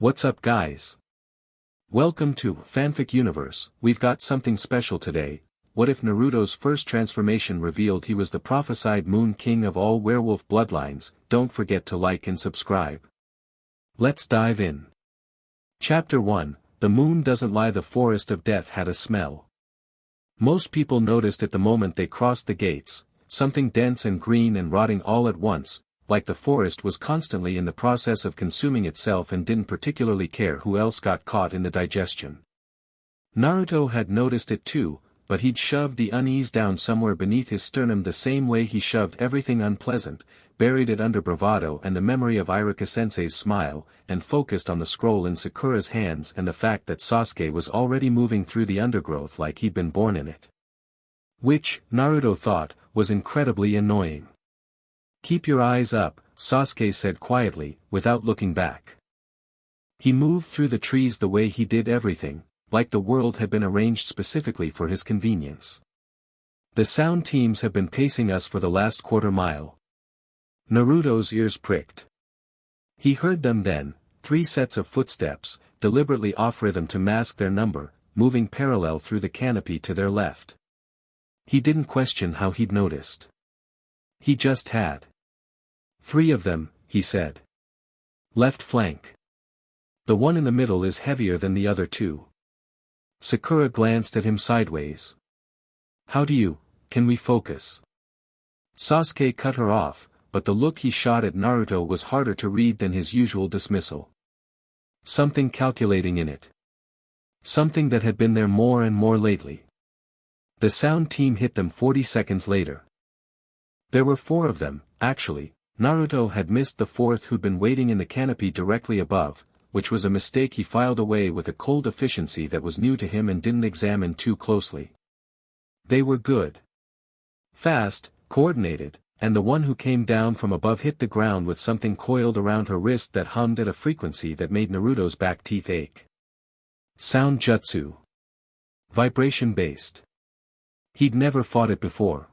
What's up guys? Welcome to Fanfic Universe. We've got something special today. What if Naruto's first transformation revealed he was the prophesied Moon King of all werewolf bloodlines? Don't forget to like and subscribe. Let's dive in. Chapter 1, The Moon Doesn't Lie. The Forest of Death had a smell. Most people noticed at the moment they crossed the gates, something dense and green and rotting all at once, like the forest was constantly in the process of consuming itself and didn't particularly care who else got caught in the digestion. Naruto had noticed it too, but he'd shoved the unease down somewhere beneath his sternum the same way he shoved everything unpleasant, buried it under bravado and the memory of Iruka-sensei's smile, and focused on the scroll in Sakura's hands and the fact that Sasuke was already moving through the undergrowth like he'd been born in it. Which, Naruto thought, was incredibly annoying. "Keep your eyes up," Sasuke said quietly, without looking back. He moved through the trees the way he did everything, like the world had been arranged specifically for his convenience. "The sound teams have been pacing us for the last quarter mile." Naruto's ears pricked. He heard them then, 3 sets of footsteps, deliberately off rhythm to mask their number, moving parallel through the canopy to their left. He didn't question how he'd noticed. He just had. 3 of them, he said. Left flank. The one in the middle is heavier than the other 2. Sakura glanced at him sideways. Can we focus? Sasuke cut her off, but the look he shot at Naruto was harder to read than his usual dismissal. Something calculating in it. Something that had been there more and more lately. The sound team hit them 40 seconds later. There were 4 of them, actually. Naruto had missed the 4th who'd been waiting in the canopy directly above, which was a mistake he filed away with a cold efficiency that was new to him and didn't examine too closely. They were good. Fast, coordinated, and the one who came down from above hit the ground with something coiled around her wrist that hummed at a frequency that made Naruto's back teeth ache. Sound jutsu. Vibration-based. He'd never fought it before.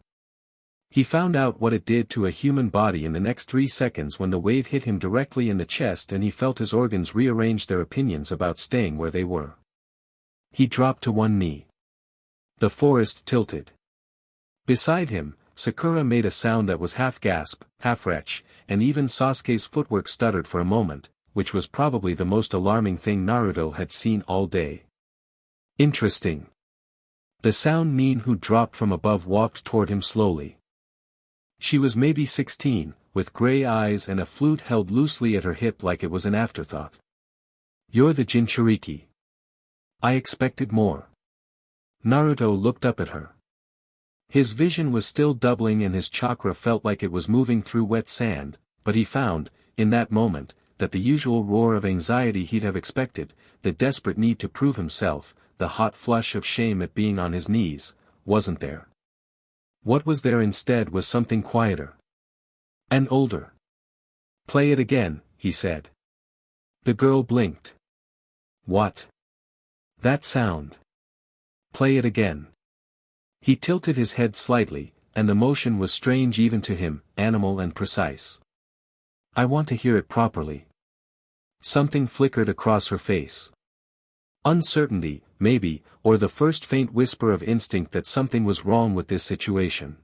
He found out what it did to a human body in the next 3 seconds when the wave hit him directly in the chest and he felt his organs rearrange their opinions about staying where they were. He dropped to one knee. The forest tilted. Beside him, Sakura made a sound that was half gasp, half retch, and even Sasuke's footwork stuttered for a moment, which was probably the most alarming thing Naruto had seen all day. Interesting. The sound nin who dropped from above walked toward him slowly. She was maybe 16, with gray eyes and a flute held loosely at her hip like it was an afterthought. "You're the Jinchuriki. I expected more." Naruto looked up at her. His vision was still doubling and his chakra felt like it was moving through wet sand, but he found, in that moment, that the usual roar of anxiety he'd have expected, the desperate need to prove himself, the hot flush of shame at being on his knees, wasn't there. What was there instead was something quieter. And older. "Play it again," he said. The girl blinked. "What? That sound. Play it again." He tilted his head slightly, and the motion was strange even to him, animal and precise. "I want to hear it properly." Something flickered across her face. Uncertainty, maybe, or the first faint whisper of instinct that something was wrong with this situation.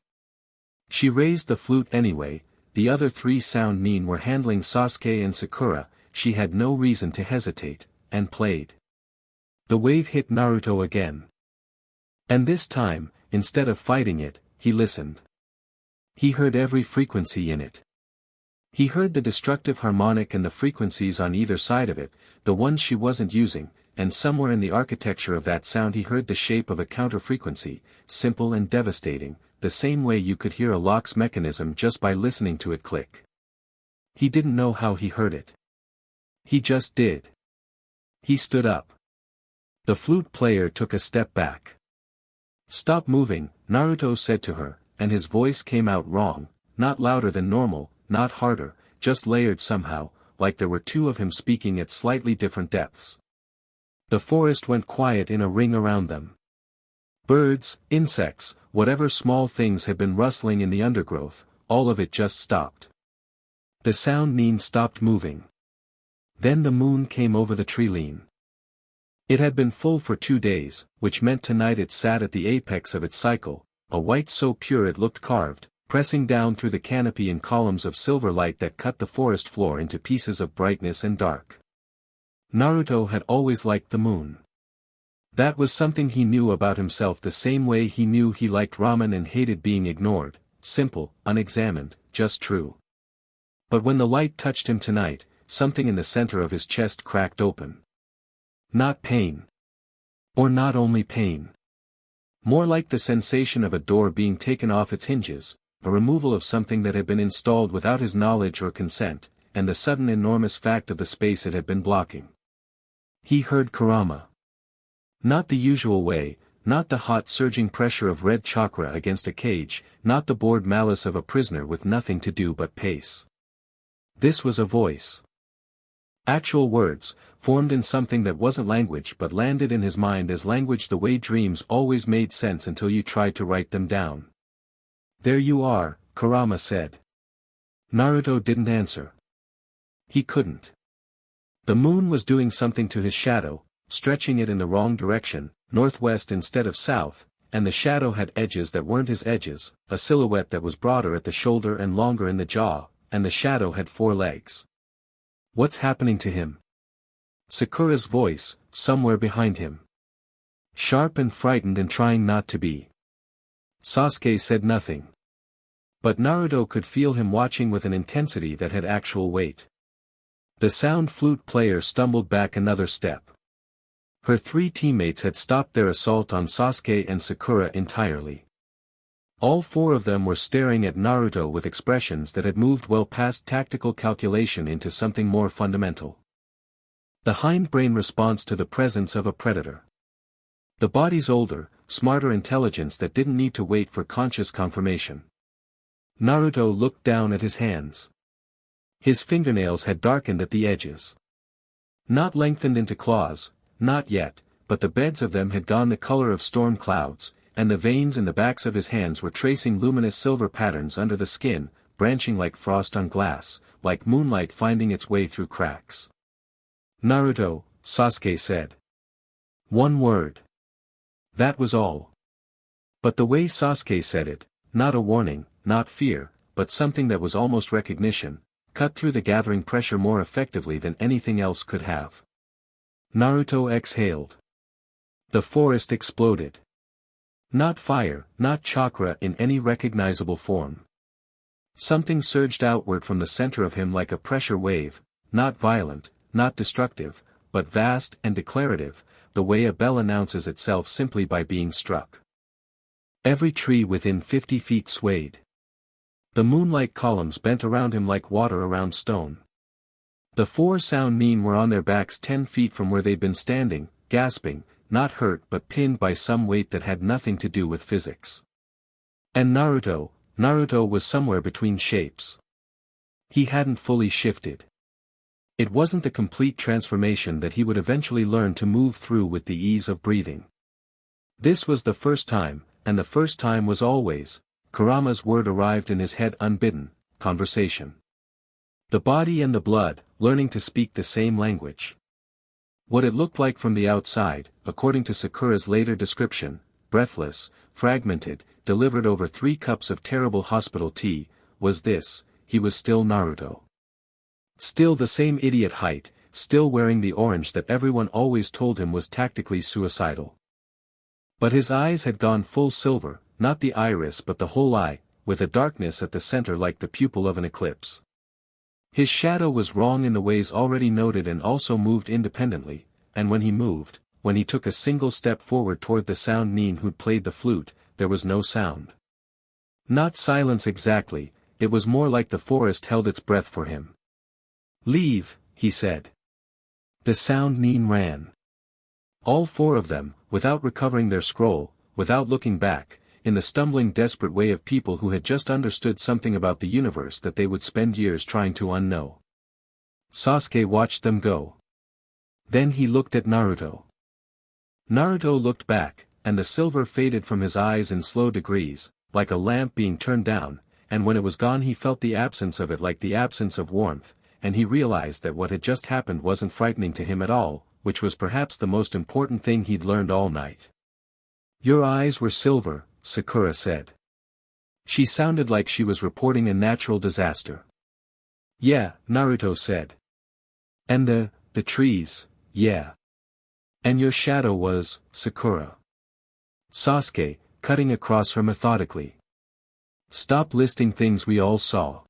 She raised the flute anyway. The other 3 sound nin were handling Sasuke and Sakura. She had no reason to hesitate, and played. The wave hit Naruto again. And this time, instead of fighting it, he listened. He heard every frequency in it. He heard the destructive harmonic and the frequencies on either side of it, the ones she wasn't using, and somewhere in the architecture of that sound he heard the shape of a counter-frequency, simple and devastating, the same way you could hear a lock's mechanism just by listening to it click. He didn't know how he heard it. He just did. He stood up. The flute player took a step back. "Stop moving," Naruto said to her, and his voice came out wrong, not louder than normal, not harder, just layered somehow, like there were 2 of him speaking at slightly different depths. The forest went quiet in a ring around them. Birds, insects, whatever small things had been rustling in the undergrowth, all of it just stopped. The sound nin stopped moving. Then the moon came over the tree-line. It had been full for 2 days, which meant tonight it sat at the apex of its cycle, a white so pure it looked carved, pressing down through the canopy in columns of silver light that cut the forest floor into pieces of brightness and dark. Naruto had always liked the moon. That was something he knew about himself the same way he knew he liked ramen and hated being ignored, simple, unexamined, just true. But when the light touched him tonight, something in the center of his chest cracked open. Not pain. Or not only pain. More like the sensation of a door being taken off its hinges, a removal of something that had been installed without his knowledge or consent, and the sudden enormous fact of the space it had been blocking. He heard Kurama. Not the usual way, not the hot surging pressure of red chakra against a cage, not the bored malice of a prisoner with nothing to do but pace. This was a voice. Actual words, formed in something that wasn't language but landed in his mind as language the way dreams always made sense until you tried to write them down. "There you are," Kurama said. Naruto didn't answer. He couldn't. The moon was doing something to his shadow, stretching it in the wrong direction, northwest instead of south, and the shadow had edges that weren't his edges, a silhouette that was broader at the shoulder and longer in the jaw, and the shadow had 4 legs. What's happening to him? Sakura's voice, somewhere behind him. Sharp and frightened and trying not to be. Sasuke said nothing. But Naruto could feel him watching with an intensity that had actual weight. The sound flute player stumbled back another step. Her 3 teammates had stopped their assault on Sasuke and Sakura entirely. All 4 of them were staring at Naruto with expressions that had moved well past tactical calculation into something more fundamental. The hindbrain response to the presence of a predator. The body's older, smarter intelligence that didn't need to wait for conscious confirmation. Naruto looked down at his hands. His fingernails had darkened at the edges. Not lengthened into claws, not yet, but the beds of them had gone the color of storm clouds, and the veins in the backs of his hands were tracing luminous silver patterns under the skin, branching like frost on glass, like moonlight finding its way through cracks. "Naruto," Sasuke said. 1 word. That was all. But the way Sasuke said it, not a warning, not fear, but something that was almost recognition, cut through the gathering pressure more effectively than anything else could have. Naruto exhaled. The forest exploded. Not fire, not chakra in any recognizable form. Something surged outward from the center of him like a pressure wave, not violent, not destructive, but vast and declarative, the way a bell announces itself simply by being struck. Every tree within 50 feet swayed. The moonlight columns bent around him like water around stone. The 4 sound nin were on their backs 10 feet from where they'd been standing, gasping, not hurt but pinned by some weight that had nothing to do with physics. And Naruto was somewhere between shapes. He hadn't fully shifted. It wasn't the complete transformation that he would eventually learn to move through with the ease of breathing. This was the first time, and the first time was always, Kurama's word arrived in his head unbidden, conversation. The body and the blood, learning to speak the same language. What it looked like from the outside, according to Sakura's later description, breathless, fragmented, delivered over 3 cups of terrible hospital tea, was this: he was still Naruto. Still the same idiot height, still wearing the orange that everyone always told him was tactically suicidal. But his eyes had gone full silver, not the iris but the whole eye, with a darkness at the center like the pupil of an eclipse. His shadow was wrong in the ways already noted and also moved independently, and when he moved, when he took a single step forward toward the sound nin who'd played the flute, there was no sound. Not silence exactly, it was more like the forest held its breath for him. "Leave," he said. The sound nin ran. All 4 of them, without recovering their scroll, without looking back, in the stumbling desperate way of people who had just understood something about the universe that they would spend years trying to unknow. Sasuke watched them go. Then he looked at Naruto. Naruto looked back, and the silver faded from his eyes in slow degrees, like a lamp being turned down, and when it was gone he felt the absence of it like the absence of warmth, and he realized that what had just happened wasn't frightening to him at all, which was perhaps the most important thing he'd learned all night. "Your eyes were silver," Sakura said. She sounded like she was reporting a natural disaster. "Yeah," Naruto said. "And the trees, yeah. And your shadow was, Sakura." Sasuke, cutting across her methodically. "Stop listing things we all saw."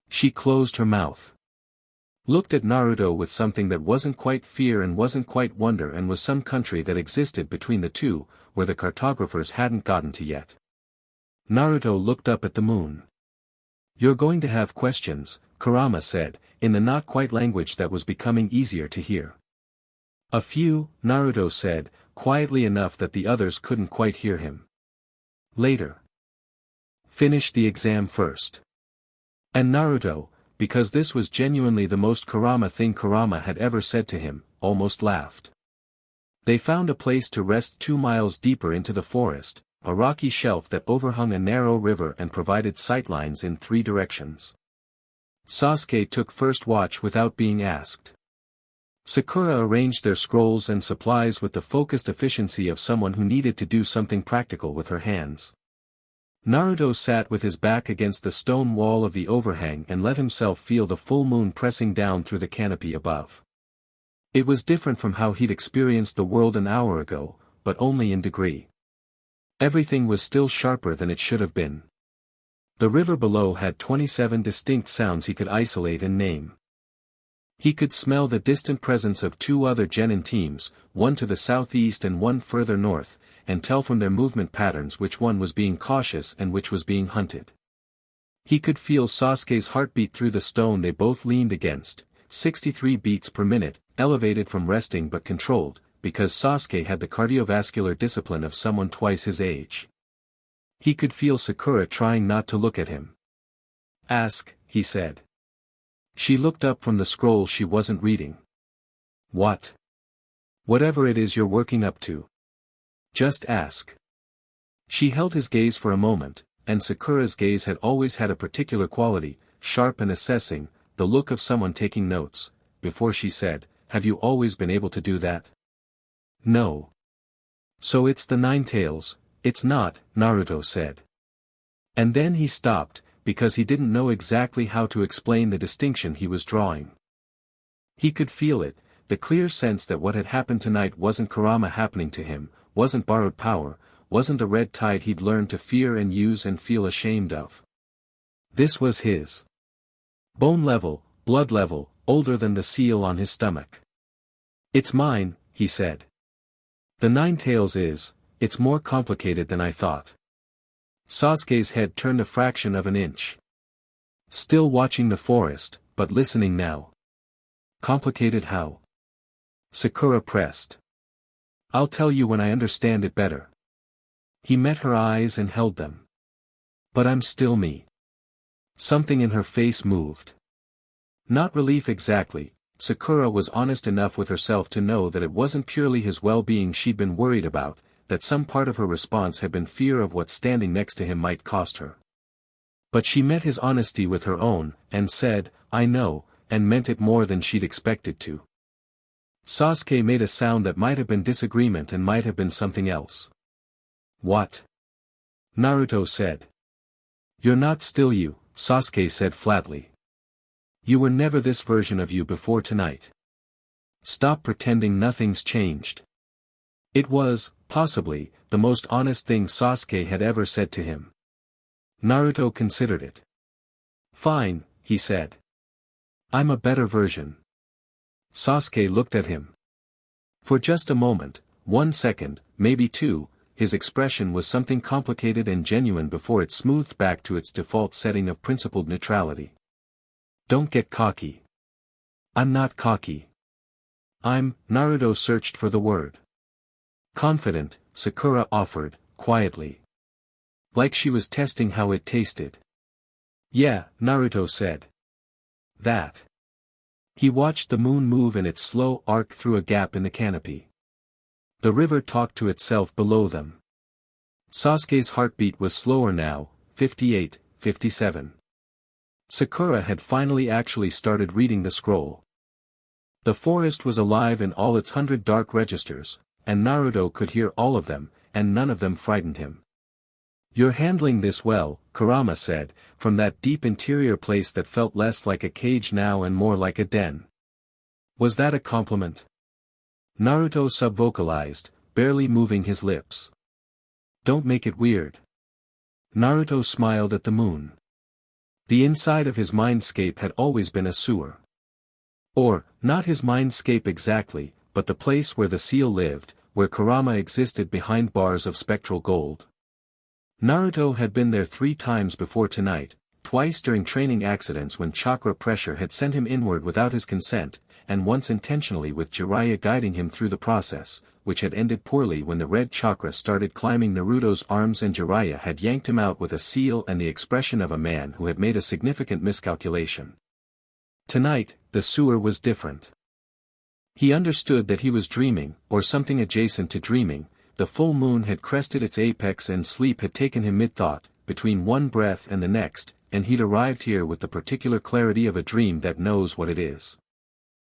She closed her mouth. Looked at Naruto with something that wasn't quite fear and wasn't quite wonder and was some country that existed between the two, where the cartographers hadn't gotten to yet. Naruto looked up at the moon. "You're going to have questions," Kurama said, in the not-quite language that was becoming easier to hear. "A few," Naruto said, quietly enough that the others couldn't quite hear him. "Later. Finish the exam first." And Naruto, because this was genuinely the most Kurama thing Kurama had ever said to him, almost laughed. They found a place to rest 2 miles deeper into the forest, a rocky shelf that overhung a narrow river and provided sightlines in 3 directions. Sasuke took first watch without being asked. Sakura arranged their scrolls and supplies with the focused efficiency of someone who needed to do something practical with her hands. Naruto sat with his back against the stone wall of the overhang and let himself feel the full moon pressing down through the canopy above. It was different from how he'd experienced the world an hour ago, but only in degree. Everything was still sharper than it should have been. The river below had 27 distinct sounds he could isolate and name. He could smell the distant presence of 2 other genin teams, one to the southeast and one further north, and tell from their movement patterns which one was being cautious and which was being hunted. He could feel Sasuke's heartbeat through the stone they both leaned against, 63 beats per minute, elevated from resting but controlled, because Sasuke had the cardiovascular discipline of someone twice his age. He could feel Sakura trying not to look at him. "Ask," he said. She looked up from the scroll she wasn't reading. "What? Whatever it is you're working up to. Just ask." She held his gaze for a moment, and Sakura's gaze had always had a particular quality, sharp and assessing, the look of someone taking notes, before she said, "Have you always been able to do that?" "No." "So it's the 9 tails." "It's not," Naruto said. And then he stopped, because he didn't know exactly how to explain the distinction he was drawing. He could feel it, the clear sense that what had happened tonight wasn't Kurama happening to him, wasn't borrowed power, wasn't the red tide he'd learned to fear and use and feel ashamed of. This was his. Bone level, blood level, older than the seal on his stomach. "It's mine," he said. "The 9 tails is, it's more complicated than I thought." Sasuke's head turned a fraction of an inch. Still watching the forest, but listening now. "Complicated how?" Sakura pressed. "I'll tell you when I understand it better." He met her eyes and held them. "But I'm still me." Something in her face moved. Not relief exactly. Sakura was honest enough with herself to know that it wasn't purely his well-being she'd been worried about, that some part of her response had been fear of what standing next to him might cost her. But she met his honesty with her own, and said, "I know," and meant it more than she'd expected to. Sasuke made a sound that might have been disagreement and might have been something else. "What?" Naruto said. "You're not still you," Sasuke said flatly. "You were never this version of you before tonight. Stop pretending nothing's changed." It was, possibly, the most honest thing Sasuke had ever said to him. Naruto considered it. "Fine," he said. "I'm a better version." Sasuke looked at him. For just a moment, 1 second, maybe 2, his expression was something complicated and genuine before it smoothed back to its default setting of principled neutrality. "Don't get cocky." "I'm not cocky. Naruto searched for the word. "Confident," Sakura offered, quietly. Like she was testing how it tasted. "Yeah," Naruto said. "That." He watched the moon move in its slow arc through a gap in the canopy. The river talked to itself below them. Sasuke's heartbeat was slower now, 58, 57. Sakura had finally actually started reading the scroll. The forest was alive in all its 100 dark registers, and Naruto could hear all of them, and none of them frightened him. "You're handling this well," Kurama said, from that deep interior place that felt less like a cage now and more like a den. Was that a compliment? Naruto subvocalized, barely moving his lips. "Don't make it weird." Naruto smiled at the moon. The inside of his mindscape had always been a sewer. Or, not his mindscape exactly, but the place where the seal lived, where Kurama existed behind bars of spectral gold. Naruto had been there 3 times before tonight, twice during training accidents when chakra pressure had sent him inward without his consent, and once intentionally with Jiraiya guiding him through the process, which had ended poorly when the red chakra started climbing Naruto's arms and Jiraiya had yanked him out with a seal and the expression of a man who had made a significant miscalculation. Tonight, the sewer was different. He understood that he was dreaming, or something adjacent to dreaming. The full moon had crested its apex and sleep had taken him mid-thought, between one breath and the next, and he'd arrived here with the particular clarity of a dream that knows what it is.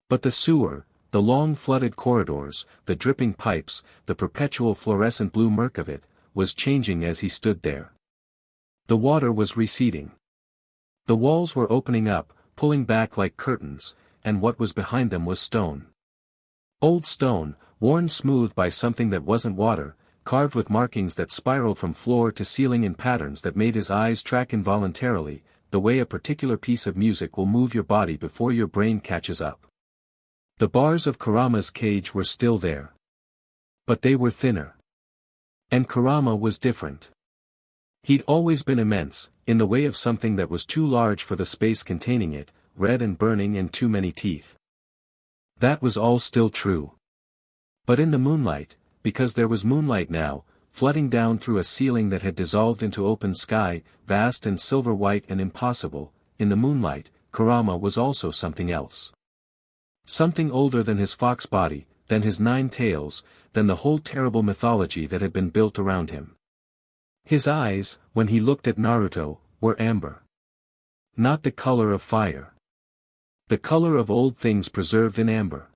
But the sewer, the long flooded corridors, the dripping pipes, the perpetual fluorescent blue murk of it, was changing as he stood there. The water was receding. The walls were opening up, pulling back like curtains, and what was behind them was stone. Old stone, worn smooth by something that wasn't water, carved with markings that spiraled from floor to ceiling in patterns that made his eyes track involuntarily, the way a particular piece of music will move your body before your brain catches up. The bars of Kurama's cage were still there. But they were thinner. And Kurama was different. He'd always been immense, in the way of something that was too large for the space containing it, red and burning and too many teeth. That was all still true. But in the moonlight, because there was moonlight now, flooding down through a ceiling that had dissolved into open sky, vast and silver white and impossible, in the moonlight, Kurama was also something else. Something older than his fox body, than his 9 tails, than the whole terrible mythology that had been built around him. His eyes, when he looked at Naruto, were amber. Not the color of fire. The color of old things preserved in amber.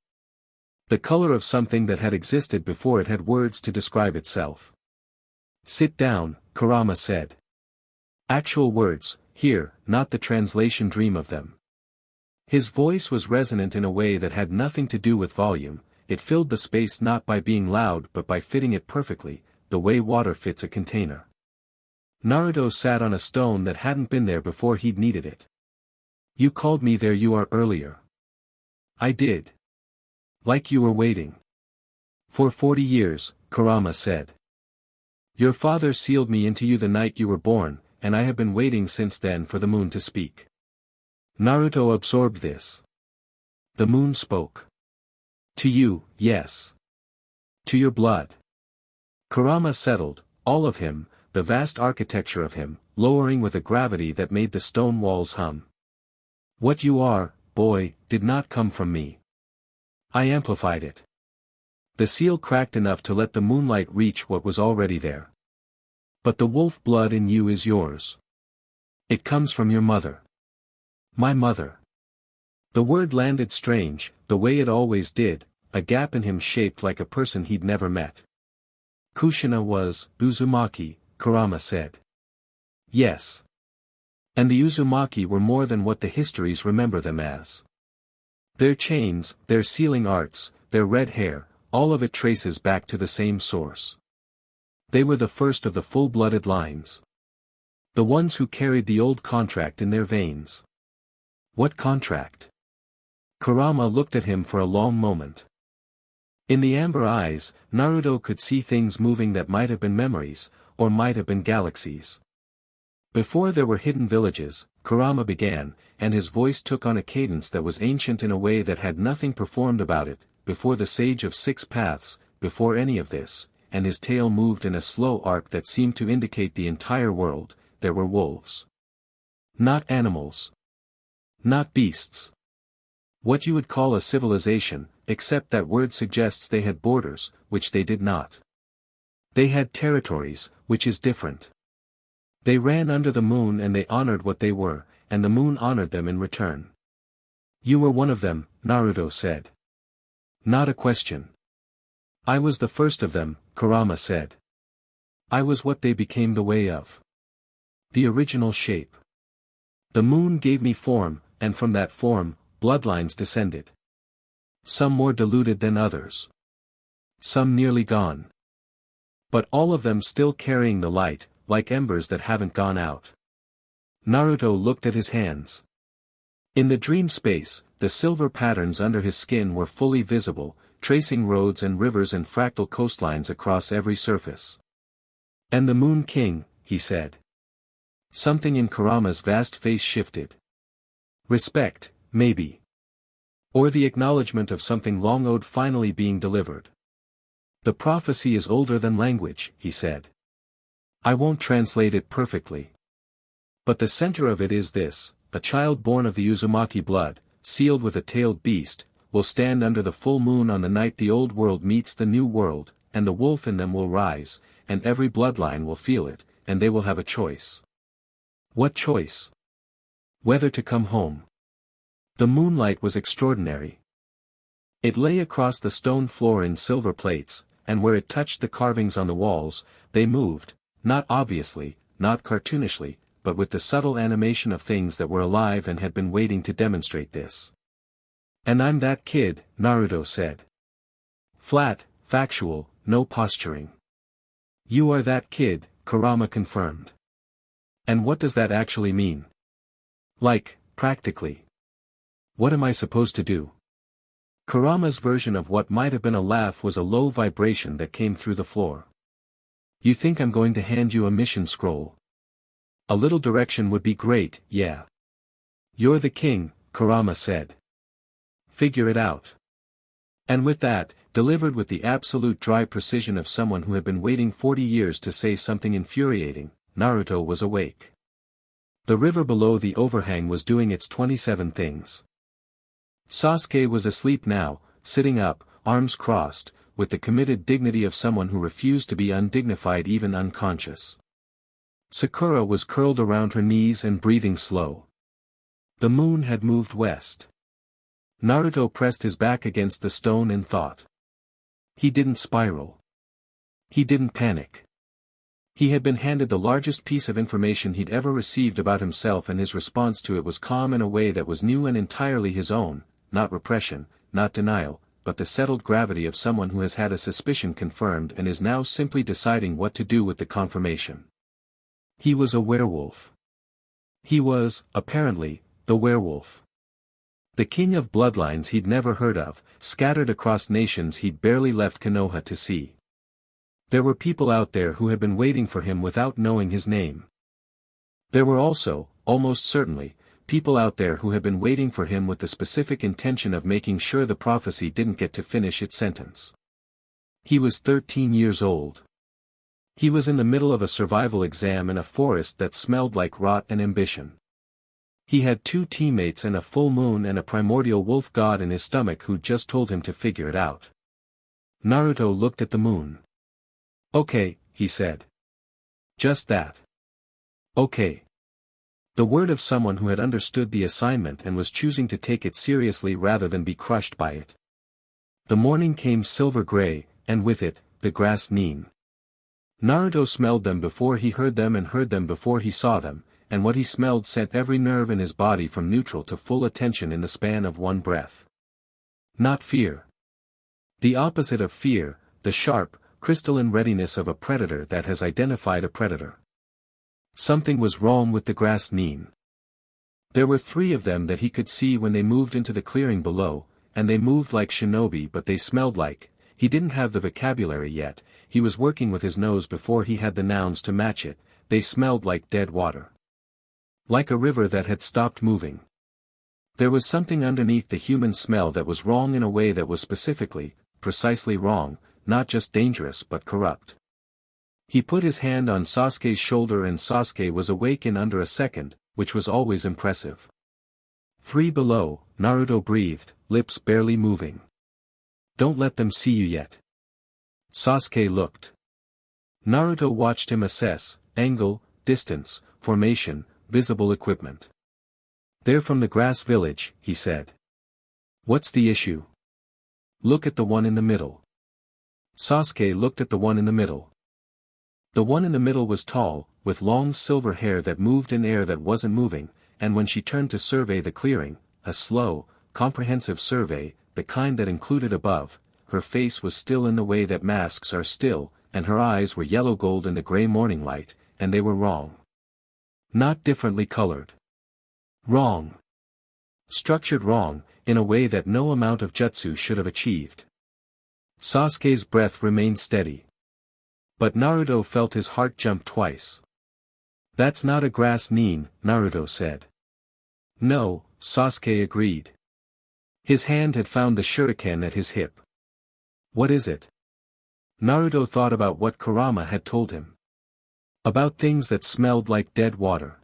The color of something that had existed before it had words to describe itself. "Sit down," Kurama said. Actual words, here, not the translation dream of them. His voice was resonant in a way that had nothing to do with volume, it filled the space not by being loud but by fitting it perfectly, the way water fits a container. Naruto sat on a stone that hadn't been there before he'd needed it. "You called me there you are earlier." "I did. Like you were waiting." "For 40 years, Kurama said. "Your father sealed me into you the night you were born, and I have been waiting since then for the moon to speak." Naruto absorbed this. The moon spoke. "To you, yes. To your blood." Kurama settled, all of him, the vast architecture of him, lowering with a gravity that made the stone walls hum. "What you are, boy, did not come from me. I amplified it." The seal cracked enough to let the moonlight reach what was already there. "But the wolf blood in you is yours. It comes from your mother." "My mother." The word landed strange, the way it always did, a gap in him shaped like a person he'd never met. "Kushina was Uzumaki," Kurama said. "Yes. And the Uzumaki were more than what the histories remember them as. Their chains, their sealing arts, their red hair, all of it traces back to the same source. They were the first of the full-blooded lines. The ones who carried the old contract in their veins." "What contract?" Kurama looked at him for a long moment. In the amber eyes, Naruto could see things moving that might have been memories, or might have been galaxies. "Before there were hidden villages," Kurama began, and his voice took on a cadence that was ancient in a way that had nothing performed about it, "before the Sage of 6 Paths, before any of this," and his tail moved in a slow arc that seemed to indicate the entire world, "there were wolves. Not animals. Not beasts. What you would call a civilization, except that word suggests they had borders, which they did not. They had territories, which is different. They ran under the moon and they honored what they were, and the moon honored them in return. You were one of them, Naruto said. Not a question. I was the first of them, Kurama said. I was what they became the way of. The original shape. The moon gave me form, and from that form, bloodlines descended. Some more diluted than others. Some nearly gone. But all of them still carrying the light, like embers that haven't gone out. Naruto looked at his hands. In the dream space, the silver patterns under his skin were fully visible, tracing roads and rivers and fractal coastlines across every surface. And the Moon King, he said. Something in Kurama's vast face shifted. Respect, maybe. Or the acknowledgement of something long owed finally being delivered. The prophecy is older than language, he said. I won't translate it perfectly. But the center of it is this: a child born of the Uzumaki blood, sealed with a tailed beast, will stand under the full moon on the night the old world meets the new world, and the wolf in them will rise, and every bloodline will feel it, and they will have a choice. What choice? Whether to come home. The moonlight was extraordinary. It lay across the stone floor in silver plates, and where it touched the carvings on the walls, they moved, not obviously, not cartoonishly, but with the subtle animation of things that were alive and had been waiting to demonstrate this. And I'm that kid, Naruto said. Flat, factual, no posturing. You are that kid, Kurama confirmed. And what does that actually mean? Like, practically. What am I supposed to do? Kurama's version of what might have been a laugh was a low vibration that came through the floor. You think I'm going to hand you a mission scroll? A little direction would be great, yeah. You're the king, Kurama said. Figure it out. And with that, delivered with the absolute dry precision of someone who had been waiting 40 years to say something infuriating, Naruto was awake. The river below the overhang was doing its 27 things. Sasuke was asleep now, sitting up, arms crossed, with the committed dignity of someone who refused to be undignified even unconscious. Sakura was curled around her knees and breathing slow. The moon had moved west. Naruto pressed his back against the stone and thought. He didn't spiral. He didn't panic. He had been handed the largest piece of information he'd ever received about himself, and his response to it was calm in a way that was new and entirely his own, not repression, not denial, but the settled gravity of someone who has had a suspicion confirmed and is now simply deciding what to do with the confirmation. He was a werewolf. He was, apparently, the werewolf. The king of bloodlines he'd never heard of, scattered across nations he'd barely left Konoha to see. There were people out there who had been waiting for him without knowing his name. There were also, almost certainly, people out there who had been waiting for him with the specific intention of making sure the prophecy didn't get to finish its sentence. He was 13 years old. He was in the middle of a survival exam in a forest that smelled like rot and ambition. He had 2 teammates and a full moon and a primordial wolf god in his stomach who'd just told him to figure it out. Naruto looked at the moon. Okay, he said. Just that. Okay. The word of someone who had understood the assignment and was choosing to take it seriously rather than be crushed by it. The morning came silver gray, and with it, the grass neon. Naruto smelled them before he heard them and heard them before he saw them, and what he smelled sent every nerve in his body from neutral to full attention in the span of one breath. Not fear. The opposite of fear, the sharp, crystalline readiness of a predator that has identified a predator. Something was wrong with the grass neon. There were 3 of them that he could see when they moved into the clearing below, and they moved like shinobi, but they smelled like, he didn't have the vocabulary yet, he was working with his nose before he had the nouns to match it, they smelled like dead water. Like a river that had stopped moving. There was something underneath the human smell that was wrong in a way that was specifically, precisely wrong, not just dangerous but corrupt. He put his hand on Sasuke's shoulder and Sasuke was awake in under a second, which was always impressive. 3 below, Naruto breathed, lips barely moving. Don't let them see you yet. Sasuke looked. Naruto watched him assess, angle, distance, formation, visible equipment. They're from the grass village, he said. What's the issue? Look at the one in the middle. Sasuke looked at the one in the middle. The one in the middle was tall, with long silver hair that moved in air that wasn't moving, and when she turned to survey the clearing, a slow, comprehensive survey, the kind that included above, her face was still in the way that masks are still, and her eyes were yellow gold in the gray morning light, and they were wrong. Not differently colored. Wrong. Structured wrong, in a way that no amount of jutsu should have achieved. Sasuke's breath remained steady. But Naruto felt his heart jump twice. That's not a grass nin, Naruto said. No, Sasuke agreed. His hand had found the shuriken at his hip. What is it? Naruto thought about what Kurama had told him. About things that smelled like dead water.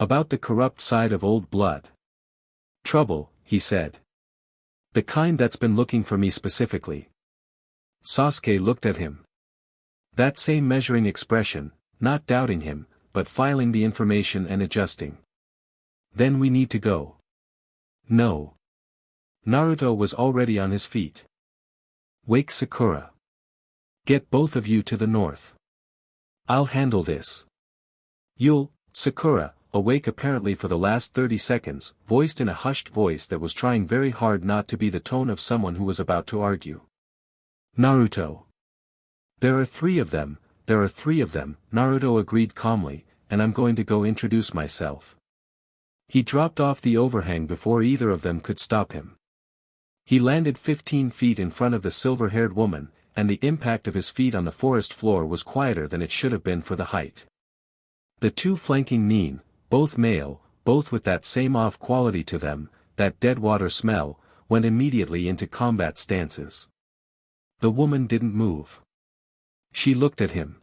About the corrupt side of old blood. Trouble, he said. The kind that's been looking for me specifically. Sasuke looked at him. That same measuring expression, not doubting him, but filing the information and adjusting. Then we need to go. No. Naruto was already on his feet. Wake Sakura. Get both of you to the north. I'll handle this. You'll, Sakura, awake apparently for the last 30 seconds, voiced in a hushed voice that was trying very hard not to be the tone of someone who was about to argue. Naruto. There are 3 of them, Naruto agreed calmly, and I'm going to go introduce myself. He dropped off the overhang before either of them could stop him. He landed 15 feet in front of the silver-haired woman, and the impact of his feet on the forest floor was quieter than it should have been for the height. The 2 flanking nin, both male, both with that same off quality to them, that dead water smell, went immediately into combat stances. The woman didn't move. She looked at him.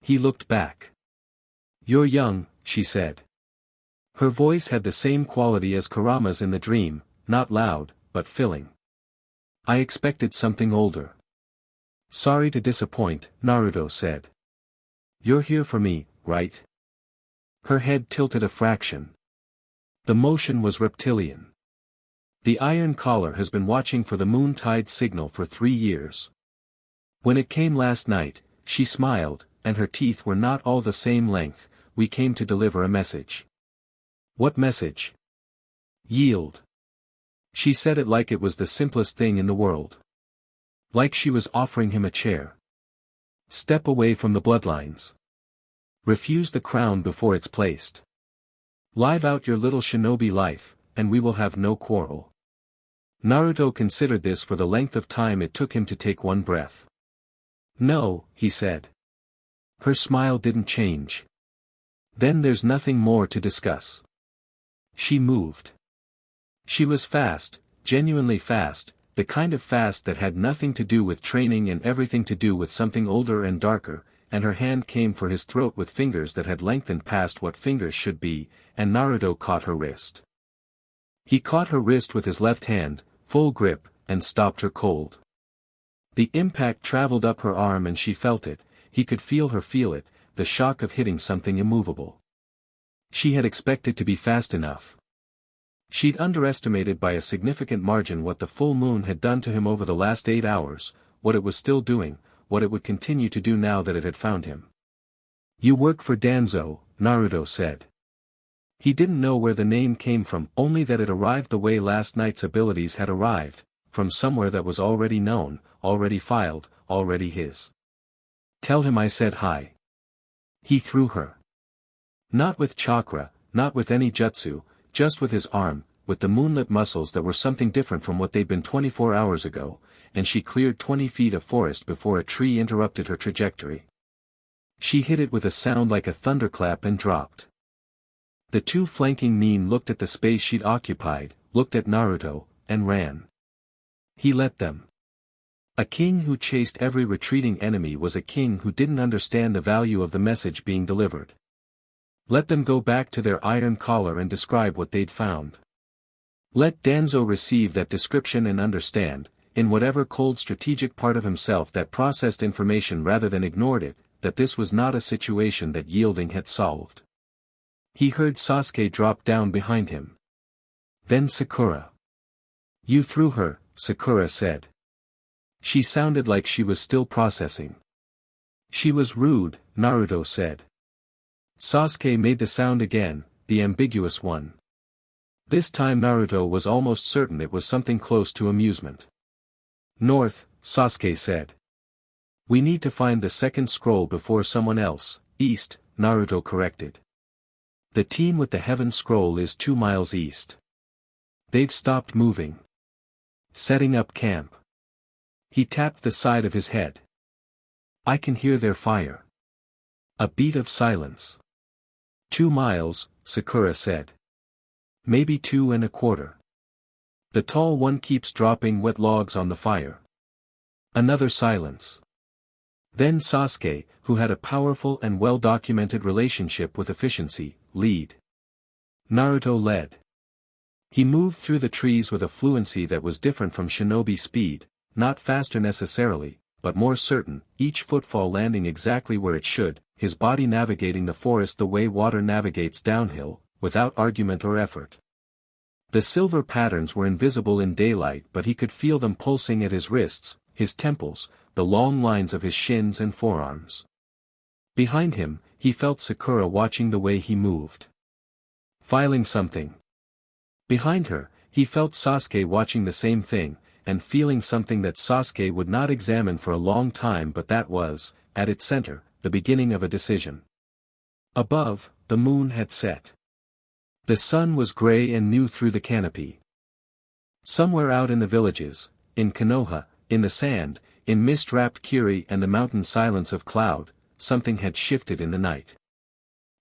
He looked back. You're young, she said. Her voice had the same quality as Kurama's in the dream, not loud, but filling. I expected something older. Sorry to disappoint, Naruto said. You're here for me, right? Her head tilted a fraction. The motion was reptilian. The iron collar has been watching for the moon tide signal for 3 years. When it came last night, she smiled, and her teeth were not all the same length. We came to deliver a message. What message? Yield. She said it like it was the simplest thing in the world. Like she was offering him a chair. Step away from the bloodlines. Refuse the crown before it's placed. Live out your little shinobi life, and we will have no quarrel. Naruto considered this for the length of time it took him to take one breath. No, he said. Her smile didn't change. Then there's nothing more to discuss. She moved. She was fast, genuinely fast, the kind of fast that had nothing to do with training and everything to do with something older and darker, and her hand came for his throat with fingers that had lengthened past what fingers should be, and Naruto caught her wrist. He caught her wrist with his left hand, full grip, and stopped her cold. The impact traveled up her arm and she felt it, he could feel her feel it, the shock of hitting something immovable. She had expected to be fast enough. She'd underestimated by a significant margin what the full moon had done to him over the last 8 hours, what it was still doing, what it would continue to do now that it had found him. You work for Danzo, Naruto said. He didn't know where the name came from, only that it arrived the way last night's abilities had arrived, from somewhere that was already known, already filed, already his. Tell him I said hi. He threw her. Not with chakra, not with any jutsu, just with his arm, with the moonlit muscles that were something different from what they'd been 24 hours ago, and she cleared 20 feet of forest before a tree interrupted her trajectory. She hit it with a sound like a thunderclap and dropped. The 2 flanking nin looked at the space she'd occupied, looked at Naruto, and ran. He let them. A king who chased every retreating enemy was a king who didn't understand the value of the message being delivered. Let them go back to their iron collar and describe what they'd found. Let Danzo receive that description and understand, in whatever cold strategic part of himself that processed information rather than ignored it, that this was not a situation that yielding had solved. He heard Sasuke drop down behind him. Then Sakura. "You threw her," Sakura said. She sounded like she was still processing. "She was rude," Naruto said. Sasuke made the sound again, the ambiguous one. This time Naruto was almost certain it was something close to amusement. "North," Sasuke said. "We need to find the second scroll before someone else." "East," Naruto corrected. "The team with the heaven scroll is 2 miles east. They've stopped moving. Setting up camp." He tapped the side of his head. "I can hear their fire." A beat of silence. 2 miles, Sakura said. "Maybe 2.25. The tall one keeps dropping wet logs on the fire." Another silence. Then Sasuke, who had a powerful and well-documented relationship with efficiency, lead. Naruto led. He moved through the trees with a fluency that was different from shinobi speed, not faster necessarily, but more certain, each footfall landing exactly where it should, his body navigating the forest the way water navigates downhill, without argument or effort. The silver patterns were invisible in daylight, but he could feel them pulsing at his wrists, his temples, the long lines of his shins and forearms. Behind him, he felt Sakura watching the way he moved. Filing something. Behind her, he felt Sasuke watching the same thing, and feeling something that Sasuke would not examine for a long time, but that was, at its center, the beginning of a decision. Above, the moon had set. The sun was gray and new through the canopy. Somewhere out in the villages, in Konoha, in the sand, in mist-wrapped Kiri and the mountain silence of cloud, something had shifted in the night.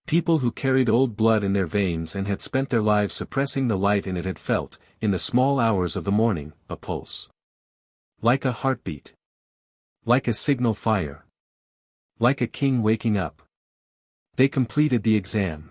People who carried old blood in their veins and had spent their lives suppressing the light in it had felt, in the small hours of the morning, a pulse. Like a heartbeat. Like a signal fire. Like a king waking up. They completed the exam.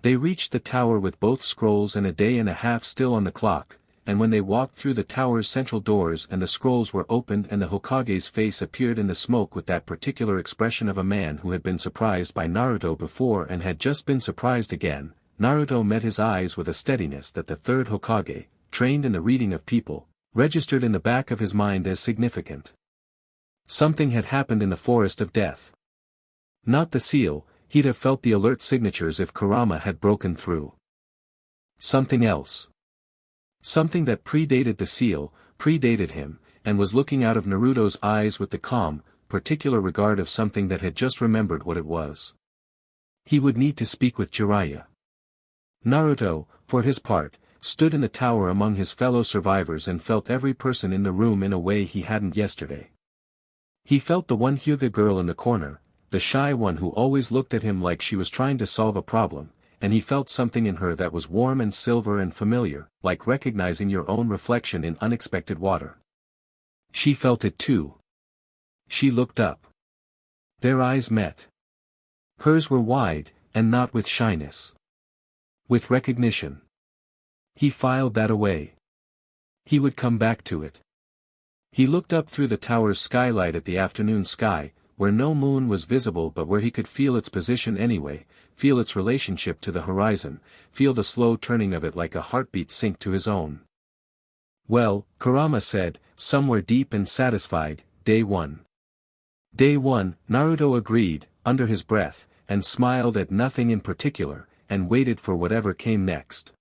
They reached the tower with both scrolls and a day and a half still on the clock, and when they walked through the tower's central doors and the scrolls were opened and the Hokage's face appeared in the smoke with that particular expression of a man who had been surprised by Naruto before and had just been surprised again, Naruto met his eyes with a steadiness that the third Hokage, trained in the reading of people, registered in the back of his mind as significant. Something had happened in the forest of death. Not the seal, he'd have felt the alert signatures if Kurama had broken through. Something else. Something that predated the seal, predated him, and was looking out of Naruto's eyes with the calm, particular regard of something that had just remembered what it was. He would need to speak with Jiraiya. Naruto, for his part, stood in the tower among his fellow survivors and felt every person in the room in a way he hadn't yesterday. He felt the one Hyuga girl in the corner, the shy one who always looked at him like she was trying to solve a problem, and he felt something in her that was warm and silver and familiar, like recognizing your own reflection in unexpected water. She felt it too. She looked up. Their eyes met. Hers were wide, and not with shyness. With recognition. He filed that away. He would come back to it. He looked up through the tower's skylight at the afternoon sky, where no moon was visible but where he could feel its position anyway, feel its relationship to the horizon, feel the slow turning of it like a heartbeat sync to his own. Well, Kurama said, somewhere deep and satisfied, day 1. Day 1, Naruto agreed, under his breath, and smiled at nothing in particular, and waited for whatever came next.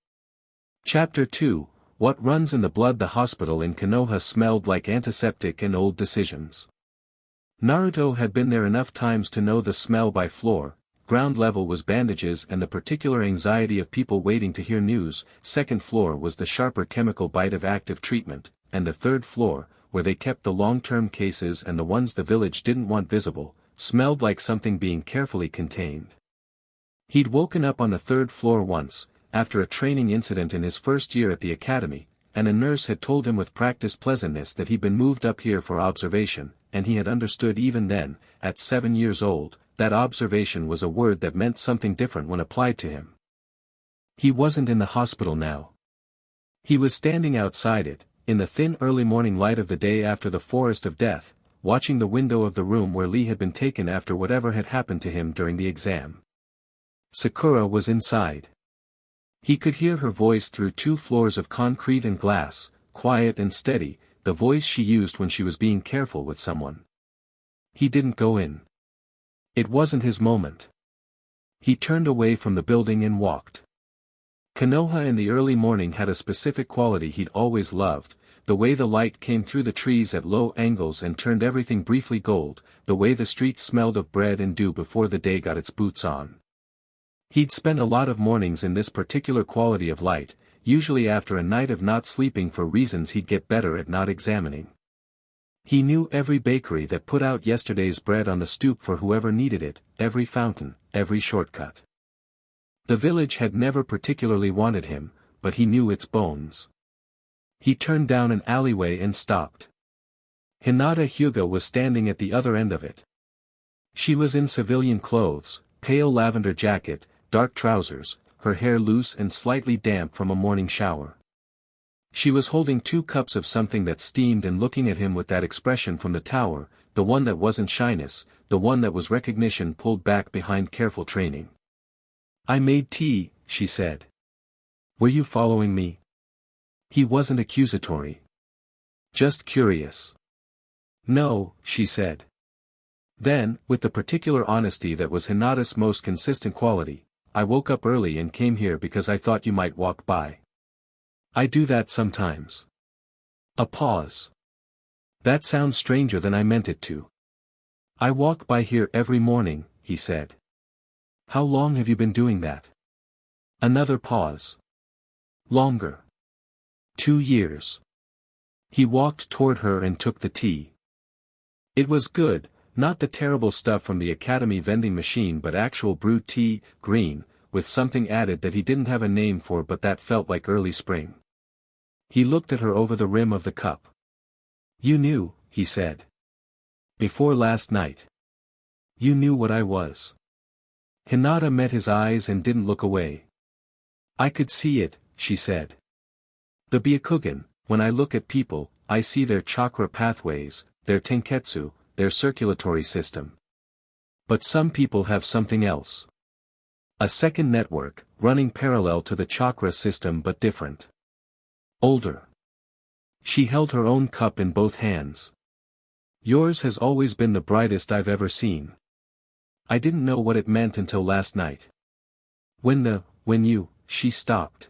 Chapter 2, What Runs in the Blood. The hospital in Konoha smelled like antiseptic and old decisions. Naruto had been there enough times to know the smell by floor. Ground level was bandages and the particular anxiety of people waiting to hear news, second floor was the sharper chemical bite of active treatment, and the third floor, where they kept the long-term cases and the ones the village didn't want visible, smelled like something being carefully contained. He'd woken up on the third floor once, after a training incident in his first year at the academy, and a nurse had told him with practiced pleasantness that he'd been moved up here for observation, and he had understood even then, at 7 years old, that observation was a word that meant something different when applied to him. He wasn't in the hospital now. He was standing outside it, in the thin early morning light of the day after the forest of death, watching the window of the room where Lee had been taken after whatever had happened to him during the exam. Sakura was inside. He could hear her voice through 2 floors of concrete and glass, quiet and steady, the voice she used when she was being careful with someone. He didn't go in. It wasn't his moment. He turned away from the building and walked. Konoha in the early morning had a specific quality he'd always loved, the way the light came through the trees at low angles and turned everything briefly gold, the way the streets smelled of bread and dew before the day got its boots on. He'd spent a lot of mornings in this particular quality of light, usually after a night of not sleeping for reasons he'd get better at not examining. He knew every bakery that put out yesterday's bread on the stoop for whoever needed it, every fountain, every shortcut. The village had never particularly wanted him, but he knew its bones. He turned down an alleyway and stopped. Hinata Hyuga was standing at the other end of it. She was in civilian clothes, pale lavender jacket, dark trousers, her hair loose and slightly damp from a morning shower. She was holding 2 cups of something that steamed and looking at him with that expression from the tower, the one that wasn't shyness, the one that was recognition pulled back behind careful training. "I made tea," she said. "Were you following me?" He wasn't accusatory. Just curious. "No," she said. Then, with the particular honesty that was Hinata's most consistent quality, "I woke up early and came here because I thought you might walk by. I do that sometimes." A pause. "That sounds stranger than I meant it to." "I walk by here every morning," he said. "How long have you been doing that?" Another pause. "Longer." 2 years. He walked toward her and took the tea. It was good, not the terrible stuff from the academy vending machine but actual brewed tea, green, with something added that he didn't have a name for but that felt like early spring. He looked at her over the rim of the cup. "You knew," he said. "Before last night. You knew what I was." Hinata met his eyes and didn't look away. "I could see it," she said. "The Byakugan, when I look at people, I see their chakra pathways, their tenketsu, their circulatory system. But some people have something else. A second network, running parallel to the chakra system but different. Older." She held her own cup in both hands. "Yours has always been the brightest I've ever seen. I didn't know what it meant until last night. When you," she stopped.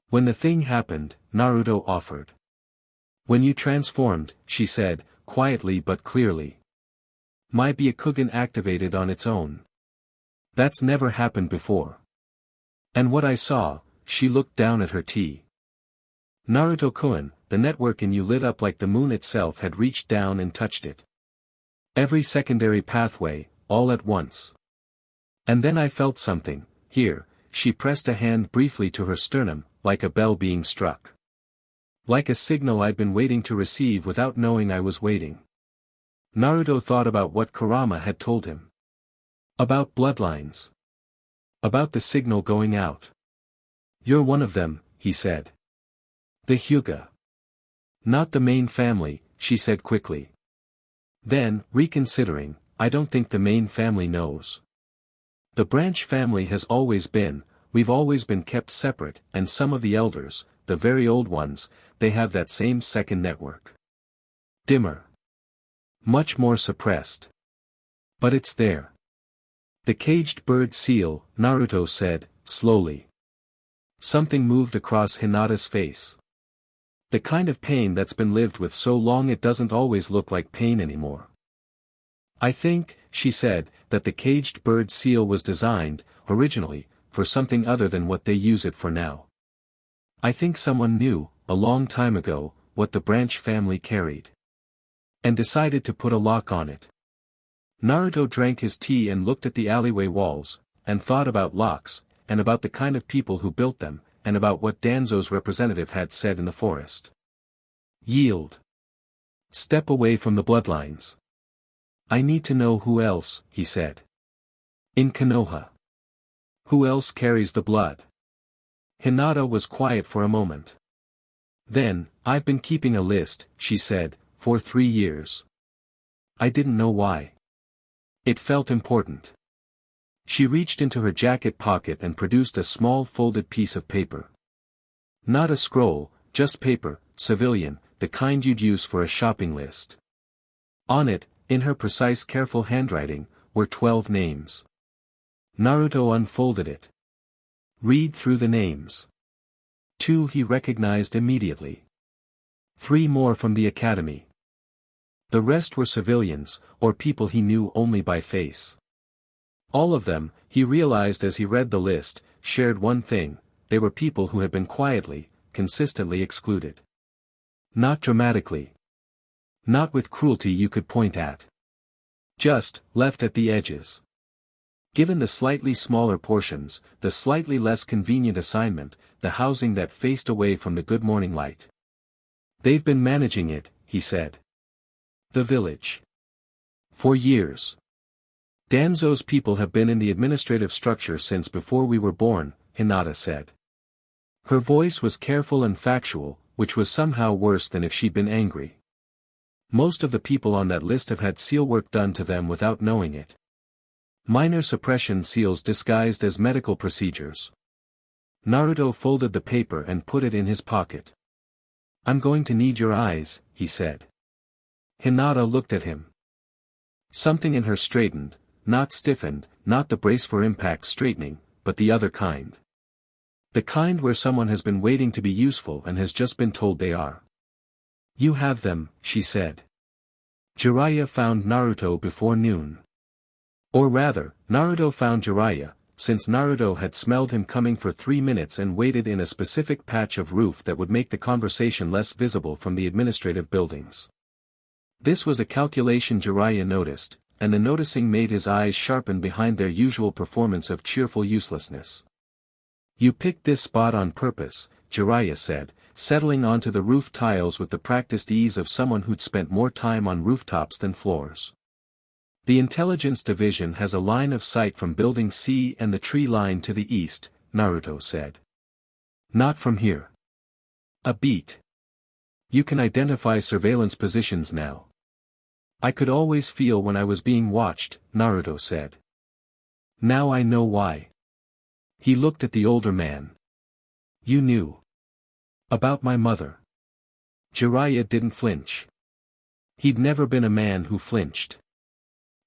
"When the thing happened," Naruto offered. "When you transformed," she said, quietly but clearly. "My Byakugan activated on its own. That's never happened before. And what I saw," she looked down at her tea. "Naruto-kun, the network in you lit up like the moon itself had reached down and touched it. Every secondary pathway, all at once. And then I felt something, here," she pressed a hand briefly to her sternum, "like a bell being struck. Like a signal I'd been waiting to receive without knowing I was waiting." Naruto thought about what Kurama had told him. About bloodlines. About the signal going out. "You're one of them," he said. "The Hyuga." "Not the main family," she said quickly. Then, reconsidering, "I don't think the main family knows. The branch family has always been, we've always been kept separate, and some of the elders, the very old ones, they have that same second network. Dimmer. Much more suppressed. But it's there." "The caged bird seal," Naruto said, slowly. Something moved across Hinata's face. "The kind of pain that's been lived with so long it doesn't always look like pain anymore. I think," she said, "that the caged bird seal was designed, originally, for something other than what they use it for now. I think someone knew, a long time ago, what the branch family carried. And decided to put a lock on it." Naruto drank his tea and looked at the alleyway walls, and thought about locks, and about the kind of people who built them, and about what Danzo's representative had said in the forest. "Yield. Step away from the bloodlines. I need to know who else," he said. "In Konoha. Who else carries the blood?" Hinata was quiet for a moment. Then, "I've been keeping a list," she said, "for 3 years. I didn't know why. It felt important. She reached into her jacket pocket and produced a small folded piece of paper. Not a scroll, just paper, civilian, the kind you'd use for a shopping list. On it, in her precise careful handwriting, were 12 names. Naruto unfolded it. Read through the names. 2 he recognized immediately. 3 more from the academy. The rest were civilians, or people he knew only by face. All of them, he realized as he read the list, shared one thing: they were people who had been quietly, consistently excluded. Not dramatically. Not with cruelty you could point at. Just, left at the edges. Given the slightly smaller portions, the slightly less convenient assignment, the housing that faced away from the good morning light. They've been managing it, he said. The village. For years. Danzo's people have been in the administrative structure since before we were born, Hinata said. Her voice was careful and factual, which was somehow worse than if she'd been angry. Most of the people on that list have had seal work done to them without knowing it. Minor suppression seals disguised as medical procedures. Naruto folded the paper and put it in his pocket. I'm going to need your eyes, he said. Hinata looked at him. Something in her straightened, not stiffened, not the brace for impact straightening, but the other kind. The kind where someone has been waiting to be useful and has just been told they are. You have them, she said. Jiraiya found Naruto before noon. Or rather, Naruto found Jiraiya, since Naruto had smelled him coming for 3 minutes and waited in a specific patch of roof that would make the conversation less visible from the administrative buildings. This was a calculation Jiraiya noticed, and the noticing made his eyes sharpen behind their usual performance of cheerful uselessness. You picked this spot on purpose, Jiraiya said, settling onto the roof tiles with the practiced ease of someone who'd spent more time on rooftops than floors. The intelligence division has a line of sight from building C and the tree line to the east, Naruto said. Not from here. A beat. You can identify surveillance positions now. I could always feel when I was being watched, Naruto said. Now I know why. He looked at the older man. You knew. About my mother. Jiraiya didn't flinch. He'd never been a man who flinched.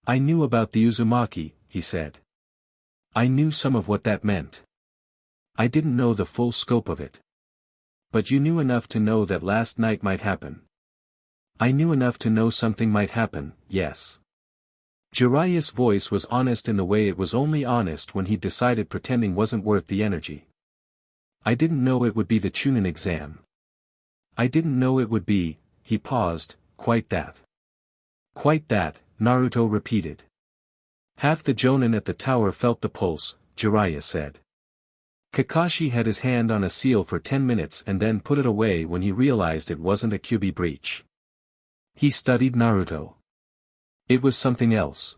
I knew about the Uzumaki, he said. I knew some of what that meant. I didn't know the full scope of it. But you knew enough to know that last night might happen. I knew enough to know something might happen, yes. Jiraiya's voice was honest in the way it was only honest when he'd decided pretending wasn't worth the energy. I didn't know it would be the Chunin exam. I didn't know it would be, he paused, quite that. Quite that, Naruto repeated. Half the Jonin at the tower felt the pulse, Jiraiya said. Kakashi had his hand on a seal for 10 minutes and then put it away when he realized it wasn't a Kyuubi breach. He studied Naruto. It was something else.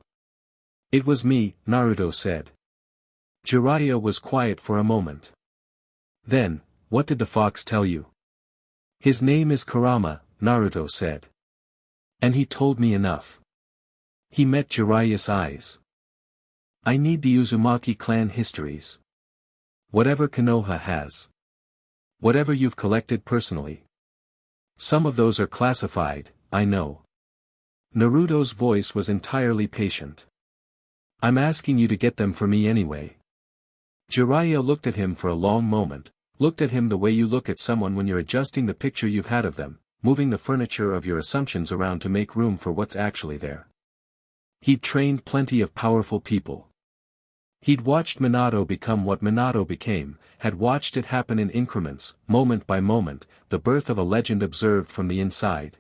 It was me, Naruto said. Jiraiya was quiet for a moment. Then, what did the fox tell you? His name is Kurama, Naruto said. And he told me enough. He met Jiraiya's eyes. I need the Uzumaki clan histories. Whatever Konoha has. Whatever you've collected personally. Some of those are classified, I know. Naruto's voice was entirely patient. I'm asking you to get them for me anyway. Jiraiya looked at him for a long moment, looked at him the way you look at someone when you're adjusting the picture you've had of them, moving the furniture of your assumptions around to make room for what's actually there. He'd trained plenty of powerful people. He'd watched Minato become what Minato became, had watched it happen in increments, moment by moment, the birth of a legend observed from the inside.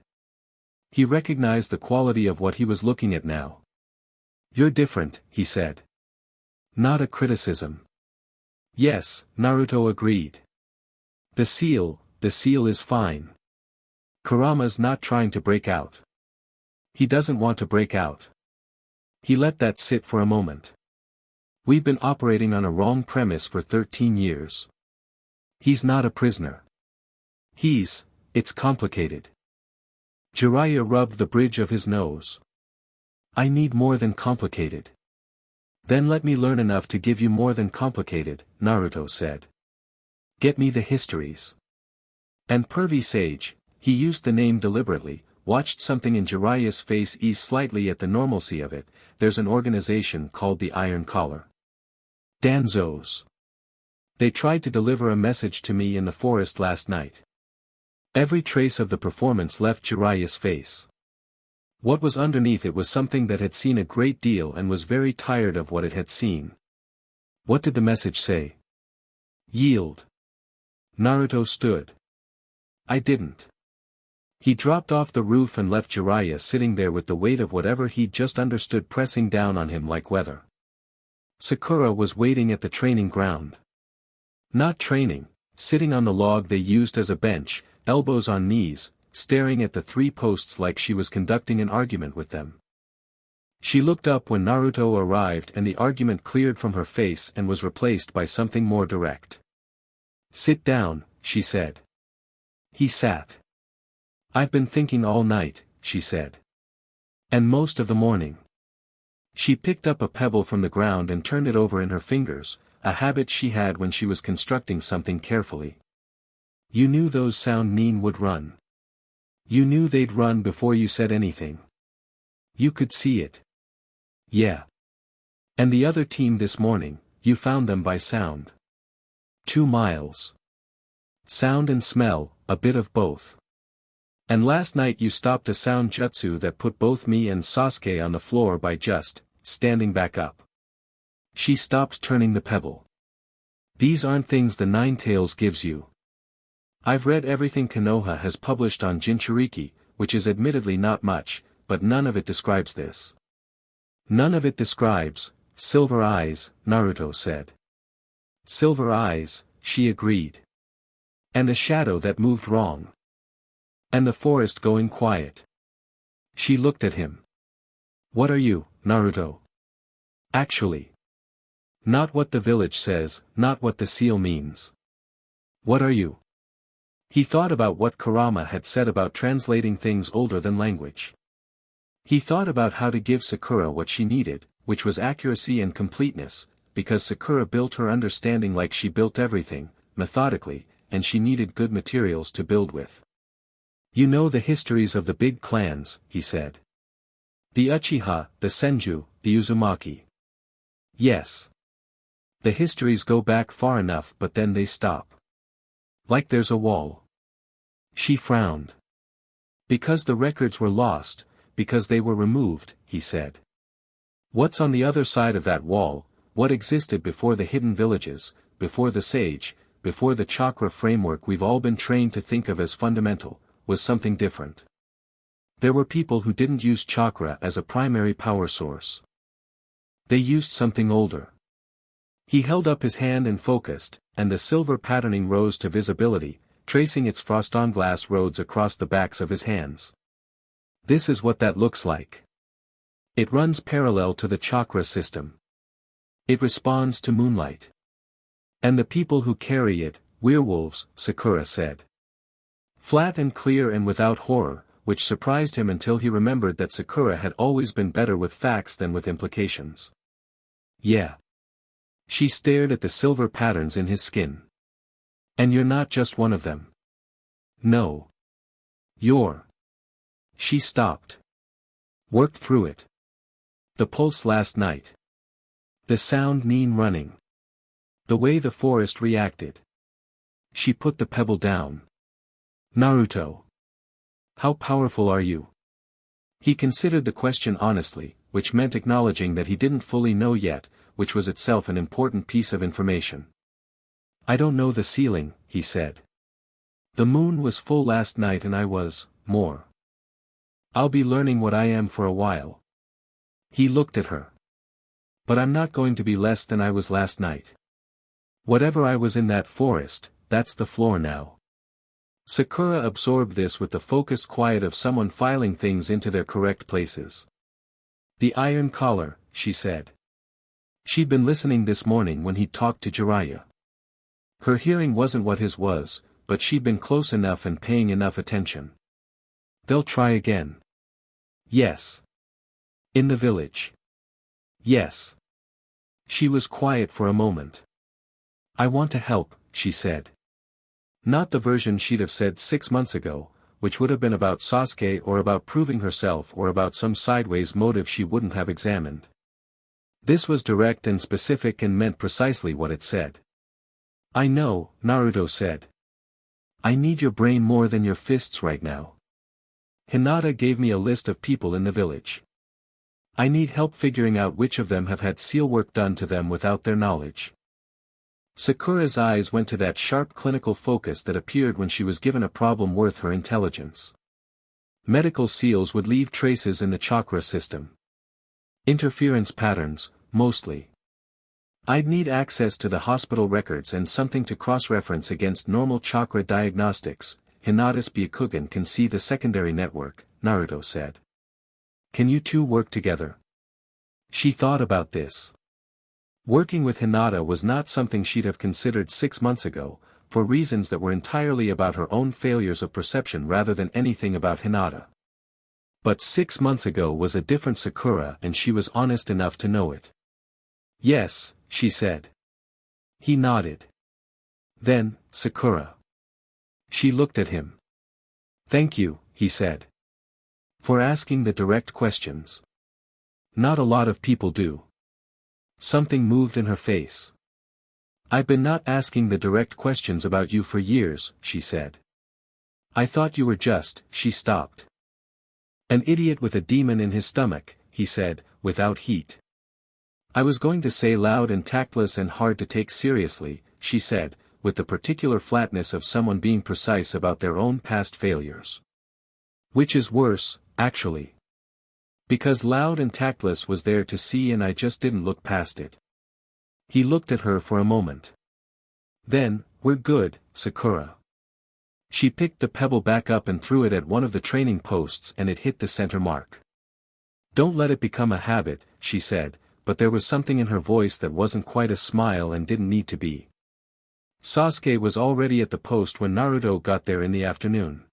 He recognized the quality of what he was looking at now. You're different, he said. Not a criticism. Yes, Naruto agreed. The seal is fine. Kurama's not trying to break out. He doesn't want to break out. He let that sit for a moment. We've been operating on a wrong premise for 13 years. He's not a prisoner. It's complicated. Jiraiya rubbed the bridge of his nose. I need more than complicated. Then let me learn enough to give you more than complicated, Naruto said. Get me the histories. And pervy sage, he used the name deliberately, watched something in Jiraiya's face ease slightly at the normalcy of it. There's an organization called the Iron Collar. Danzos. They tried to deliver a message to me in the forest last night. Every trace of the performance left Jiraiya's face. What was underneath it was something that had seen a great deal and was very tired of what it had seen. What did the message say? Yield. Naruto stood. I didn't. He dropped off the roof and left Jiraiya sitting there with the weight of whatever he'd just understood pressing down on him like weather. Sakura was waiting at the training ground. Not training, sitting on the log they used as a bench, elbows on knees, staring at the three posts like she was conducting an argument with them. She looked up when Naruto arrived and the argument cleared from her face and was replaced by something more direct. Sit down, she said. He sat. I've been thinking all night, she said. And most of the morning. She picked up a pebble from the ground and turned it over in her fingers, a habit she had when she was constructing something carefully. You knew those sound Nin would run. You knew they'd run before you said anything. You could see it. Yeah. And the other team this morning, you found them by sound. 2 miles. Sound and smell, a bit of both. And last night you stopped a sound jutsu that put both me and Sasuke on the floor by just standing back up. She stopped turning the pebble. These aren't things the Nine Tails gives you. I've read everything Konoha has published on Jinchuriki, which is admittedly not much, but none of it describes this. None of it describes silver eyes, Naruto said. Silver eyes, she agreed. And a shadow that moved wrong. And the forest going quiet. She looked at him. What are you, Naruto? Actually. Not what the village says, not what the seal means. What are you? He thought about what Kurama had said about translating things older than language. He thought about how to give Sakura what she needed, which was accuracy and completeness, because Sakura built her understanding like she built everything, methodically, and she needed good materials to build with. You know the histories of the big clans, he said. The Uchiha, the Senju, the Uzumaki. Yes. The histories go back far enough but then they stop. Like there's a wall. She frowned. Because the records were lost, because they were removed, he said. What's on the other side of that wall, what existed before the hidden villages, before the sage, before the chakra framework we've all been trained to think of as fundamental, was something different. There were people who didn't use chakra as a primary power source. They used something older. He held up his hand and focused, and the silver patterning rose to visibility, tracing its frostonglass roads across the backs of his hands. This is what that looks like. It runs parallel to the chakra system. It responds to moonlight. And the people who carry it, werewolves, Sakura said. Flat and clear and without horror, which surprised him until he remembered that Sakura had always been better with facts than with implications. Yeah. She stared at the silver patterns in his skin. And you're not just one of them. No. You're. She stopped. Worked through it. The pulse last night. The sound Nin running. The way the forest reacted. She put the pebble down. Naruto. How powerful are you? He considered the question honestly, which meant acknowledging that he didn't fully know yet, which was itself an important piece of information. I don't know the ceiling, he said. The moon was full last night and I was, more. I'll be learning what I am for a while. He looked at her. But I'm not going to be less than I was last night. Whatever I was in that forest, that's the floor now. Sakura absorbed this with the focused quiet of someone filing things into their correct places. The iron collar, she said. She'd been listening this morning when he talked to Jiraiya. Her hearing wasn't what his was, but she'd been close enough and paying enough attention. They'll try again. Yes. In the village. Yes. She was quiet for a moment. I want to help, she said. Not the version she'd have said 6 months ago, which would have been about Sasuke or about proving herself or about some sideways motive she wouldn't have examined. This was direct and specific and meant precisely what it said. I know, Naruto said. I need your brain more than your fists right now. Hinata gave me a list of people in the village. I need help figuring out which of them have had seal work done to them without their knowledge. Sakura's eyes went to that sharp clinical focus that appeared when she was given a problem worth her intelligence. Medical seals would leave traces in the chakra system. Interference patterns, mostly. I'd need access to the hospital records and something to cross-reference against normal chakra diagnostics. Hinata's Byakugan can see the secondary network, Naruto said. Can you two work together? She thought about this. Working with Hinata was not something she'd have considered 6 months ago, for reasons that were entirely about her own failures of perception rather than anything about Hinata. But 6 months ago was a different Sakura and she was honest enough to know it. Yes, she said. He nodded. Then, Sakura. She looked at him. Thank you, he said. For asking the direct questions. Not a lot of people do. Something moved in her face. I've been not asking the direct questions about you for years, she said. I thought you were just, she stopped. An idiot with a demon in his stomach, he said, without heat. I was going to say loud and tactless and hard to take seriously, she said, with the particular flatness of someone being precise about their own past failures. Which is worse, actually. Because loud and tactless was there to see and I just didn't look past it. He looked at her for a moment. Then, we're good, Sakura. She picked the pebble back up and threw it at one of the training posts and it hit the center mark. Don't let it become a habit, she said, but there was something in her voice that wasn't quite a smile and didn't need to be. Sasuke was already at the post when Naruto got there in the afternoon.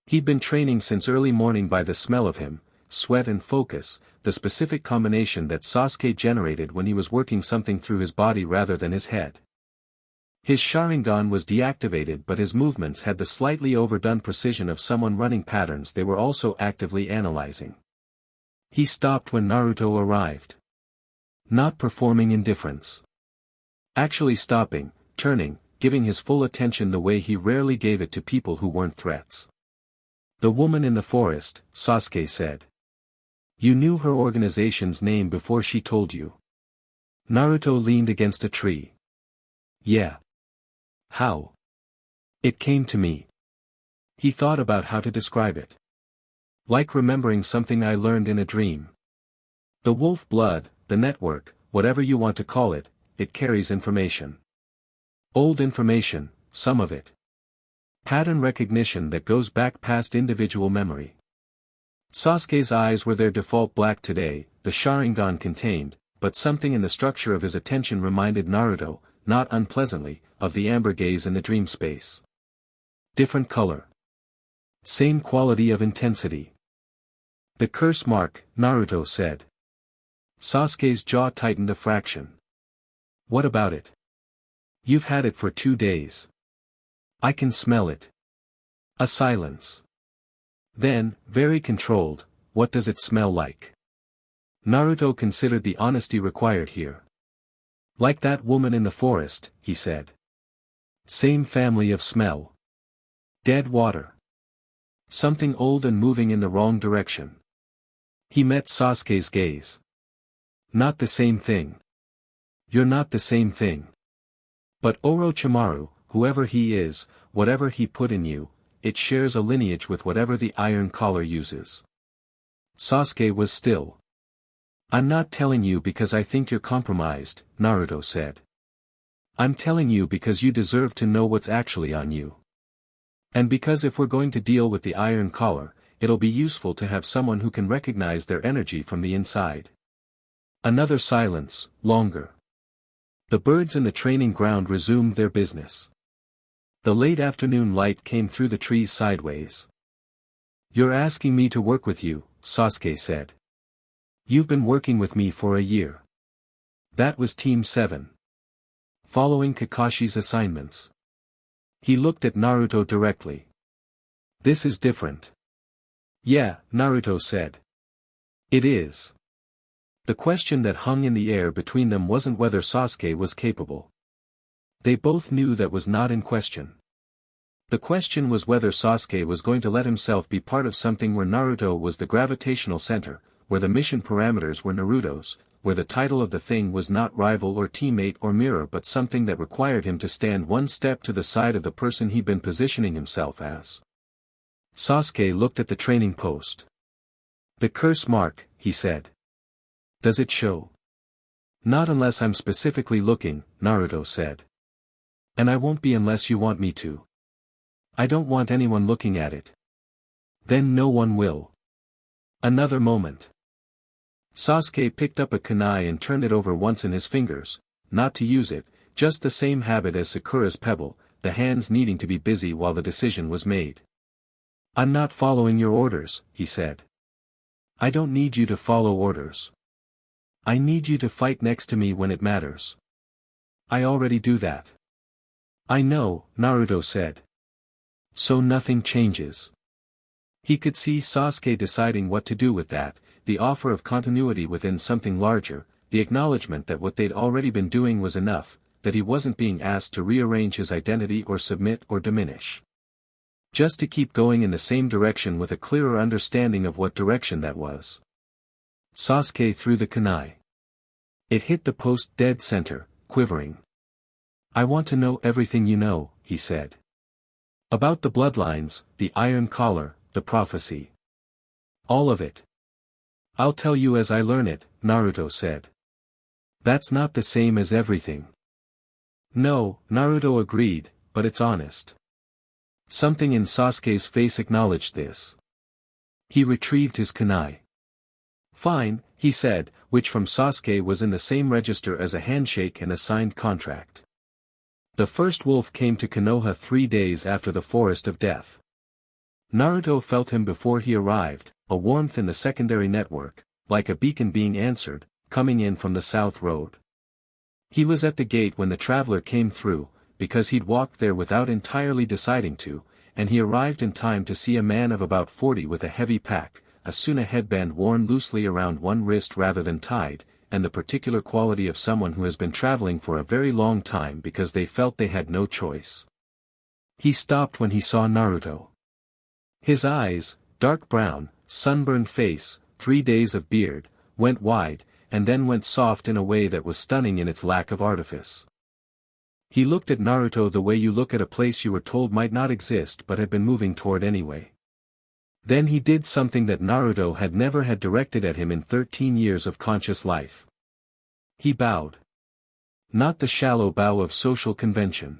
He'd been training since early morning by the smell of him, sweat and focus, the specific combination that Sasuke generated when he was working something through his body rather than his head. His Sharingan was deactivated but his movements had the slightly overdone precision of someone running patterns they were also actively analyzing. He stopped when Naruto arrived. Not performing indifference. Actually stopping, turning, giving his full attention the way he rarely gave it to people who weren't threats. The woman in the forest, Sasuke said. You knew her organization's name before she told you. Naruto leaned against a tree. Yeah. How? It came to me. He thought about how to describe it. Like remembering something I learned in a dream. The wolf blood, the network, whatever you want to call it, it carries information. Old information, some of it. Pattern recognition that goes back past individual memory. Sasuke's eyes were their default black today, the Sharingan contained, but something in the structure of his attention reminded Naruto, not unpleasantly, of the amber gaze in the dream space. Different color. Same quality of intensity. The curse mark, Naruto said. Sasuke's jaw tightened a fraction. What about it? You've had it for 2 days. I can smell it. A silence. Then, very controlled, what does it smell like? Naruto considered the honesty required here. Like that woman in the forest, he said. Same family of smell. Dead water. Something old and moving in the wrong direction. He met Sasuke's gaze. Not the same thing. You're not the same thing. But Orochimaru, whoever he is, whatever he put in you, it shares a lineage with whatever the iron collar uses. Sasuke was still. I'm not telling you because I think you're compromised, Naruto said. I'm telling you because you deserve to know what's actually on you. And because if we're going to deal with the iron collar, it'll be useful to have someone who can recognize their energy from the inside. Another silence, longer. The birds in the training ground resumed their business. The late afternoon light came through the trees sideways. You're asking me to work with you, Sasuke said. You've been working with me for a year. That was Team 7. Following Kakashi's assignments. He looked at Naruto directly. This is different. Yeah, Naruto said. It is. The question that hung in the air between them wasn't whether Sasuke was capable. They both knew that was not in question. The question was whether Sasuke was going to let himself be part of something where Naruto was the gravitational center, where the mission parameters were Naruto's, where the title of the thing was not rival or teammate or mirror but something that required him to stand one step to the side of the person he'd been positioning himself as. Sasuke looked at the training post. The curse mark, he said. Does it show? Not unless I'm specifically looking, Naruto said. And I won't be unless you want me to. I don't want anyone looking at it. Then no one will. Another moment. Sasuke picked up a kunai and turned it over once in his fingers, not to use it, just the same habit as Sakura's pebble, the hands needing to be busy while the decision was made. I'm not following your orders, he said. I don't need you to follow orders. I need you to fight next to me when it matters. I already do that. I know, Naruto said. So nothing changes. He could see Sasuke deciding what to do with that, the offer of continuity within something larger, the acknowledgement that what they'd already been doing was enough, that he wasn't being asked to rearrange his identity or submit or diminish. Just to keep going in the same direction with a clearer understanding of what direction that was. Sasuke threw the kunai. It hit the post dead center, quivering. I want to know everything you know, he said. About the bloodlines, the iron collar, the prophecy. All of it. I'll tell you as I learn it, Naruto said. That's not the same as everything. No, Naruto agreed, but it's honest. Something in Sasuke's face acknowledged this. He retrieved his kunai. Fine, he said, which from Sasuke was in the same register as a handshake and a signed contract. The first wolf came to Konoha 3 days after the Forest of Death. Naruto felt him before he arrived, a warmth in the secondary network, like a beacon being answered, coming in from the south road. He was at the gate when the traveler came through, because he'd walked there without entirely deciding to, and he arrived in time to see a man of about 40 with a heavy pack, a Suna headband worn loosely around one wrist rather than tied, and the particular quality of someone who has been traveling for a very long time because they felt they had no choice. He stopped when he saw Naruto. His eyes, dark brown, sunburned face, 3 days of beard, went wide, and then went soft in a way that was stunning in its lack of artifice. He looked at Naruto the way you look at a place you were told might not exist but had been moving toward anyway. Then he did something that Naruto had never had directed at him in 13 years of conscious life. He bowed. Not the shallow bow of social convention.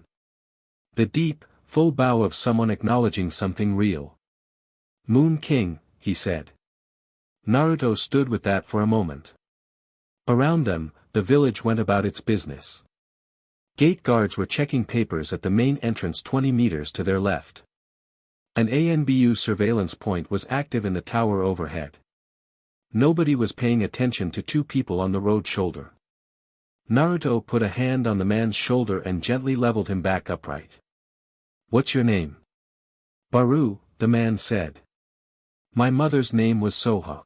The deep, full bow of someone acknowledging something real. Moon King, he said. Naruto stood with that for a moment. Around them, the village went about its business. Gate guards were checking papers at the main entrance 20 meters to their left. An ANBU surveillance point was active in the tower overhead. Nobody was paying attention to 2 people on the road shoulder. Naruto put a hand on the man's shoulder and gently leveled him back upright. What's your name? Baru, the man said. My mother's name was Soha.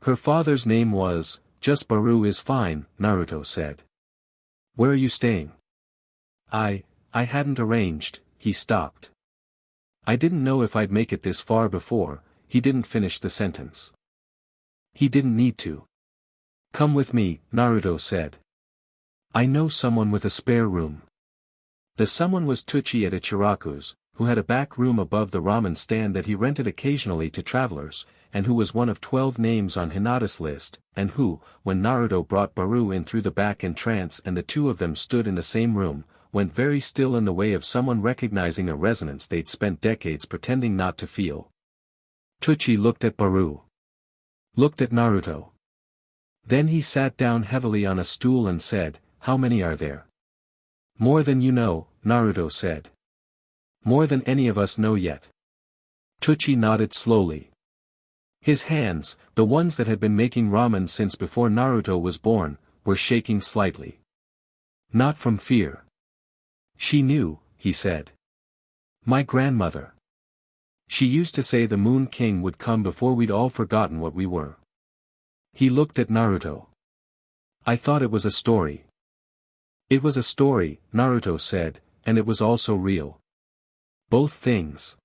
Her father's name was, just Baru is fine, Naruto said. Where are you staying? I hadn't arranged, he stopped. I didn't know if I'd make it this far before, he didn't finish the sentence. He didn't need to. Come with me, Naruto said. I know someone with a spare room. The someone was Tucci at Ichiraku's, who had a back room above the ramen stand that he rented occasionally to travelers, and who was one of 12 names on Hinata's list, and who, when Naruto brought Baru in through the back entrance and the 2 of them stood in the same room, went very still in the way of someone recognizing a resonance they'd spent decades pretending not to feel. Tucci looked at Baru. Looked at Naruto. Then he sat down heavily on a stool and said, How many are there? More than you know, Naruto said. More than any of us know yet. Tucci nodded slowly. His hands, the ones that had been making ramen since before Naruto was born, were shaking slightly. Not from fear. She knew, he said. My grandmother. She used to say the Moon King would come before we'd all forgotten what we were. He looked at Naruto. I thought it was a story. It was a story, Naruto said, and it was also real. Both things.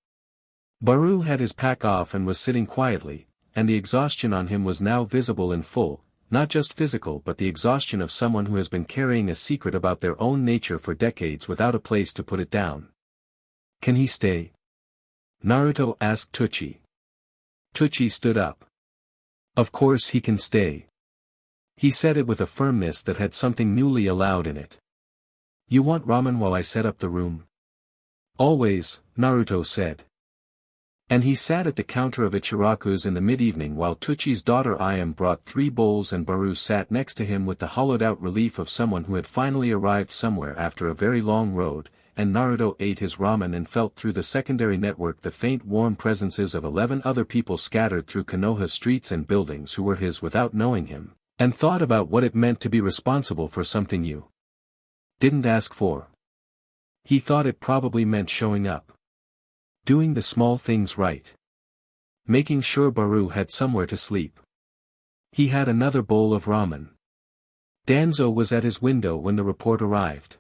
Baru had his pack off and was sitting quietly, and the exhaustion on him was now visible in full, not just physical but the exhaustion of someone who has been carrying a secret about their own nature for decades without a place to put it down. Can he stay? Naruto asked Teuchi. Teuchi stood up. Of course he can stay. He said it with a firmness that had something newly allowed in it. You want ramen while I set up the room? Always, Naruto said. And he sat at the counter of Ichiraku's in the mid-evening while Teuchi's daughter Ayam brought 3 bowls and Baru sat next to him with the hollowed-out relief of someone who had finally arrived somewhere after a very long road, and Naruto ate his ramen and felt through the secondary network the faint warm presences of 11 other people scattered through Konoha streets and buildings who were his without knowing him, and thought about what it meant to be responsible for something you didn't ask for. He thought it probably meant showing up. Doing the small things right. Making sure Baru had somewhere to sleep. He had another bowl of ramen. Danzo was at his window when the report arrived.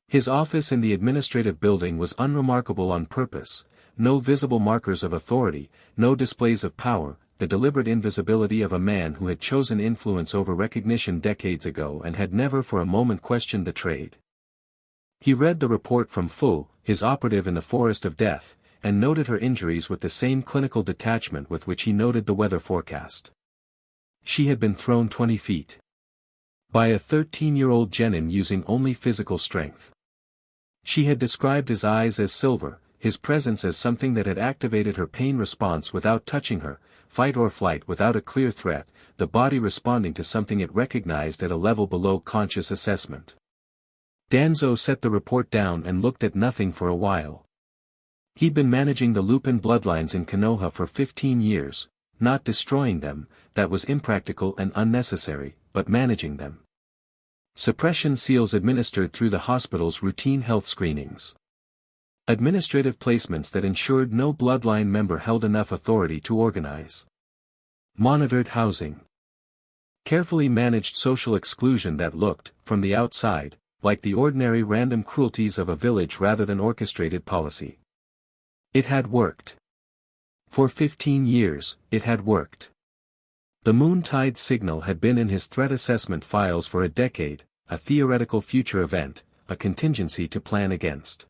His office in the administrative building was unremarkable on purpose, no visible markers of authority, no displays of power, the deliberate invisibility of a man who had chosen influence over recognition decades ago and had never for a moment questioned the trade. He read the report from Fu, his operative in the Forest of Death, and noted her injuries with the same clinical detachment with which he noted the weather forecast. She had been thrown 20 feet. By a 13-year-old genin using only physical strength. She had described his eyes as silver, his presence as something that had activated her pain response without touching her, fight or flight without a clear threat, the body responding to something it recognized at a level below conscious assessment. Danzo set the report down and looked at nothing for a while. He'd been managing the Lupin bloodlines in Konoha for 15 years, not destroying them, that was impractical and unnecessary, but managing them. Suppression seals administered through the hospital's routine health screenings. Administrative placements that ensured no bloodline member held enough authority to organize. Monitored housing. Carefully managed social exclusion that looked, from the outside, like the ordinary random cruelties of a village rather than orchestrated policy. It had worked. For 15 years, it had worked. The Moontide signal had been in his threat assessment files for a decade, a theoretical future event, a contingency to plan against.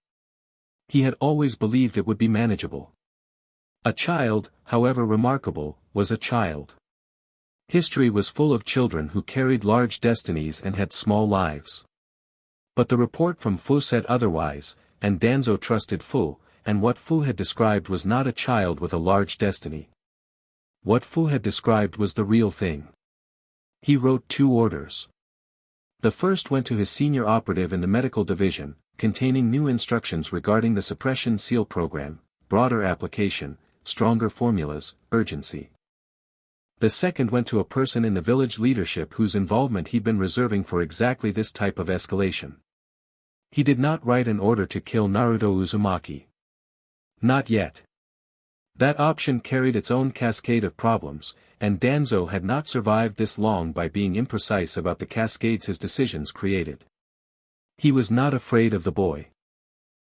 He had always believed it would be manageable. A child, however remarkable, was a child. History was full of children who carried large destinies and had small lives. But the report from Fu said otherwise, and Danzo trusted Fu, and what Fu had described was not a child with a large destiny. What Fu had described was the real thing. He wrote 2 orders. The first went to his senior operative in the medical division, containing new instructions regarding the suppression seal program, broader application, stronger formulas, urgency. The second went to a person in the village leadership whose involvement he'd been reserving for exactly this type of escalation. He did not write an order to kill Naruto Uzumaki. Not yet. That option carried its own cascade of problems, and Danzo had not survived this long by being imprecise about the cascades his decisions created. He was not afraid of the boy.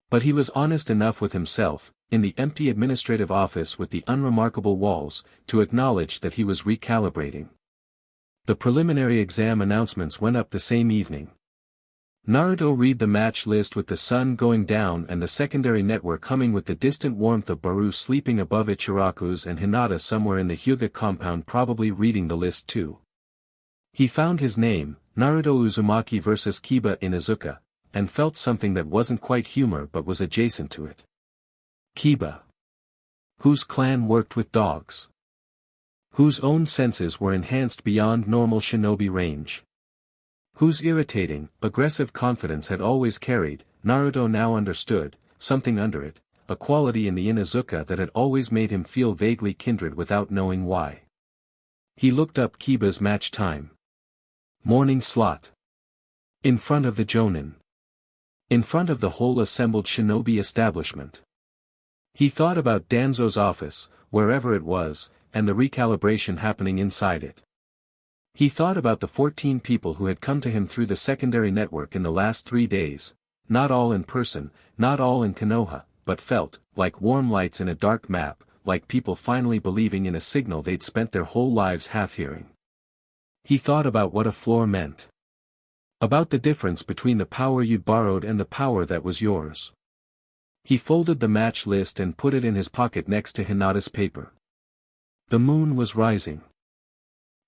But he was honest enough with himself, in the empty administrative office with the unremarkable walls, to acknowledge that he was recalibrating. The preliminary exam announcements went up the same evening. Naruto read the match list with the sun going down and the secondary network humming with the distant warmth of Baru sleeping above Ichiraku's and Hinata somewhere in the Hyuga compound probably reading the list too. He found his name, Naruto Uzumaki vs. Kiba in Izuka, and felt something that wasn't quite humor but was adjacent to it. Kiba. Whose clan worked with dogs. Whose own senses were enhanced beyond normal shinobi range. Whose irritating, aggressive confidence had always carried, Naruto now understood, something under it, a quality in the Inuzuka that had always made him feel vaguely kindred without knowing why. He looked up Kiba's match time. Morning slot. In front of the Jonin. In front of the whole assembled shinobi establishment. He thought about Danzo's office, wherever it was, and the recalibration happening inside it. He thought about the 14 people who had come to him through the secondary network in the last 3 days, not all in person, not all in Konoha, but felt, like warm lights in a dark map, like people finally believing in a signal they'd spent their whole lives half hearing. He thought about what a floor meant. About the difference between the power you'd borrowed and the power that was yours. He folded the match list and put it in his pocket next to Hinata's paper. The moon was rising.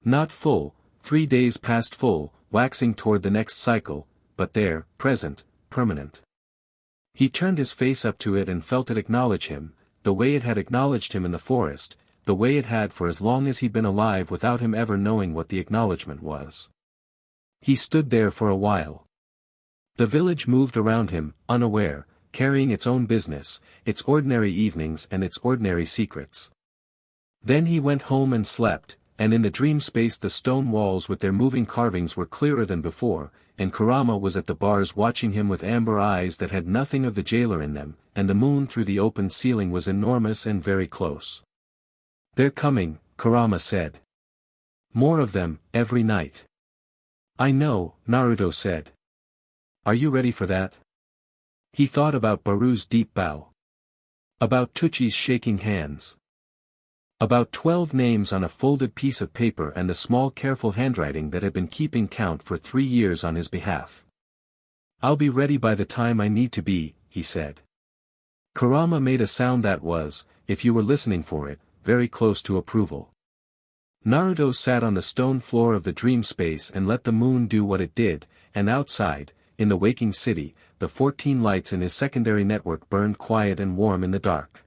Not full, 3 days past full, waxing toward the next cycle, but there, present, permanent. He turned his face up to it and felt it acknowledge him, the way it had acknowledged him in the forest, the way it had for as long as he'd been alive without him ever knowing what the acknowledgement was. He stood there for a while. The village moved around him, unaware, carrying its own business, its ordinary evenings and its ordinary secrets. Then he went home and slept, and in the dream space the stone walls with their moving carvings were clearer than before, and Kurama was at the bars watching him with amber eyes that had nothing of the jailer in them, and the moon through the open ceiling was enormous and very close. "They're coming," Kurama said. "More of them, every night." "I know," Naruto said. "Are you ready for that?" He thought about Baru's deep bow. About Tuchi's shaking hands. About 12 names on a folded piece of paper and the small careful handwriting that had been keeping count for 3 years on his behalf. "I'll be ready by the time I need to be," he said. Kurama made a sound that was, if you were listening for it, very close to approval. Naruto sat on the stone floor of the dream space and let the moon do what it did, and outside, in the waking city, the 14 lights in his secondary network burned quiet and warm in the dark.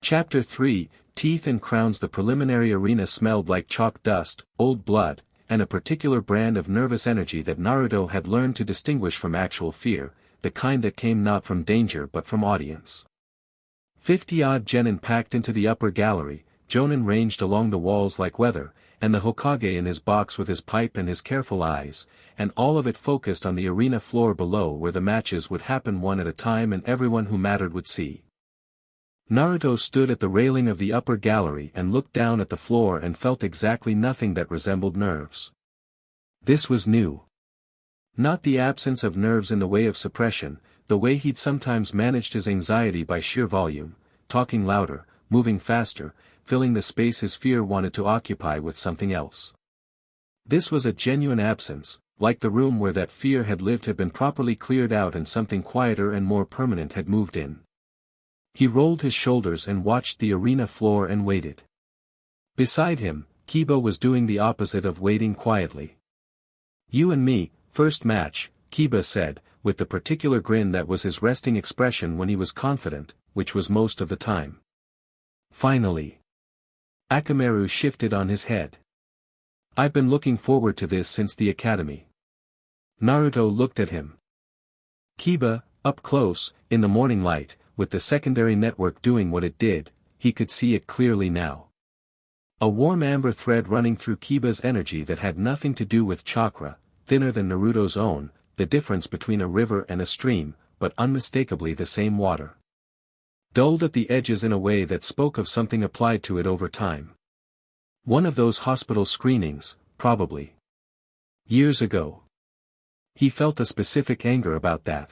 Chapter 3, Teeth and Crowns. The preliminary arena smelled like chalk dust, old blood, and a particular brand of nervous energy that Naruto had learned to distinguish from actual fear, the kind that came not from danger but from audience. 50-odd genin packed into the upper gallery, Jonin ranged along the walls like weather, and the Hokage in his box with his pipe and his careful eyes, and all of it focused on the arena floor below where the matches would happen one at a time and everyone who mattered would see. Naruto stood at the railing of the upper gallery and looked down at the floor and felt exactly nothing that resembled nerves. This was new. Not the absence of nerves in the way of suppression, the way he'd sometimes managed his anxiety by sheer volume, talking louder, moving faster, filling the space his fear wanted to occupy with something else. This was a genuine absence, like the room where that fear had lived had been properly cleared out and something quieter and more permanent had moved in. He rolled his shoulders and watched the arena floor and waited. Beside him, Kiba was doing the opposite of waiting quietly. "You and me, first match," Kiba said, with the particular grin that was his resting expression when he was confident, which was most of the time. "Finally." Akamaru shifted on his head. "I've been looking forward to this since the academy." Naruto looked at him. Kiba, up close, in the morning light, with the secondary network doing what it did, he could see it clearly now. A warm amber thread running through Kiba's energy that had nothing to do with chakra, thinner than Naruto's own, the difference between a river and a stream, but unmistakably the same water. Dulled at the edges in a way that spoke of something applied to it over time. One of those hospital screenings, probably. Years ago. He felt a specific anger about that.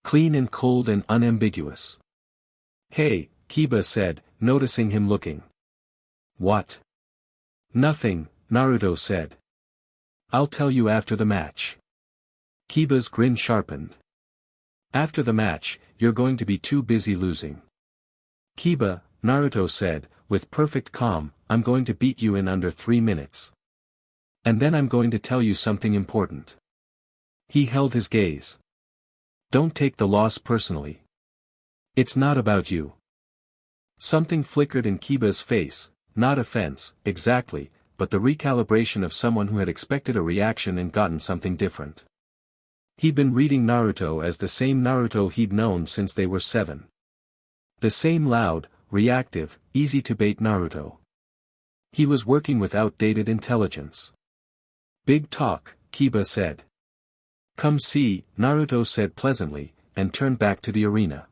Clean and cold and unambiguous. "Hey," Kiba said, noticing him looking. "What?" "Nothing," Naruto said. "I'll tell you after the match." Kiba's grin sharpened. "After the match, you're going to be too busy losing." "Kiba," Naruto said, with perfect calm, "I'm going to beat you in under 3 minutes. And then I'm going to tell you something important." He held his gaze. "Don't take the loss personally. It's not about you." Something flickered in Kiba's face, not offense, exactly, but the recalibration of someone who had expected a reaction and gotten something different. He'd been reading Naruto as the same Naruto he'd known since they were 7. The same loud, reactive, easy-to-bait Naruto. He was working with outdated intelligence. Big talk, Kiba said. Come see, Naruto said pleasantly, and turned back to the arena.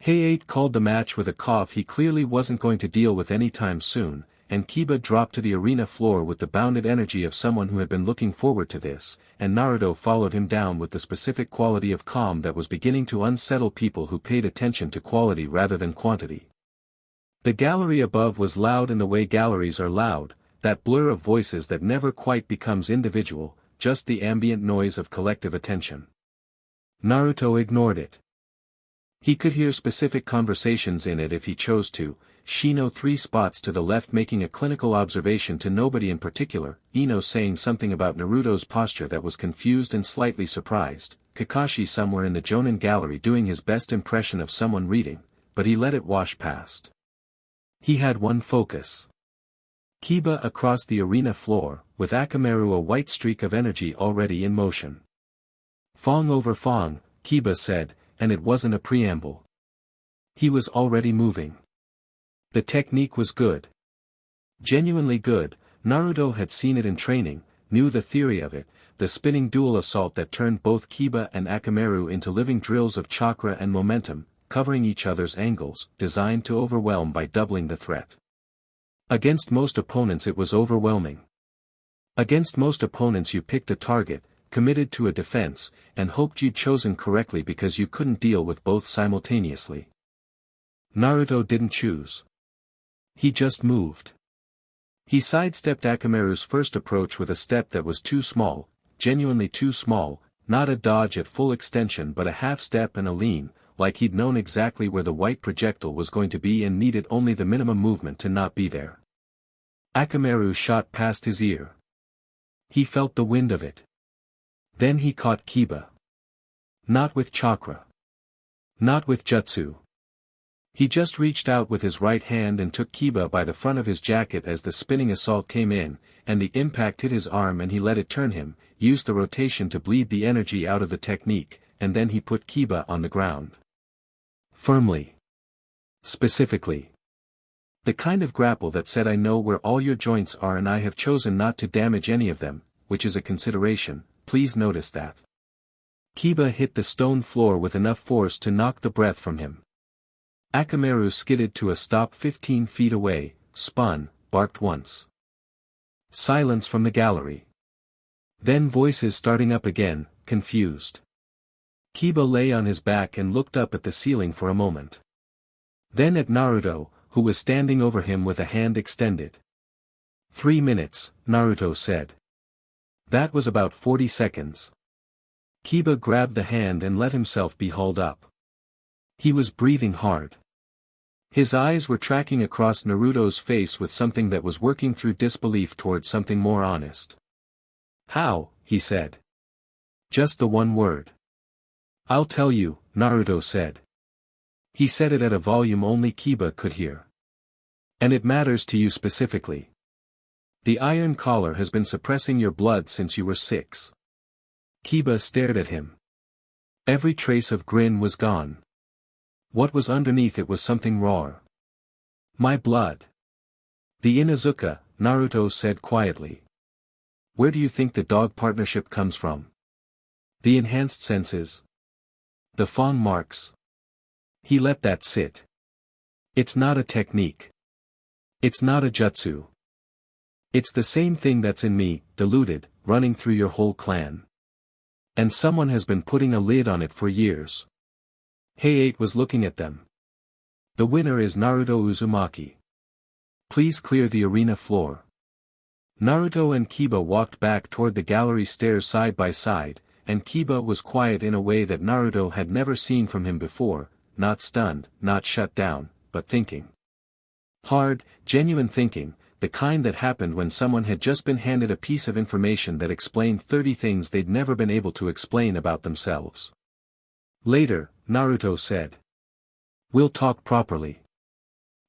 Hayate called the match with a cough he clearly wasn't going to deal with anytime soon, and Kiba dropped to the arena floor with the bounded energy of someone who had been looking forward to this, and Naruto followed him down with the specific quality of calm that was beginning to unsettle people who paid attention to quality rather than quantity. The gallery above was loud in the way galleries are loud, that blur of voices that never quite becomes individual, just the ambient noise of collective attention. Naruto ignored it. He could hear specific conversations in it if he chose to, Shino 3 spots to the left making a clinical observation to nobody in particular, Ino saying something about Naruto's posture that was confused and slightly surprised, Kakashi somewhere in the Jonin gallery doing his best impression of someone reading, but he let it wash past. He had one focus. Kiba across the arena floor, with Akamaru a white streak of energy already in motion. Fong over Fong, Kiba said, and it wasn't a preamble. He was already moving. The technique was good. Genuinely good, Naruto had seen it in training, knew the theory of it, the spinning dual assault that turned both Kiba and Akamaru into living drills of chakra and momentum, covering each other's angles, designed to overwhelm by doubling the threat. Against most opponents it was overwhelming. Against most opponents you picked a target, committed to a defense, and hoped you'd chosen correctly because you couldn't deal with both simultaneously. Naruto didn't choose. He just moved. He sidestepped Akamaru's first approach with a step that was too small, genuinely too small, not a dodge at full extension but a half step and a lean, like he'd known exactly where the white projectile was going to be and needed only the minimum movement to not be there. Akamaru shot past his ear. He felt the wind of it. Then he caught Kiba. Not with chakra. Not with jutsu. He just reached out with his right hand and took Kiba by the front of his jacket as the spinning assault came in, and the impact hit his arm and he let it turn him, used the rotation to bleed the energy out of the technique, and then he put Kiba on the ground. Firmly. Specifically. The kind of grapple that said I know where all your joints are and I have chosen not to damage any of them, which is a consideration, please notice that. Kiba hit the stone floor with enough force to knock the breath from him. Akamaru skidded to a stop 15 feet away, spun, barked once. Silence from the gallery. Then voices starting up again, confused. Kiba lay on his back and looked up at the ceiling for a moment. Then at Naruto, who was standing over him with a hand extended. 3 minutes, Naruto said. That was about 40 seconds. Kiba grabbed the hand and let himself be hauled up. He was breathing hard. His eyes were tracking across Naruto's face with something that was working through disbelief towards something more honest. How, he said. Just the one word. I'll tell you, Naruto said. He said it at a volume only Kiba could hear. And it matters to you specifically. The iron collar has been suppressing your blood since you were 6. Kiba stared at him. Every trace of grin was gone. What was underneath it was something raw. My blood. The Inuzuka, Naruto said quietly. Where do you think the dog partnership comes from? The enhanced senses. The fawn marks. He let that sit. It's not a technique. It's not a jutsu. It's the same thing that's in me, diluted, running through your whole clan. And someone has been putting a lid on it for years. Hayate was looking at them. The winner is Naruto Uzumaki. Please clear the arena floor. Naruto and Kiba walked back toward the gallery stairs side by side, and Kiba was quiet in a way that Naruto had never seen from him before, not stunned, not shut down, but thinking. Hard, genuine thinking, the kind that happened when someone had just been handed a piece of information that explained 30 things they'd never been able to explain about themselves. Later, Naruto said. We'll talk properly.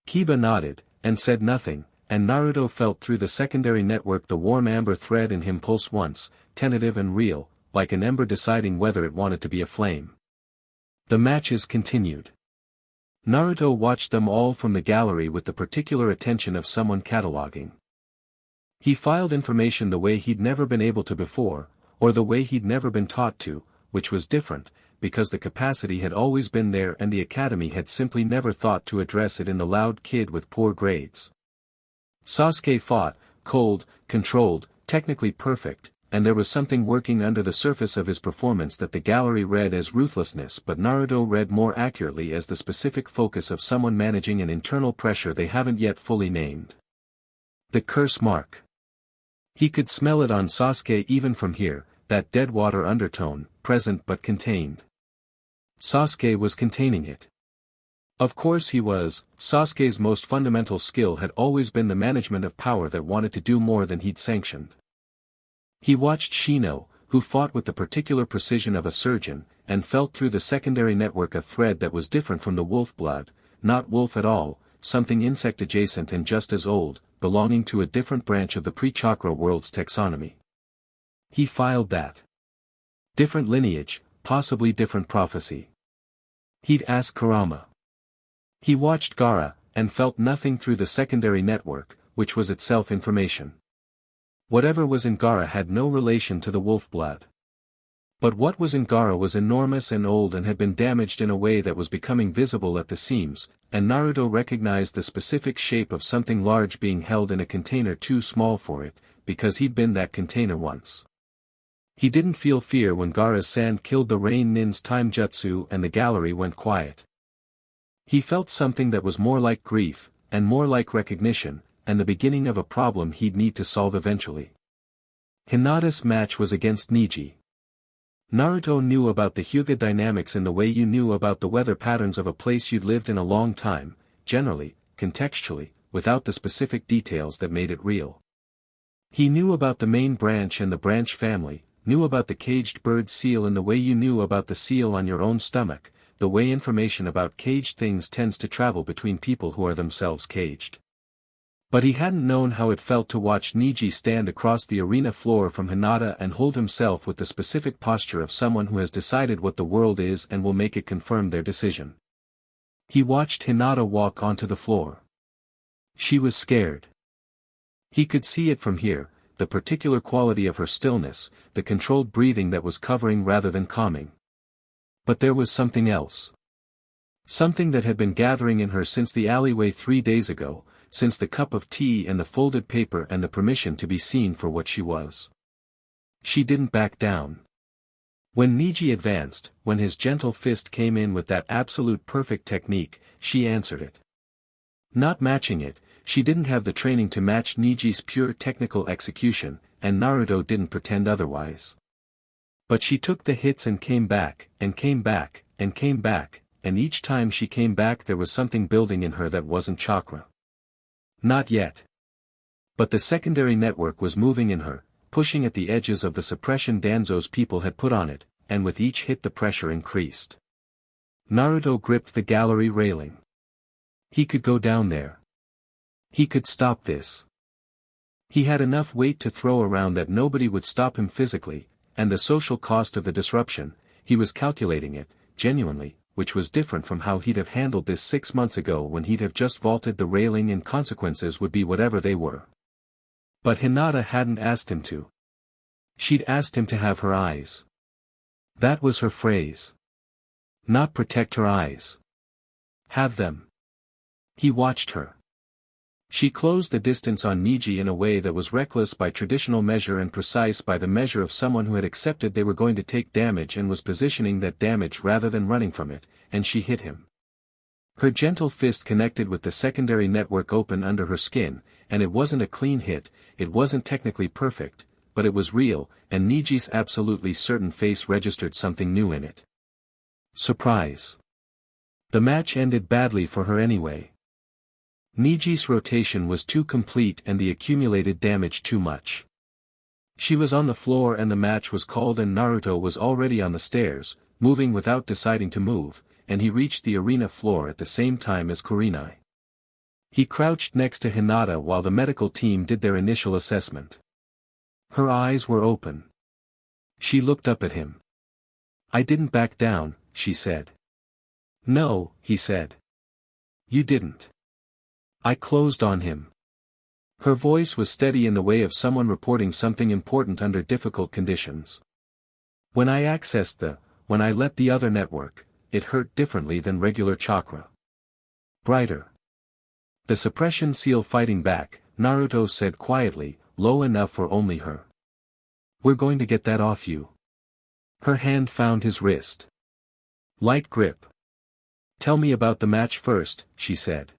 Kiba nodded, and said nothing, and Naruto felt through the secondary network the warm amber thread in him pulse once, tentative and real, like an ember deciding whether it wanted to be a flame. The matches continued. Naruto watched them all from the gallery with the particular attention of someone cataloging. He filed information the way he'd never been able to before, or the way he'd never been taught to, which was different, because the capacity had always been there and the academy had simply never thought to address it in the loud kid with poor grades. Sasuke fought, cold, controlled, technically perfect, and there was something working under the surface of his performance that the gallery read as ruthlessness but Naruto read more accurately as the specific focus of someone managing an internal pressure they haven't yet fully named. The curse mark. He could smell it on Sasuke even from here, that dead water undertone, present but contained. Sasuke was containing it. Of course he was. Sasuke's most fundamental skill had always been the management of power that wanted to do more than he'd sanctioned. He watched Shino, who fought with the particular precision of a surgeon, and felt through the secondary network a thread that was different from the wolf blood, not wolf at all, something insect adjacent and just as old, belonging to a different branch of the pre-chakra world's taxonomy. He filed that. Different lineage, possibly different prophecy. He'd ask Kurama. He watched Gaara, and felt nothing through the secondary network, which was itself information. Whatever was in Gaara had no relation to the wolf blood. But what was in Gaara was enormous and old and had been damaged in a way that was becoming visible at the seams, and Naruto recognized the specific shape of something large being held in a container too small for it, because he'd been that container once. He didn't feel fear when Gaara's sand killed the Rain Nin's time jutsu and the gallery went quiet. He felt something that was more like grief, and more like recognition, and the beginning of a problem he'd need to solve eventually. Hinata's match was against Neji. Naruto knew about the Hyuga dynamics in the way you knew about the weather patterns of a place you'd lived in a long time, generally, contextually, without the specific details that made it real. He knew about the main branch and the branch family, knew about the caged bird seal in the way you knew about the seal on your own stomach, the way information about caged things tends to travel between people who are themselves caged. But he hadn't known how it felt to watch Neji stand across the arena floor from Hinata and hold himself with the specific posture of someone who has decided what the world is and will make it confirm their decision. He watched Hinata walk onto the floor. She was scared. He could see it from here, the particular quality of her stillness, the controlled breathing that was covering rather than calming. But there was something else. Something that had been gathering in her since the alleyway 3 days ago, since the cup of tea and the folded paper and the permission to be seen for what she was. She didn't back down. When Neji advanced, when his gentle fist came in with that absolute perfect technique, she answered it. Not matching it, she didn't have the training to match Neji's pure technical execution, and Naruto didn't pretend otherwise. But she took the hits and came back, and came back, and came back, and each time she came back there was something building in her that wasn't chakra. Not yet. But the secondary network was moving in her, pushing at the edges of the suppression Danzo's people had put on it, and with each hit the pressure increased. Naruto gripped the gallery railing. He could go down there. He could stop this. He had enough weight to throw around that nobody would stop him physically, and the social cost of the disruption, he was calculating it, genuinely, which was different from how he'd have handled this 6 months ago when he'd have just vaulted the railing and consequences would be whatever they were. But Hinata hadn't asked him to. She'd asked him to have her eyes. That was her phrase. Not protect her eyes. Have them. He watched her. She closed the distance on Neji in a way that was reckless by traditional measure and precise by the measure of someone who had accepted they were going to take damage and was positioning that damage rather than running from it, and she hit him. Her gentle fist connected with the secondary network open under her skin, and it wasn't a clean hit, it wasn't technically perfect, but it was real, and Neji's absolutely certain face registered something new in it. Surprise. The match ended badly for her anyway. Neji's rotation was too complete and the accumulated damage too much. She was on the floor and the match was called and Naruto was already on the stairs, moving without deciding to move, and he reached the arena floor at the same time as Kurenai. He crouched next to Hinata while the medical team did their initial assessment. Her eyes were open. She looked up at him. "I didn't back down," she said. "No," he said. "You didn't." "I closed on him." Her voice was steady in the way of someone reporting something important under difficult conditions. When I let the other network, it hurt differently than regular chakra. Brighter. The suppression seal fighting back, Naruto said quietly, low enough for only her. We're going to get that off you. Her hand found his wrist. Light grip. Tell me about the match first, she said.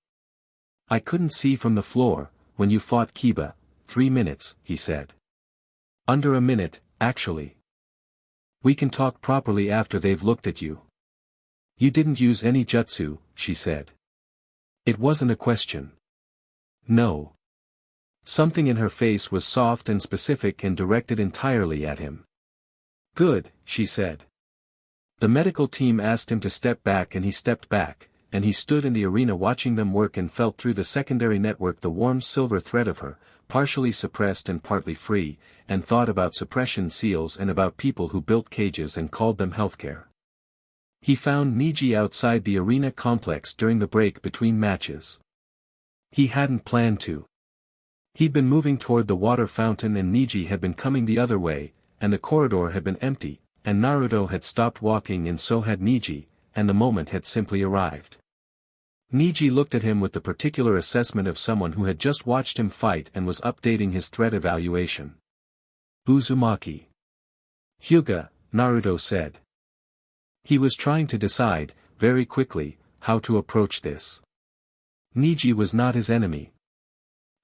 I couldn't see from the floor, when you fought Kiba. 3 minutes, he said. Under a minute, actually. We can talk properly after they've looked at you. You didn't use any jutsu, she said. It wasn't a question. No. Something in her face was soft and specific and directed entirely at him. Good, she said. The medical team asked him to step back and he stepped back, and he stood in the arena watching them work and felt through the secondary network the warm silver thread of her, partially suppressed and partly free, and thought about suppression seals and about people who built cages and called them healthcare. He found Niji outside the arena complex during the break between matches. He hadn't planned to. He'd been moving toward the water fountain and Niji had been coming the other way, and the corridor had been empty, and Naruto had stopped walking and so had Niji, and the moment had simply arrived. Niji looked at him with the particular assessment of someone who had just watched him fight and was updating his threat evaluation. Uzumaki. Hyuga, Naruto said. He was trying to decide, very quickly, how to approach this. Niji was not his enemy.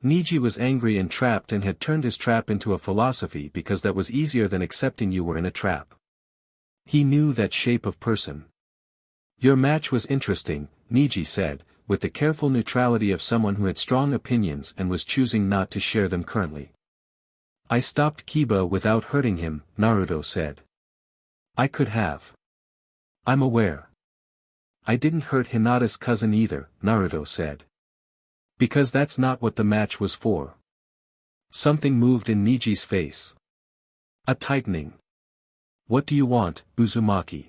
Niji was angry and trapped and had turned his trap into a philosophy because that was easier than accepting you were in a trap. He knew that shape of person. Your match was interesting, Niji said, with the careful neutrality of someone who had strong opinions and was choosing not to share them currently. I stopped Kiba without hurting him, Naruto said. I could have. I'm aware. I didn't hurt Hinata's cousin either, Naruto said. Because that's not what the match was for. Something moved in Niji's face. A tightening. What do you want, Uzumaki?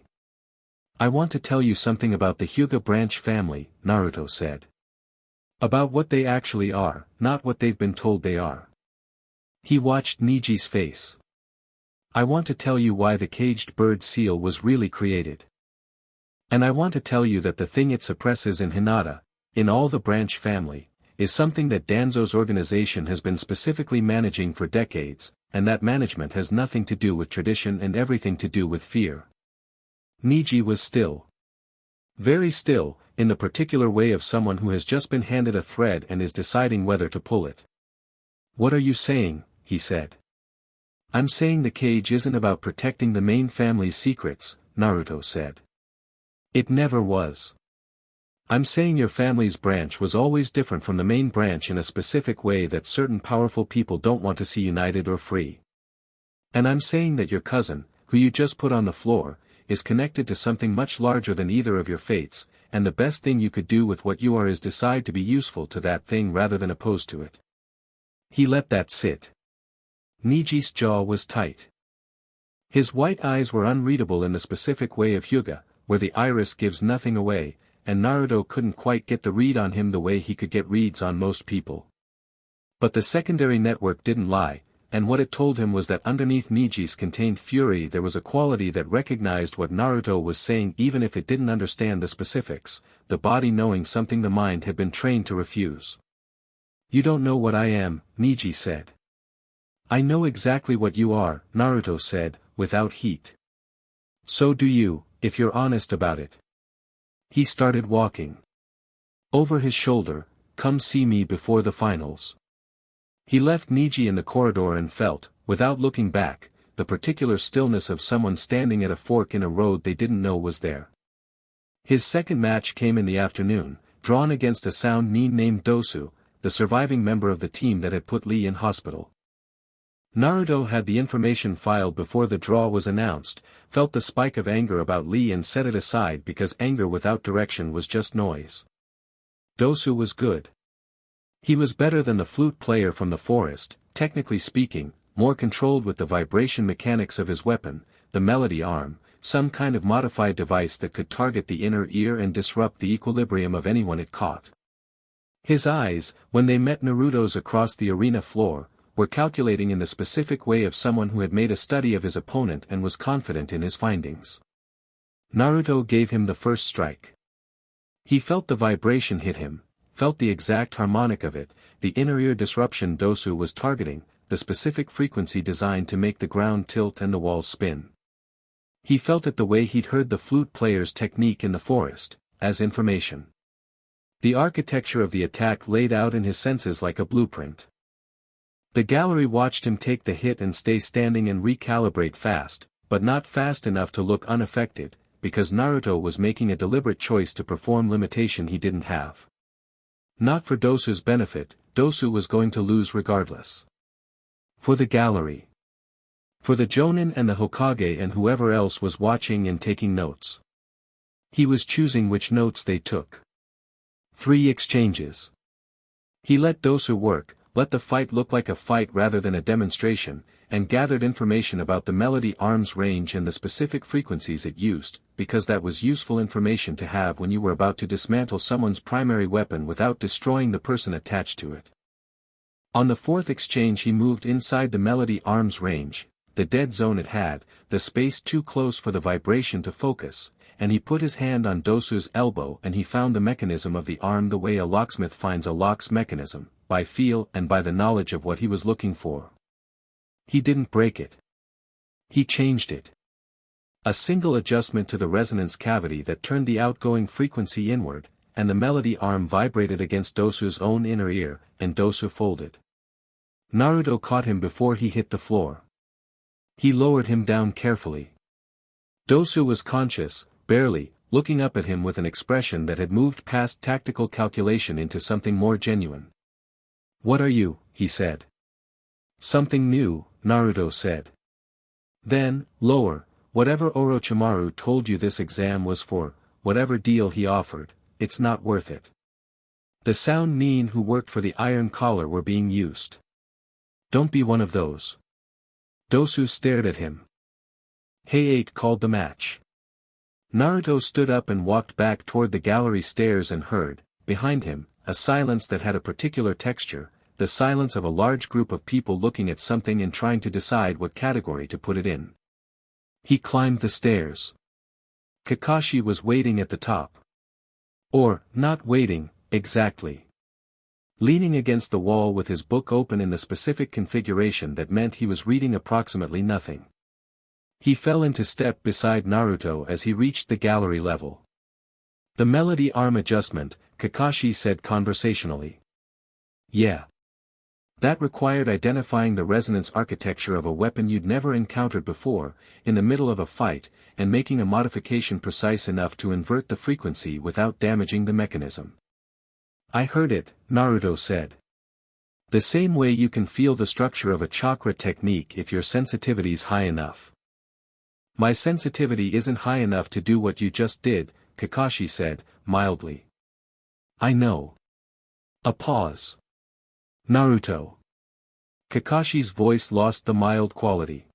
I want to tell you something about the Hyuga branch family, Naruto said. About what they actually are, not what they've been told they are. He watched Niji's face. I want to tell you why the caged bird seal was really created. And I want to tell you that the thing it suppresses in Hinata, in all the branch family, is something that Danzo's organization has been specifically managing for decades, and that management has nothing to do with tradition and everything to do with fear. Niji was still. Very still, in the particular way of someone who has just been handed a thread and is deciding whether to pull it. What are you saying, he said. I'm saying the cage isn't about protecting the main family's secrets, Naruto said. It never was. I'm saying your family's branch was always different from the main branch in a specific way that certain powerful people don't want to see united or free. And I'm saying that your cousin, who you just put on the floor, is connected to something much larger than either of your fates, and the best thing you could do with what you are is decide to be useful to that thing rather than opposed to it. He let that sit. Niji's jaw was tight. His white eyes were unreadable in the specific way of Hyuga, where the iris gives nothing away, and Naruto couldn't quite get the read on him the way he could get reads on most people. But the secondary network didn't lie, and what it told him was that underneath Niji's contained fury there was a quality that recognized what Naruto was saying even if it didn't understand the specifics, the body knowing something the mind had been trained to refuse. You don't know what I am, Niji said. I know exactly what you are, Naruto said, without heat. So do you, if you're honest about it. He started walking. Over his shoulder, come see me before the finals. He left Niji in the corridor and felt, without looking back, the particular stillness of someone standing at a fork in a road they didn't know was there. His second match came in the afternoon, drawn against a sound nin named Dosu, the surviving member of the team that had put Lee in hospital. Naruto had the information filed before the draw was announced, felt the spike of anger about Lee and set it aside because anger without direction was just noise. Dosu was good. He was better than the flute player from the forest, technically speaking, more controlled with the vibration mechanics of his weapon, the melody arm, some kind of modified device that could target the inner ear and disrupt the equilibrium of anyone it caught. His eyes, when they met Naruto's across the arena floor, were calculating in the specific way of someone who had made a study of his opponent and was confident in his findings. Naruto gave him the first strike. He felt the vibration hit him, felt the exact harmonic of it, the inner ear disruption Dosu was targeting, the specific frequency designed to make the ground tilt and the walls spin. He felt it the way he'd heard the flute player's technique in the forest, as information. The architecture of the attack laid out in his senses like a blueprint. The gallery watched him take the hit and stay standing and recalibrate fast, but not fast enough to look unaffected, because Naruto was making a deliberate choice to perform limitation he didn't have. Not for Dosu's benefit, Dosu was going to lose regardless. For the gallery. For the Jonin and the Hokage and whoever else was watching and taking notes. He was choosing which notes they took. 3 exchanges. He let Dosu work, let the fight look like a fight rather than a demonstration, and gathered information about the melody arm's range and the specific frequencies it used, because that was useful information to have when you were about to dismantle someone's primary weapon without destroying the person attached to it. On the 4th exchange he moved inside the melody arm's range, the dead zone it had, the space too close for the vibration to focus, and he put his hand on Dosu's elbow and he found the mechanism of the arm the way a locksmith finds a lock's mechanism, by feel and by the knowledge of what he was looking for. He didn't break it. He changed it. A single adjustment to the resonance cavity that turned the outgoing frequency inward, and the melody arm vibrated against Dosu's own inner ear, and Dosu folded. Naruto caught him before he hit the floor. He lowered him down carefully. Dosu was conscious, barely, looking up at him with an expression that had moved past tactical calculation into something more genuine. "What are you?" he said. "Something new," Naruto said. Then, lower, "Whatever Orochimaru told you this exam was for, whatever deal he offered, it's not worth it." The sound Nin who worked for the iron collar were being used. "Don't be one of those." Dosu stared at him. Heiei called the match. Naruto stood up and walked back toward the gallery stairs and heard, behind him, a silence that had a particular texture, the silence of a large group of people looking at something and trying to decide what category to put it in. He climbed the stairs. Kakashi was waiting at the top. Or, not waiting, exactly. Leaning against the wall with his book open in the specific configuration that meant he was reading approximately nothing. He fell into step beside Naruto as he reached the gallery level. "The melody arm adjustment," Kakashi said conversationally. "Yeah. That required identifying the resonance architecture of a weapon you'd never encountered before, in the middle of a fight, and making a modification precise enough to invert the frequency without damaging the mechanism." "I heard it," Naruto said. "The same way you can feel the structure of a chakra technique if your sensitivity's high enough." "My sensitivity isn't high enough to do what you just did," Kakashi said, mildly. "I know." A pause. "Naruto." Kakashi's voice lost the mild quality.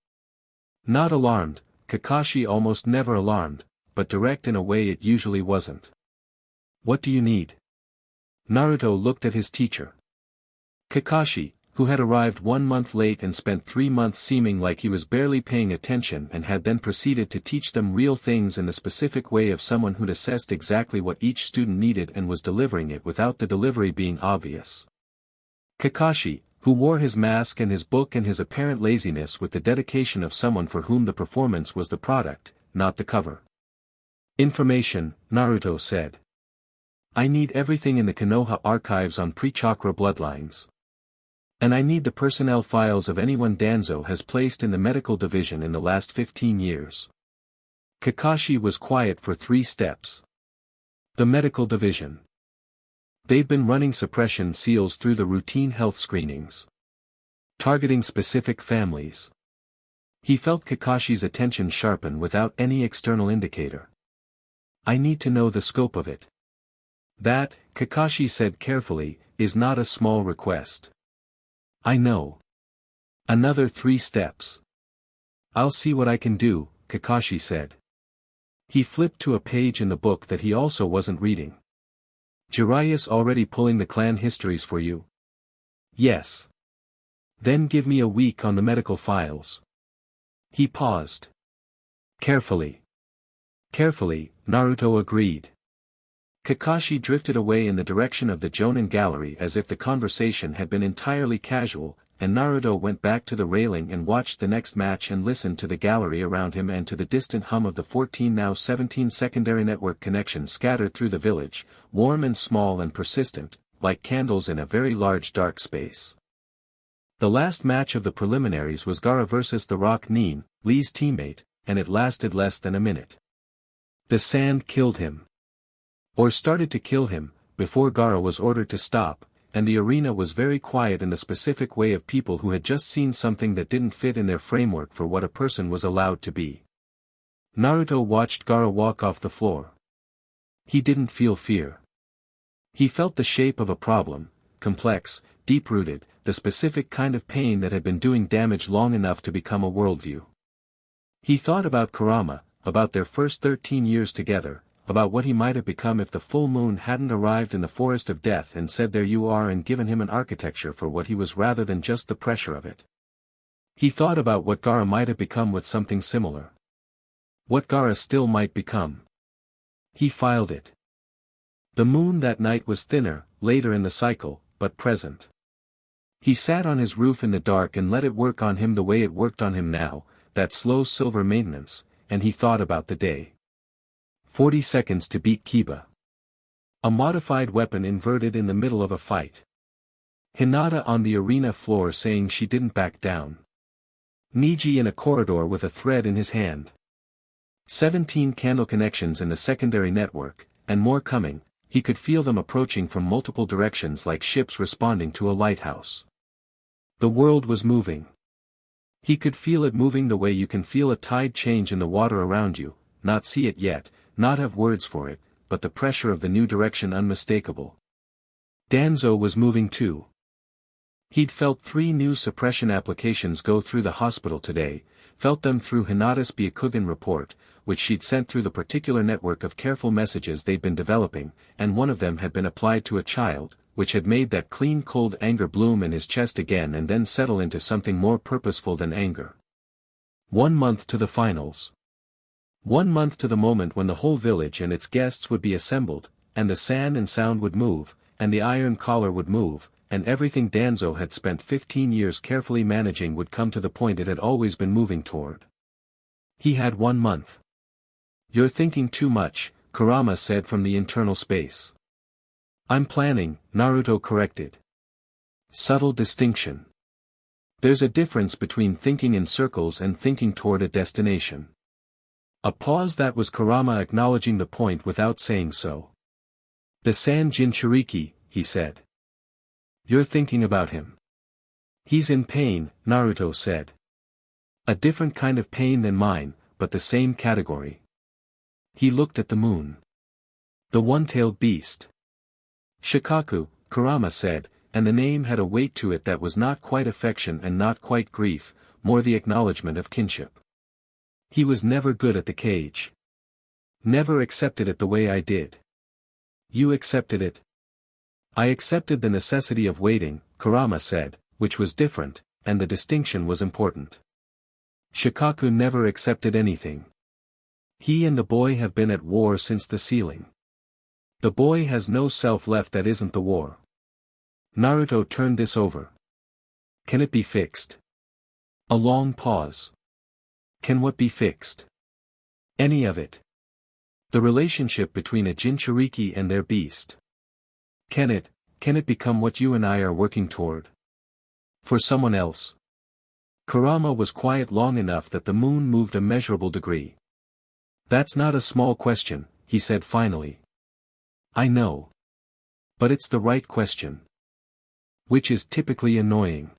Not alarmed, Kakashi almost never alarmed, but direct in a way it usually wasn't. "What do you need?" Naruto looked at his teacher. Kakashi, who had arrived 1 month late and spent 3 months seeming like he was barely paying attention and had then proceeded to teach them real things in the specific way of someone who'd assessed exactly what each student needed and was delivering it without the delivery being obvious. Kakashi, who wore his mask and his book and his apparent laziness with the dedication of someone for whom the performance was the product, not the cover. "Information," Naruto said. "I need everything in the Konoha archives on pre-chakra bloodlines. And I need the personnel files of anyone Danzo has placed in the medical division in the last 15 years. Kakashi was quiet for 3 steps. "The medical division. They've been running suppression seals through the routine health screenings. Targeting specific families." He felt Kakashi's attention sharpen without any external indicator. "I need to know the scope of it." "That," Kakashi said carefully, "is not a small request." "I know." Another 3 steps. "I'll see what I can do," Kakashi said. He flipped to a page in the book that he also wasn't reading. Jiraiya's already pulling the clan histories for you? Yes. Then give me a week on the medical files. He paused. Carefully. Carefully, Naruto agreed. Kakashi drifted away in the direction of the Jonin gallery as if the conversation had been entirely casual, and Naruto went back to the railing and watched the next match and listened to the gallery around him and to the distant hum of the 14 now 17 secondary network connections scattered through the village, warm and small and persistent, like candles in a very large dark space. The last match of the preliminaries was Gaara vs the Rock Nin, Lee's teammate, and it lasted less than a minute. The sand killed him. Or started to kill him, before Gaara was ordered to stop, and the arena was very quiet in the specific way of people who had just seen something that didn't fit in their framework for what a person was allowed to be. Naruto watched Gaara walk off the floor. He didn't feel fear. He felt the shape of a problem, complex, deep-rooted, the specific kind of pain that had been doing damage long enough to become a worldview. He thought about Kurama, about their first 13 years together, about what he might have become if the full moon hadn't arrived in the forest of death and said there you are and given him an architecture for what he was rather than just the pressure of it. He thought about what Gaara might have become with something similar. What Gaara still might become. He filed it. The moon that night was thinner, later in the cycle, but present. He sat on his roof in the dark and let it work on him the way it worked on him now, that slow silver maintenance, and he thought about the day. 40 seconds to beat Kiba. A modified weapon inverted in the middle of a fight. Hinata on the arena floor saying she didn't back down. Niji in a corridor with a thread in his hand. 17 candle connections in the secondary network, and more coming, he could feel them approaching from multiple directions like ships responding to a lighthouse. The world was moving. He could feel it moving the way you can feel a tide change in the water around you, not see it yet, not have words for it, but the pressure of the new direction unmistakable. Danzo was moving too. He'd felt 3 new suppression applications go through the hospital today, felt them through Hinata's Byakugan report, which she'd sent through the particular network of careful messages they'd been developing, and one of them had been applied to a child, which had made that clean cold anger bloom in his chest again and then settle into something more purposeful than anger. 1 month to the finals. 1 month to the moment when the whole village and its guests would be assembled, and the sand and sound would move, and the iron collar would move, and everything Danzo had spent 15 years carefully managing would come to the point it had always been moving toward. He had 1 month. You're thinking too much, Kurama said from the internal space. I'm planning, Naruto corrected. Subtle distinction. There's a difference between thinking in circles and thinking toward a destination. A pause that was Kurama acknowledging the point without saying so. The San Jinchuriki, he said. You're thinking about him. He's in pain, Naruto said. A different kind of pain than mine, but the same category. He looked at the moon. The one-tailed beast. Shikaku, Kurama said, and the name had a weight to it that was not quite affection and not quite grief, more the acknowledgement of kinship. He was never good at the cage. Never accepted it the way I did. You accepted it? I accepted the necessity of waiting, Kurama said, which was different, and the distinction was important. Shikaku never accepted anything. He and the boy have been at war since the sealing. The boy has no self left that isn't the war. Naruto turned this over. Can it be fixed? A long pause. Can what be fixed? Any of it. The relationship between a Jinchuriki and their beast. Can it become what you and I are working toward? For someone else? Kurama was quiet long enough that the moon moved a measurable degree. That's not a small question, he said finally. I know. But it's the right question. Which is typically annoying.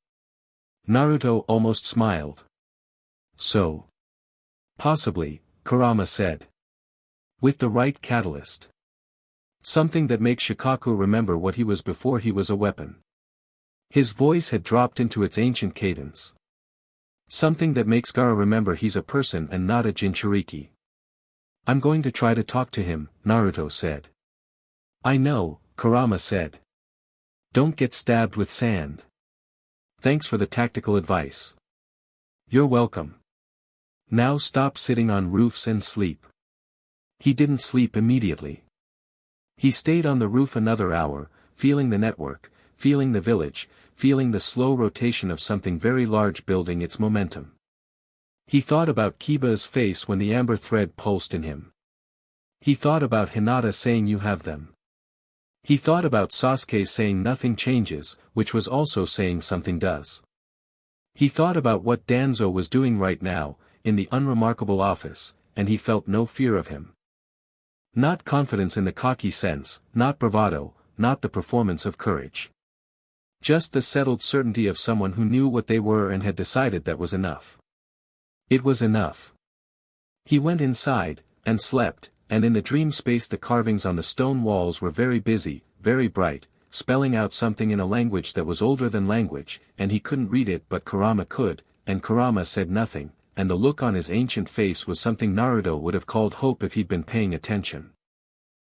Naruto almost smiled. So. Possibly, Kurama said. With the right catalyst. Something that makes Shikaku remember what he was before he was a weapon. His voice had dropped into its ancient cadence. Something that makes Gaara remember he's a person and not a Jinchuriki. I'm going to try to talk to him, Naruto said. I know, Kurama said. Don't get stabbed with sand. Thanks for the tactical advice. You're welcome. Now stop sitting on roofs and sleep. He didn't sleep immediately. He stayed on the roof another hour, feeling the network, feeling the village, feeling the slow rotation of something very large building its momentum. He thought about Kiba's face when the amber thread pulsed in him. He thought about Hinata saying you have them. He thought about Sasuke saying nothing changes, which was also saying something does. He thought about what Danzo was doing right now, in the unremarkable office, and he felt no fear of him. Not confidence in the cocky sense, not bravado, not the performance of courage. Just the settled certainty of someone who knew what they were and had decided that was enough. It was enough. He went inside, and slept, and in the dream space the carvings on the stone walls were very busy, very bright, spelling out something in a language that was older than language, and he couldn't read it but Kurama could, and Kurama said nothing, and the look on his ancient face was something Naruto would have called hope if he'd been paying attention.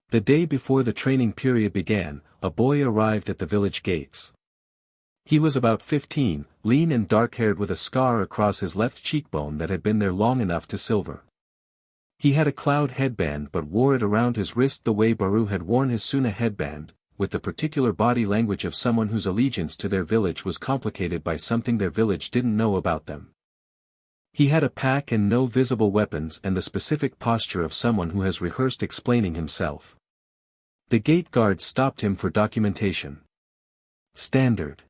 The day before the training period began, a boy arrived at the village gates. He was about 15, lean and dark-haired with a scar across his left cheekbone that had been there long enough to silver. He had a cloud headband but wore it around his wrist the way Baru had worn his Suna headband, with the particular body language of someone whose allegiance to their village was complicated by something their village didn't know about them. He had a pack and no visible weapons and the specific posture of someone who has rehearsed explaining himself. The gate guard stopped him for documentation. Standard.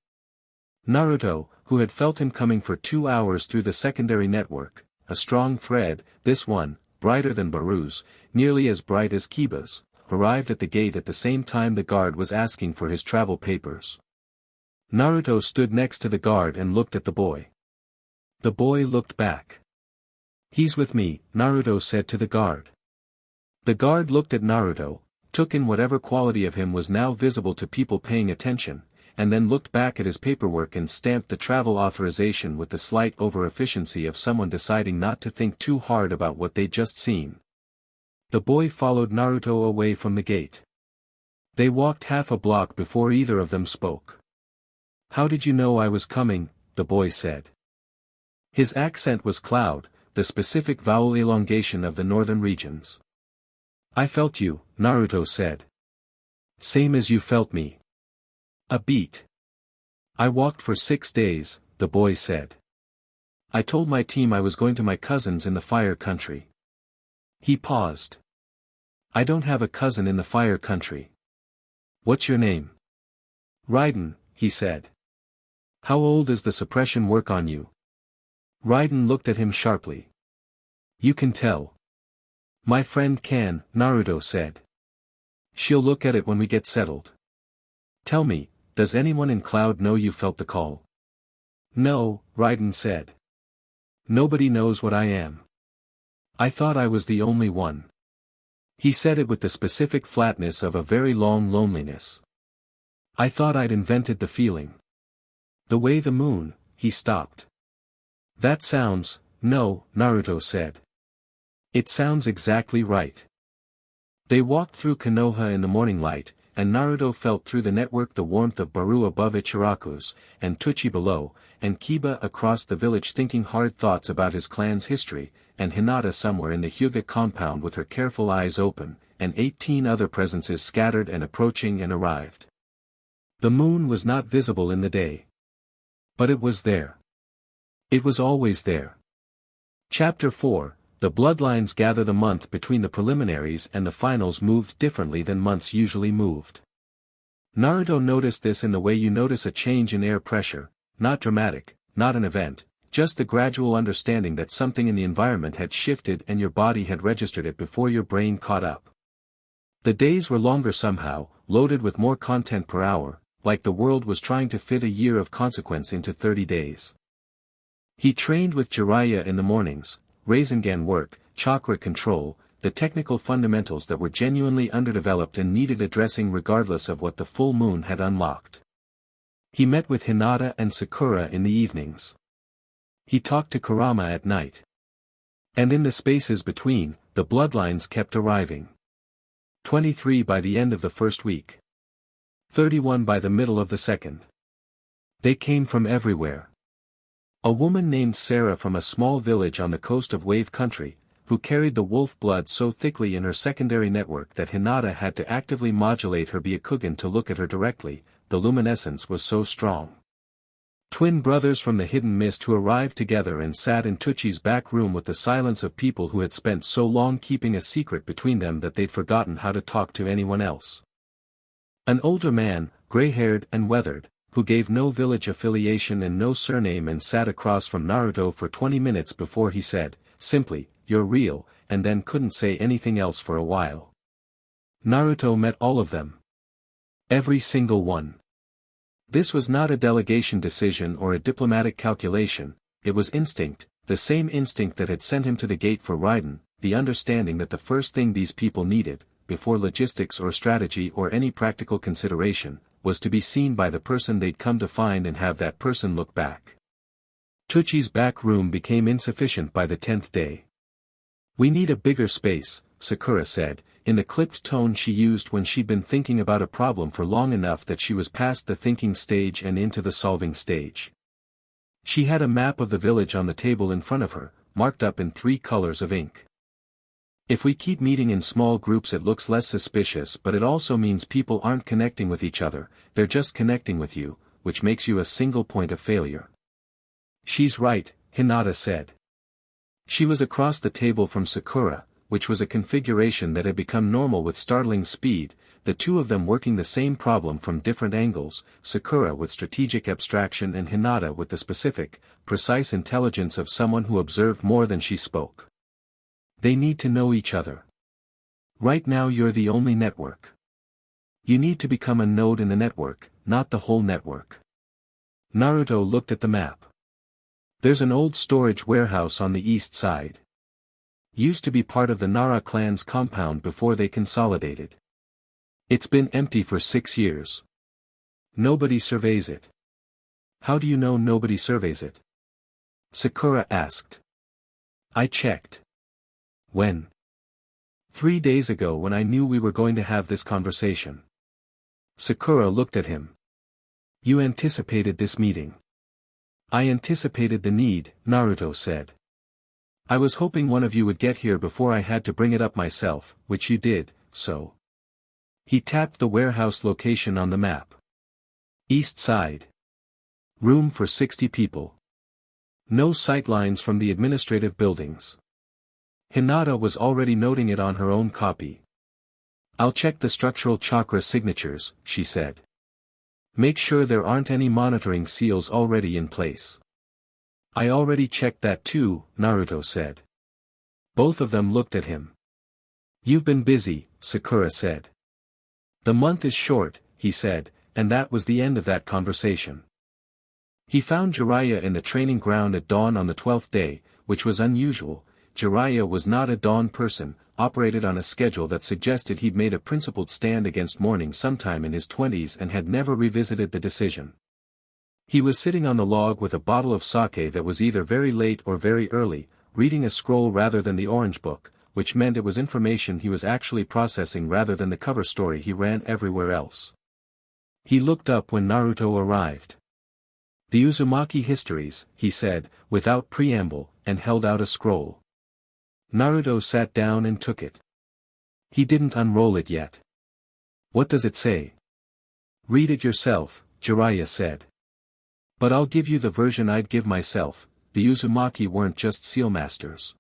Naruto, who had felt him coming for 2 hours through the secondary network, a strong thread, this one, brighter than Baru's, nearly as bright as Kiba's, arrived at the gate at the same time the guard was asking for his travel papers. Naruto stood next to the guard and looked at the boy. The boy looked back. He's with me, Naruto said to the guard. The guard looked at Naruto, took in whatever quality of him was now visible to people paying attention, and then looked back at his paperwork and stamped the travel authorization with the slight over-efficiency of someone deciding not to think too hard about what they'd just seen. The boy followed Naruto away from the gate. They walked half a block before either of them spoke. How did you know I was coming? The boy said. His accent was cloud, the specific vowel elongation of the northern regions. I felt you, Naruto said. Same as you felt me. A beat. I walked for 6 days, the boy said. I told my team I was going to my cousins in the fire country. He paused. I don't have a cousin in the fire country. What's your name? Raiden, he said. How old does the suppression work on you? Raiden looked at him sharply. You can tell. My friend can, Naruto said. She'll look at it when we get settled. Tell me, does anyone in Cloud know you felt the call? No, Raiden said. Nobody knows what I am. I thought I was the only one. He said it with the specific flatness of a very long loneliness. I thought I'd invented the feeling. The way the moon, he stopped. That sounds, no, Naruto said. It sounds exactly right. They walked through Konoha in the morning light, and Naruto felt through the network the warmth of Baru above Ichiraku's, and Tuchi below, and Kiba across the village thinking hard thoughts about his clan's history, and Hinata somewhere in the Hyuga compound with her careful eyes open, and 18 other presences scattered and approaching and arrived. The moon was not visible in the day. But it was there. It was always there. Chapter 4, The Bloodlines gather. The month between the preliminaries and the finals moved differently than months usually moved. Naruto noticed this in the way you notice a change in air pressure, not dramatic, not an event, just the gradual understanding that something in the environment had shifted and your body had registered it before your brain caught up. The days were longer somehow, loaded with more content per hour, like the world was trying to fit a year of consequence into 30 days. He trained with Jiraiya in the mornings, Rasengan work, chakra control, the technical fundamentals that were genuinely underdeveloped and needed addressing regardless of what the full moon had unlocked. He met with Hinata and Sakura in the evenings. He talked to Kurama at night. And in the spaces between, the bloodlines kept arriving. 23 by the end of the first week. 31 by the middle of the second. They came from everywhere. A woman named Sarah from a small village on the coast of Wave Country, who carried the wolf blood so thickly in her secondary network that Hinata had to actively modulate her Byakugan to look at her directly, the luminescence was so strong. Twin brothers from the hidden mist who arrived together and sat in Tucci's back room with the silence of people who had spent so long keeping a secret between them that they'd forgotten how to talk to anyone else. An older man, gray-haired and weathered, who gave no village affiliation and no surname and sat across from Naruto for 20 minutes before he said, simply, "You're real," and then couldn't say anything else for a while. Naruto met all of them. Every single one. This was not a delegation decision or a diplomatic calculation, it was instinct, the same instinct that had sent him to the gate for Raiden, the understanding that the first thing these people needed, before logistics or strategy or any practical consideration, was to be seen by the person they'd come to find and have that person look back. Tucci's back room became insufficient by the 10th day. "We need a bigger space," Sakura said, in the clipped tone she used when she'd been thinking about a problem for long enough that she was past the thinking stage and into the solving stage. She had a map of the village on the table in front of her, marked up in 3 colors of ink. "If we keep meeting in small groups it looks less suspicious, but it also means people aren't connecting with each other, they're just connecting with you, which makes you a single point of failure." "She's right," Hinata said. She was across the table from Sakura, which was a configuration that had become normal with startling speed, the two of them working the same problem from different angles, Sakura with strategic abstraction and Hinata with the specific, precise intelligence of someone who observed more than she spoke. They need to know each other. Right now you're the only network. You need to become a node in the network, not the whole network. Naruto looked at the map. "There's an old storage warehouse on the east side. Used to be part of the Nara clan's compound before they consolidated. It's been empty for 6 years. Nobody surveys it." "How do you know nobody surveys it?" Sakura asked. "I checked." "When?" 3 days ago when I knew we were going to have this conversation." Sakura looked at him. "You anticipated this meeting." "I anticipated the need," Naruto said. "I was hoping one of you would get here before I had to bring it up myself, which you did, so." He tapped the warehouse location on the map. "East side. Room for 60 people. No sightlines from the administrative buildings." Hinata was already noting it on her own copy. "I'll check the structural chakra signatures," she said. "Make sure there aren't any monitoring seals already in place." "I already checked that too," Naruto said. Both of them looked at him. "You've been busy," Sakura said. "The month is short," he said, and that was the end of that conversation. He found Jiraiya in the training ground at dawn on the 12th day, which was unusual. Jiraiya was not a dawn person, operated on a schedule that suggested he'd made a principled stand against morning sometime in his 20s and had never revisited the decision. He was sitting on the log with a bottle of sake that was either very late or very early, reading a scroll rather than the orange book, which meant it was information he was actually processing rather than the cover story he ran everywhere else. He looked up when Naruto arrived. "The Uzumaki Histories," he said, without preamble, and held out a scroll. Naruto sat down and took it. He didn't unroll it yet. "What does it say?" "Read it yourself," Jiraiya said. "But I'll give you the version I'd give myself. The Uzumaki weren't just sealmasters.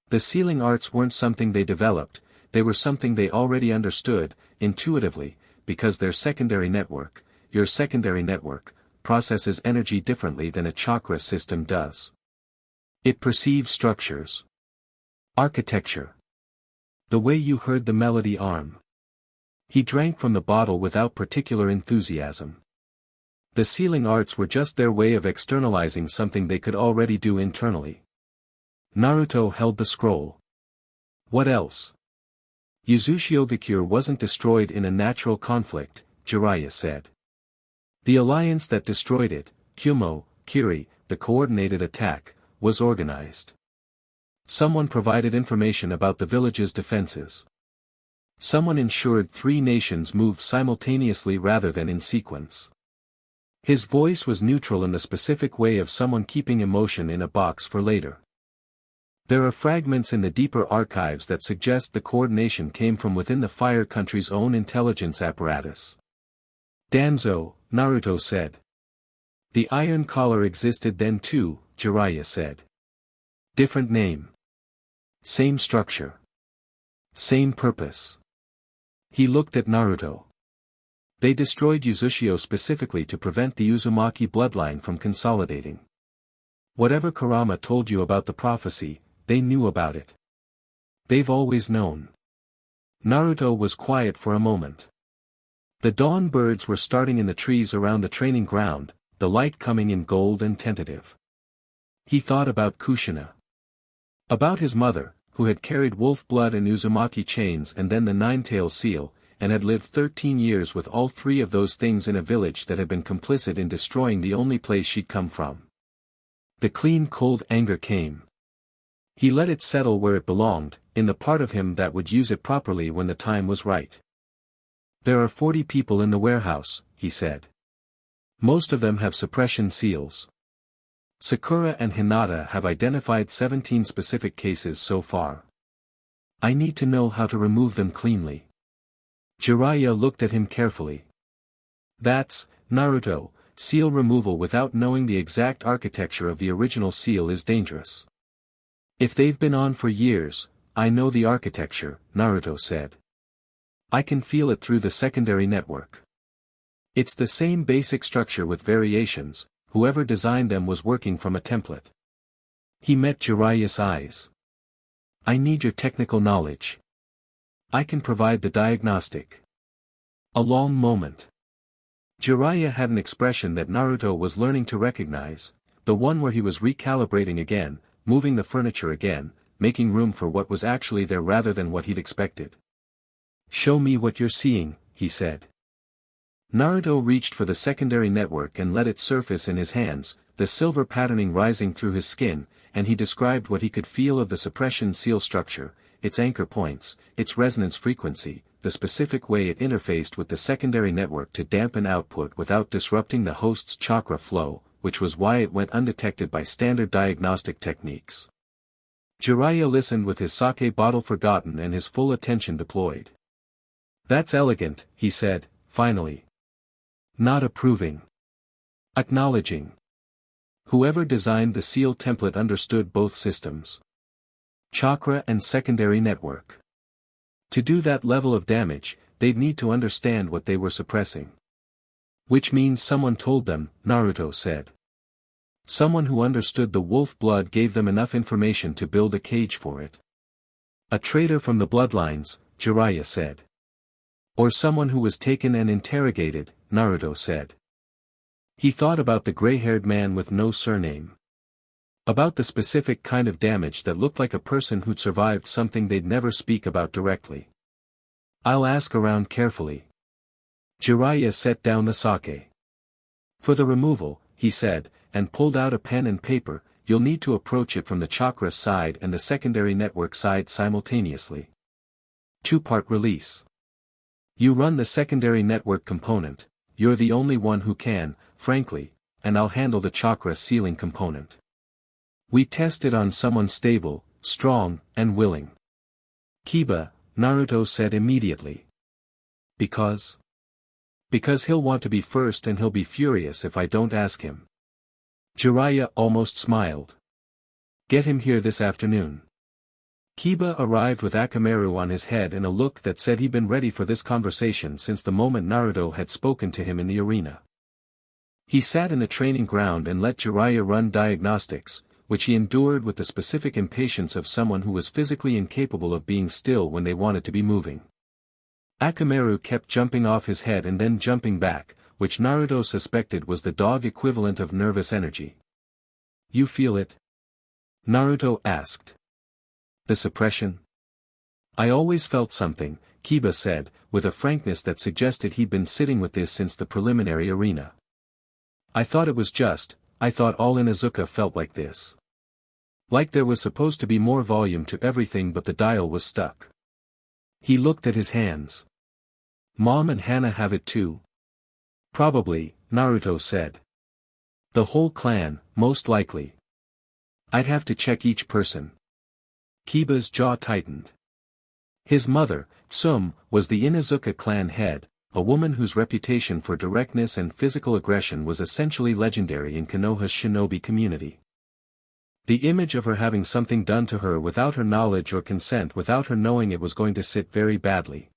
The sealing arts weren't something they developed, they were something they already understood, intuitively, because their secondary network, your secondary network, processes energy differently than a chakra system does. It perceives structures. Architecture. The way you heard the melody arm." He drank from the bottle without particular enthusiasm. The sealing arts were just their way of externalizing something they could already do internally. Naruto held the scroll. "What else?" "Uzushiogakure wasn't destroyed in a natural conflict," Jiraiya said. "The alliance that destroyed it, Kumo, Kiri, the coordinated attack, was organized. Someone provided information about the village's defenses. Someone ensured 3 nations moved simultaneously rather than in sequence. His voice was neutral in the specific way of someone keeping emotion in a box for later. There are fragments in the deeper archives that suggest the coordination came from within the Fire Country's own intelligence apparatus. Danzo, Naruto said. The Iron Collar existed then too, Jiraiya said. Different name. Same structure. Same purpose. He looked at Naruto. They destroyed Uzushio specifically to prevent the Uzumaki bloodline from consolidating. Whatever Kurama told you about the prophecy, they knew about it. They've always known. Naruto was quiet for a moment. The dawn birds were starting in the trees around the training ground, the light coming in gold and tentative. He thought about Kushina. About his mother, who had carried wolf blood and Uzumaki chains and then the nine-tailed seal, and had lived 13 years with all 3 of those things in a village that had been complicit in destroying the only place she'd come from. The clean cold anger came. He let it settle where it belonged, in the part of him that would use it properly when the time was right. There are 40 people in the warehouse, he said. Most of them have suppression seals. Sakura and Hinata have identified 17 specific cases so far. I need to know how to remove them cleanly. Jiraiya looked at him carefully. That's, Naruto, seal removal without knowing the exact architecture of the original seal is dangerous. If they've been on for years, I know the architecture, Naruto said. I can feel it through the secondary network. It's the same basic structure with variations, whoever designed them was working from a template. He met Jiraiya's eyes. I need your technical knowledge. I can provide the diagnostic. A long moment. Jiraiya had an expression that Naruto was learning to recognize, the one where he was recalibrating again, moving the furniture again, making room for what was actually there rather than what he'd expected. Show me what you're seeing, he said. Naruto reached for the secondary network and let it surface in his hands, the silver patterning rising through his skin, and he described what he could feel of the suppression seal structure, its anchor points, its resonance frequency, the specific way it interfaced with the secondary network to dampen output without disrupting the host's chakra flow, which was why it went undetected by standard diagnostic techniques. Jiraiya listened with his sake bottle forgotten and his full attention deployed. That's elegant, he said, finally. Not approving. Acknowledging. Whoever designed the seal template understood both systems. Chakra and secondary network. To do that level of damage, they'd need to understand what they were suppressing. Which means someone told them, Naruto said. Someone who understood the wolf blood gave them enough information to build a cage for it. A traitor from the Bloodlines, Jiraiya said. Or someone who was taken and interrogated, Naruto said. He thought about the gray-haired man with no surname. About the specific kind of damage that looked like a person who'd survived something they'd never speak about directly. I'll ask around carefully. Jiraiya set down the sake. For the removal, he said, and pulled out a pen and paper, you'll need to approach it from the chakra side and the secondary network side simultaneously. 2-part release. You run the secondary network component, you're the only one who can, frankly, and I'll handle the chakra sealing component. We test it on someone stable, strong, and willing. Kiba, Naruto said immediately. Because he'll want to be first and he'll be furious if I don't ask him. Jiraiya almost smiled. Get him here this afternoon. Kiba arrived with Akamaru on his head and a look that said he'd been ready for this conversation since the moment Naruto had spoken to him in the arena. He sat in the training ground and let Jiraiya run diagnostics, which he endured with the specific impatience of someone who was physically incapable of being still when they wanted to be moving. Akamaru kept jumping off his head and then jumping back, which Naruto suspected was the dog equivalent of nervous energy. You feel it? Naruto asked. The suppression? I always felt something, Kiba said, with a frankness that suggested he'd been sitting with this since the preliminary arena. I thought it was I thought all Inuzuka felt like this. Like there was supposed to be more volume to everything but the dial was stuck. He looked at his hands. Mom and Hana have it too? Probably, Naruto said. The whole clan, most likely. I'd have to check each person. Kiba's jaw tightened. His mother, Tsum, was the Inuzuka clan head, a woman whose reputation for directness and physical aggression was essentially legendary in Konoha's shinobi community. The image of her having something done to her without her knowledge or consent, without her knowing it, was going to sit very badly.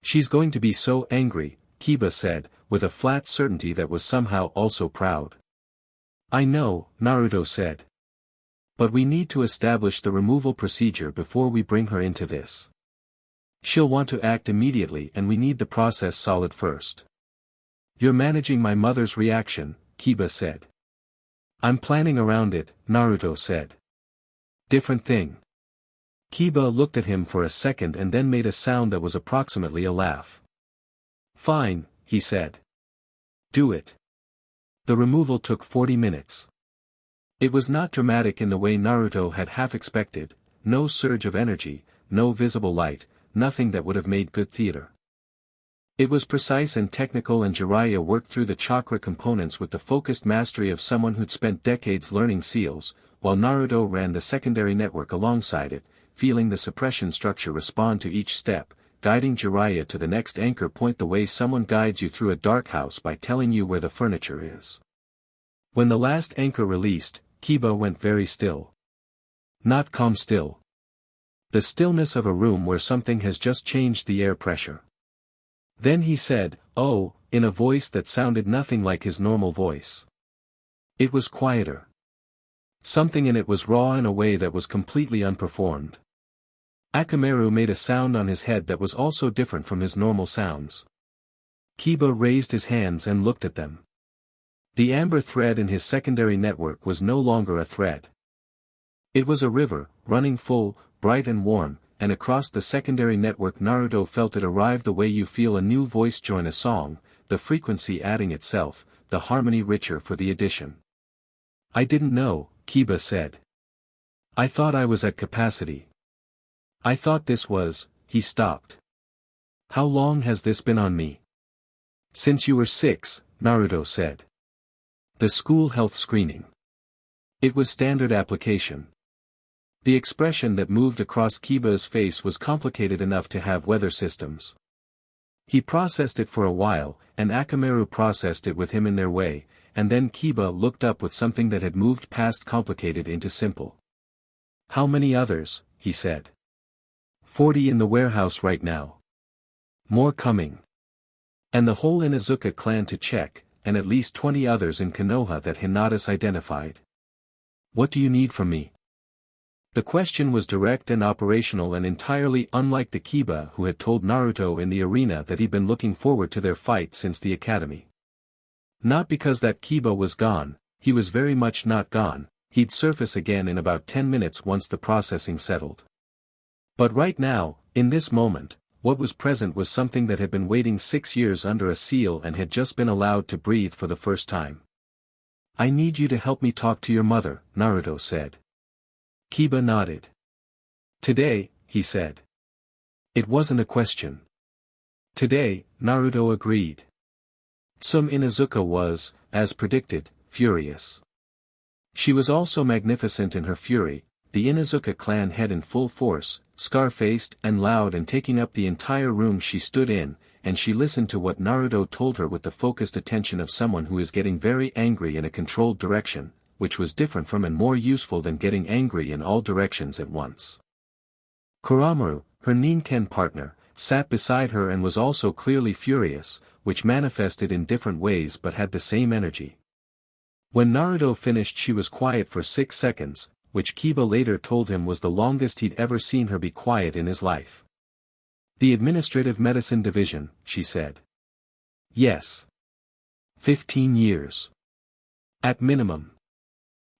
She's going to be so angry, Kiba said, with a flat certainty that was somehow also proud. I know, Naruto said. But we need to establish the removal procedure before we bring her into this. She'll want to act immediately and we need the process solid first. You're managing my mother's reaction, Kiba said. I'm planning around it, Naruto said. Different thing. Kiba looked at him for a second and then made a sound that was approximately a laugh. Fine, he said. Do it. The removal took 40 minutes. It was not dramatic in the way Naruto had half expected, no surge of energy, no visible light, nothing that would have made good theater. It was precise and technical, and Jiraiya worked through the chakra components with the focused mastery of someone who'd spent decades learning seals, while Naruto ran the secondary network alongside it, feeling the suppression structure respond to each step, guiding Jiraiya to the next anchor point the way someone guides you through a dark house by telling you where the furniture is. When the last anchor released, Kiba went very still. Not calm still. The stillness of a room where something has just changed the air pressure. Then he said, "Oh," in a voice that sounded nothing like his normal voice. It was quieter. Something in it was raw in a way that was completely unperformed. Akamaru made a sound on his head that was also different from his normal sounds. Kiba raised his hands and looked at them. The amber thread in his secondary network was no longer a thread. It was a river, running full, bright and warm, and across the secondary network Naruto felt it arrive the way you feel a new voice join a song, the frequency adding itself, the harmony richer for the addition. I didn't know, Kiba said. I thought I was at capacity. I thought this was, he stopped. How long has this been on me? Since you were 6, Naruto said. The school health screening. It was standard application. The expression that moved across Kiba's face was complicated enough to have weather systems. He processed it for a while, and Akamaru processed it with him in their way, and then Kiba looked up with something that had moved past complicated into simple. How many others, he said. 40 in the warehouse right now. More coming. And the whole Inuzuka clan to check, and at least 20 others in Konoha that Hinata's identified. What do you need from me? The question was direct and operational and entirely unlike the Kiba who had told Naruto in the arena that he'd been looking forward to their fight since the academy. Not because that Kiba was gone, he was very much not gone, he'd surface again in about 10 minutes once the processing settled. But right now, in this moment, what was present was something that had been waiting 6 years under a seal and had just been allowed to breathe for the first time. I need you to help me talk to your mother, Naruto said. Kiba nodded. Today, he said. It wasn't a question. Today, Naruto agreed. Tsum Inuzuka was, as predicted, furious. She was also magnificent in her fury, the Inuzuka clan head in full force, scar-faced and loud and taking up the entire room she stood in, and she listened to what Naruto told her with the focused attention of someone who is getting very angry in a controlled direction, which was different from and more useful than getting angry in all directions at once. Kuramaru, her Ninken partner, sat beside her and was also clearly furious, which manifested in different ways but had the same energy. When Naruto finished she was quiet for 6 seconds, which Kiba later told him was the longest he'd ever seen her be quiet in his life. The Administrative Medicine Division, she said. Yes. 15 years. At minimum.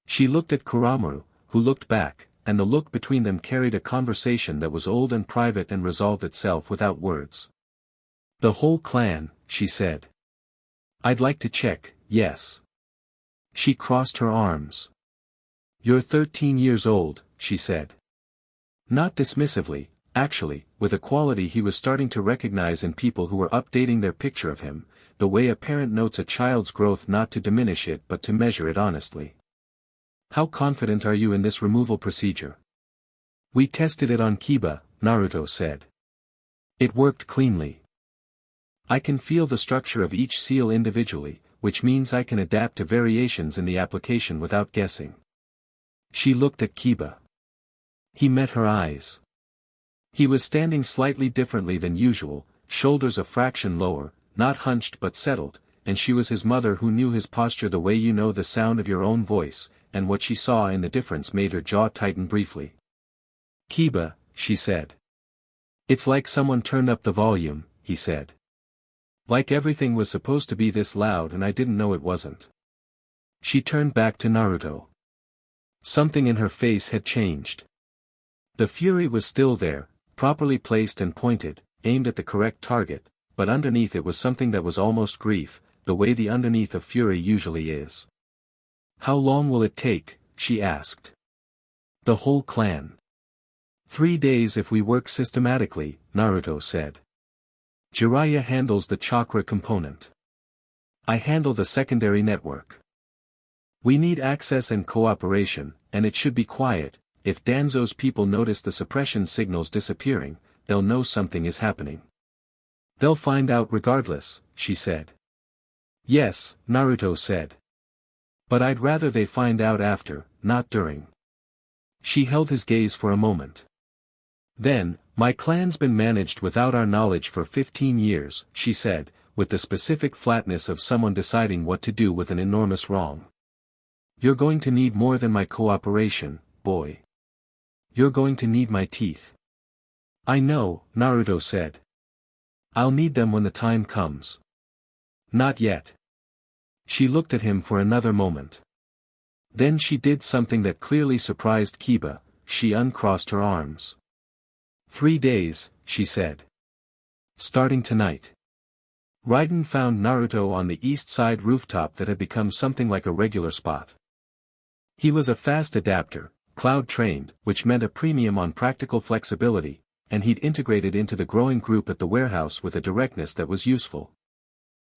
She looked at Kuramaru, who looked back, and the look between them carried a conversation that was old and private and resolved itself without words. The whole clan, she said. I'd like to check, yes. She crossed her arms. You're 13 years old, she said. Not dismissively, actually, with a quality he was starting to recognize in people who were updating their picture of him, the way a parent notes a child's growth, not to diminish it but to measure it honestly. How confident are you in this removal procedure? We tested it on Kiba, Naruto said. It worked cleanly. I can feel the structure of each seal individually, which means I can adapt to variations in the application without guessing. She looked at Kiba. He met her eyes. He was standing slightly differently than usual, shoulders a fraction lower, not hunched but settled, and she was his mother who knew his posture the way you know the sound of your own voice, and what she saw in the difference made her jaw tighten briefly. Kiba, she said. It's like someone turned up the volume, he said. Like everything was supposed to be this loud and I didn't know it wasn't. She turned back to Naruto. Something in her face had changed. The fury was still there, properly placed and pointed, aimed at the correct target, but underneath it was something that was almost grief, the way the underneath of fury usually is. How long will it take? She asked. The whole clan. 3 days if we work systematically, Naruto said. Jiraiya handles the chakra component. I handle the secondary network. We need access and cooperation, and it should be quiet. If Danzo's people notice the suppression signals disappearing, they'll know something is happening. They'll find out regardless, she said. Yes, Naruto said. But I'd rather they find out after, not during. She held his gaze for a moment. Then, my clan's been managed without our knowledge for 15 years, she said, with the specific flatness of someone deciding what to do with an enormous wrong. You're going to need more than my cooperation, boy. You're going to need my teeth. I know, Naruto said. I'll need them when the time comes. Not yet. She looked at him for another moment. Then she did something that clearly surprised Kiba. She uncrossed her arms. 3 days, she said. Starting tonight. Raiden found Naruto on the east side rooftop that had become something like a regular spot. He was a fast adapter, cloud-trained, which meant a premium on practical flexibility, and he'd integrated into the growing group at the warehouse with a directness that was useful.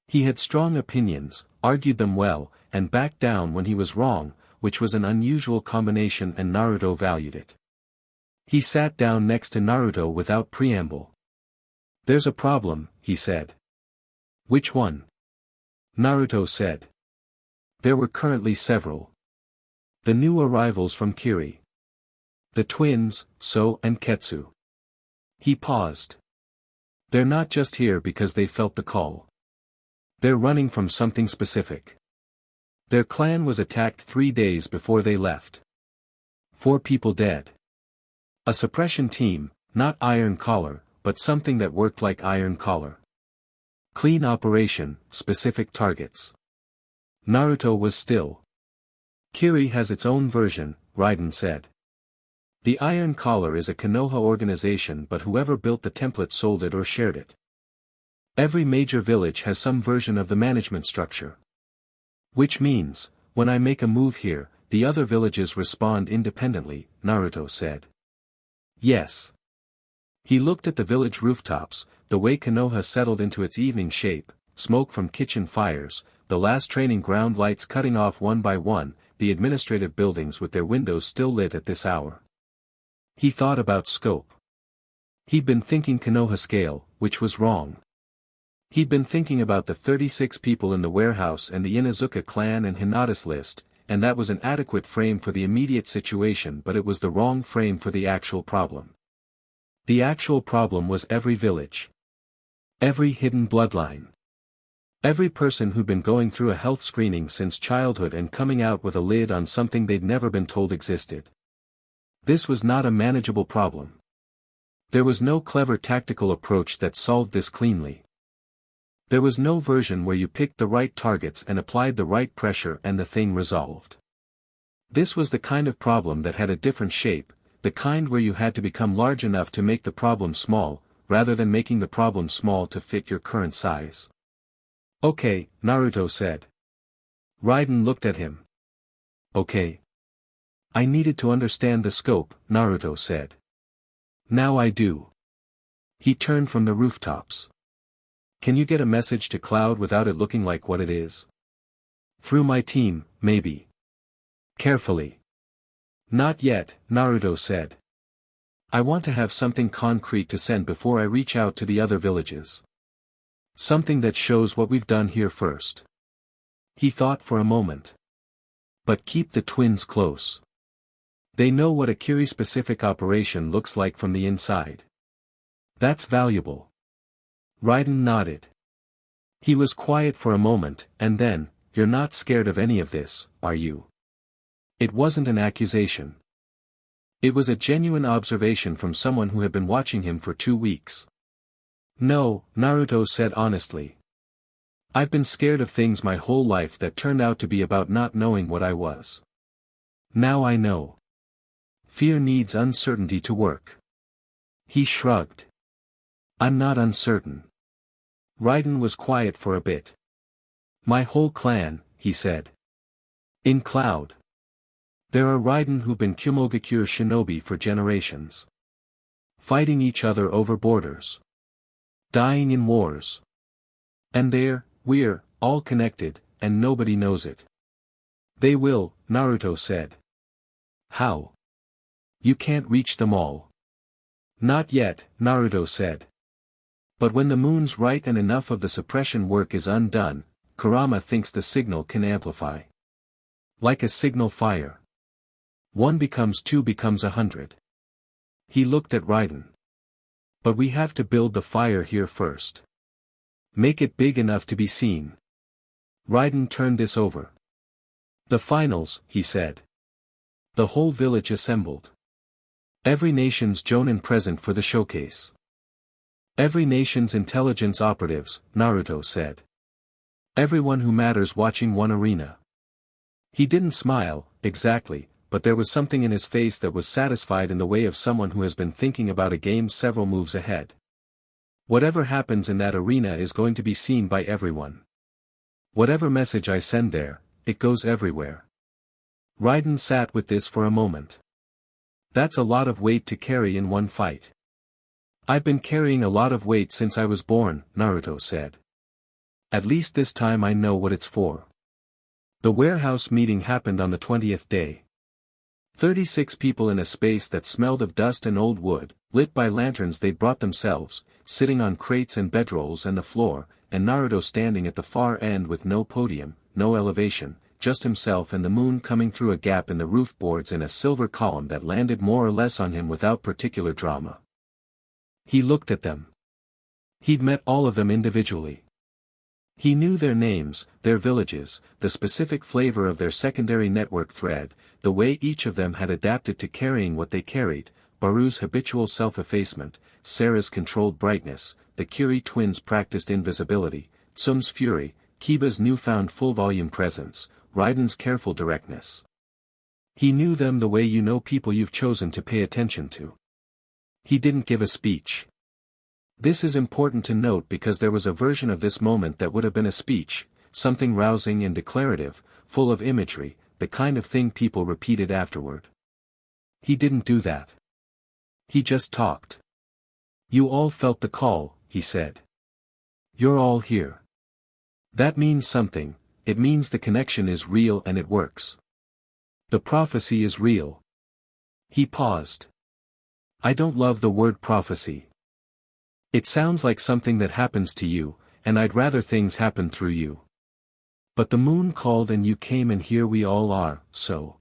He had strong opinions, argued them well, and backed down when he was wrong, which was an unusual combination and Naruto valued it. He sat down next to Naruto without preamble. There's a problem, he said. Which one? Naruto said. There were currently several. The new arrivals from Kiri. The twins, So and Ketsu. He paused. They're not just here because they felt the call. They're running from something specific. Their clan was attacked 3 days before they left. 4 people dead. A suppression team, not Iron Collar, but something that worked like Iron Collar. Clean operation, specific targets. Naruto was still. Kiri has its own version, Raiden said. The Iron Collar is a Konoha organization, but whoever built the template sold it or shared it. Every major village has some version of the management structure. Which means, when I make a move here, the other villages respond independently, Naruto said. Yes. He looked at the village rooftops, the way Konoha settled into its evening shape, smoke from kitchen fires, the last training ground lights cutting off one by one, the administrative buildings with their windows still lit at this hour. He thought about scope. He'd been thinking Konoha scale, which was wrong. He'd been thinking about the 36 people in the warehouse and the Inuzuka clan and Hinata's list, and that was an adequate frame for the immediate situation, but it was the wrong frame for the actual problem. The actual problem was every village. Every hidden bloodline. Every person who'd been going through a health screening since childhood and coming out with a lid on something they'd never been told existed. This was not a manageable problem. There was no clever tactical approach that solved this cleanly. There was no version where you picked the right targets and applied the right pressure and the thing resolved. This was the kind of problem that had a different shape, the kind where you had to become large enough to make the problem small, rather than making the problem small to fit your current size. Okay, Naruto said. Raiden looked at him. Okay. I needed to understand the scope, Naruto said. Now I do. He turned from the rooftops. Can you get a message to Cloud without it looking like what it is? Through my team, maybe. Carefully. Not yet, Naruto said. I want to have something concrete to send before I reach out to the other villages. Something that shows what we've done here first. He thought for a moment. But keep the twins close. They know what a Kiri-specific operation looks like from the inside. That's valuable. Raiden nodded. He was quiet for a moment, and then, you're not scared of any of this, are you? It wasn't an accusation. It was a genuine observation from someone who had been watching him for 2 weeks. No, Naruto said honestly. I've been scared of things my whole life that turned out to be about not knowing what I was. Now I know. Fear needs uncertainty to work. He shrugged. I'm not uncertain. Raiden was quiet for a bit. My whole clan, he said. In Cloud. There are Raiden who've been Kumogakure shinobi for generations. Fighting each other over borders. Dying in wars. And we're all connected, and nobody knows it. They will, Naruto said. How? You can't reach them all. Not yet, Naruto said. But when the moon's right and enough of the suppression work is undone, Kurama thinks the signal can amplify. Like a signal fire. 1 becomes 2 becomes 100. He looked at Raiden. But we have to build the fire here first. Make it big enough to be seen. Raiden turned this over. The finals, he said. The whole village assembled. Every nation's jonin present for the showcase. Every nation's intelligence operatives, Naruto said. Everyone who matters watching one arena. He didn't smile, exactly, but there was something in his face that was satisfied in the way of someone who has been thinking about a game several moves ahead. Whatever happens in that arena is going to be seen by everyone. Whatever message I send there, it goes everywhere. Raiden sat with this for a moment. That's a lot of weight to carry in one fight. I've been carrying a lot of weight since I was born, Naruto said. At least this time I know what it's for. The warehouse meeting happened on the 20th day. 36 people in a space that smelled of dust and old wood, lit by lanterns they'd brought themselves, sitting on crates and bedrolls and the floor, and Naruto standing at the far end with no podium, no elevation, just himself and the moon coming through a gap in the roof boards in a silver column that landed more or less on him without particular drama. He looked at them. He'd met all of them individually. He knew their names, their villages, the specific flavor of their secondary network thread, the way each of them had adapted to carrying what they carried, Baru's habitual self-effacement, Sarah's controlled brightness, the Kiri twins' practiced invisibility, Tsum's fury, Kiba's newfound full-volume presence, Raiden's careful directness. He knew them the way you know people you've chosen to pay attention to. He didn't give a speech. This is important to note because there was a version of this moment that would have been a speech, something rousing and declarative, full of imagery, the kind of thing people repeated afterward. He didn't do that. He just talked. You all felt the call, he said. You're all here. That means something, it means the connection is real and it works. The prophecy is real. He paused. I don't love the word prophecy. It sounds like something that happens to you, and I'd rather things happen through you. But the moon called and you came and here we all are, so.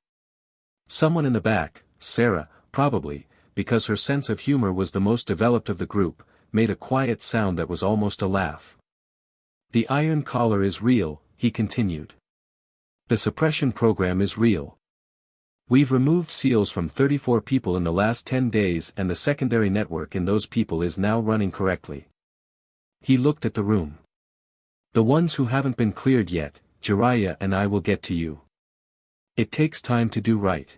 Someone in the back, Sarah, probably, because her sense of humor was the most developed of the group, made a quiet sound that was almost a laugh. The iron collar is real, he continued. The suppression program is real. We've removed seals from 34 people in the last 10 days and the secondary network in those people is now running correctly. He looked at the room. The ones who haven't been cleared yet, Jiraiya and I will get to you. It takes time to do right.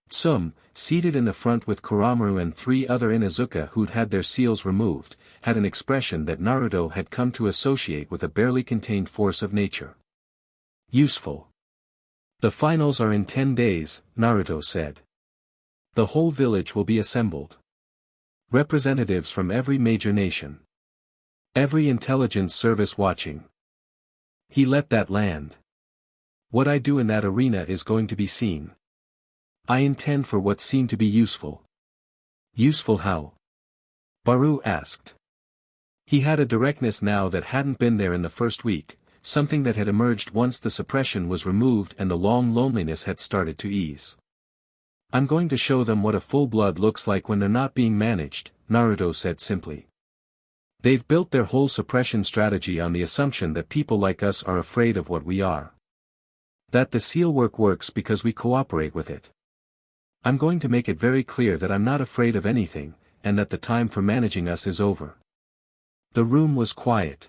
Tsum, seated in the front with Kuramaru and 3 other Inuzuka who'd had their seals removed, had an expression that Naruto had come to associate with a barely contained force of nature. Useful. The finals are in 10 days, Naruto said. The whole village will be assembled. Representatives from every major nation. Every intelligence service watching. He let that land. What I do in that arena is going to be seen. I intend for what seemed to be useful. Useful how? Baru asked. He had a directness now that hadn't been there in the first week, something that had emerged once the suppression was removed and the long loneliness had started to ease. I'm going to show them what a full blood looks like when they're not being managed, Naruto said simply. They've built their whole suppression strategy on the assumption that people like us are afraid of what we are. That the seal work works because we cooperate with it. I'm going to make it very clear that I'm not afraid of anything, and that the time for managing us is over. The room was quiet.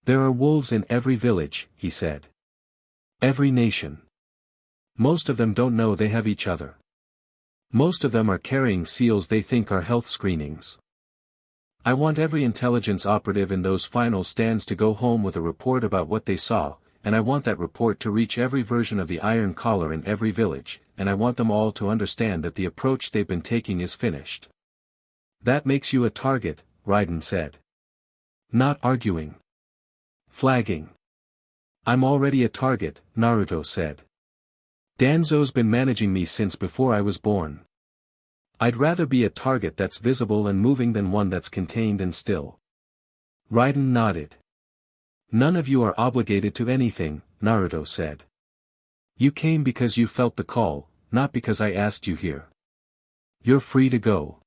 There are wolves in every village, he said. Every nation. Most of them don't know they have each other. Most of them are carrying seals they think are health screenings. I want every intelligence operative in those final stands to go home with a report about what they saw, and I want that report to reach every version of the Iron Collar in every village, and I want them all to understand that the approach they've been taking is finished. That makes you a target, Raiden said. Not arguing. Flagging. I'm already a target, Naruto said. Danzo's been managing me since before I was born. I'd rather be a target that's visible and moving than one that's contained and still. Raiden nodded. None of you are obligated to anything, Naruto said. You came because you felt the call, not because I asked you here. You're free to go.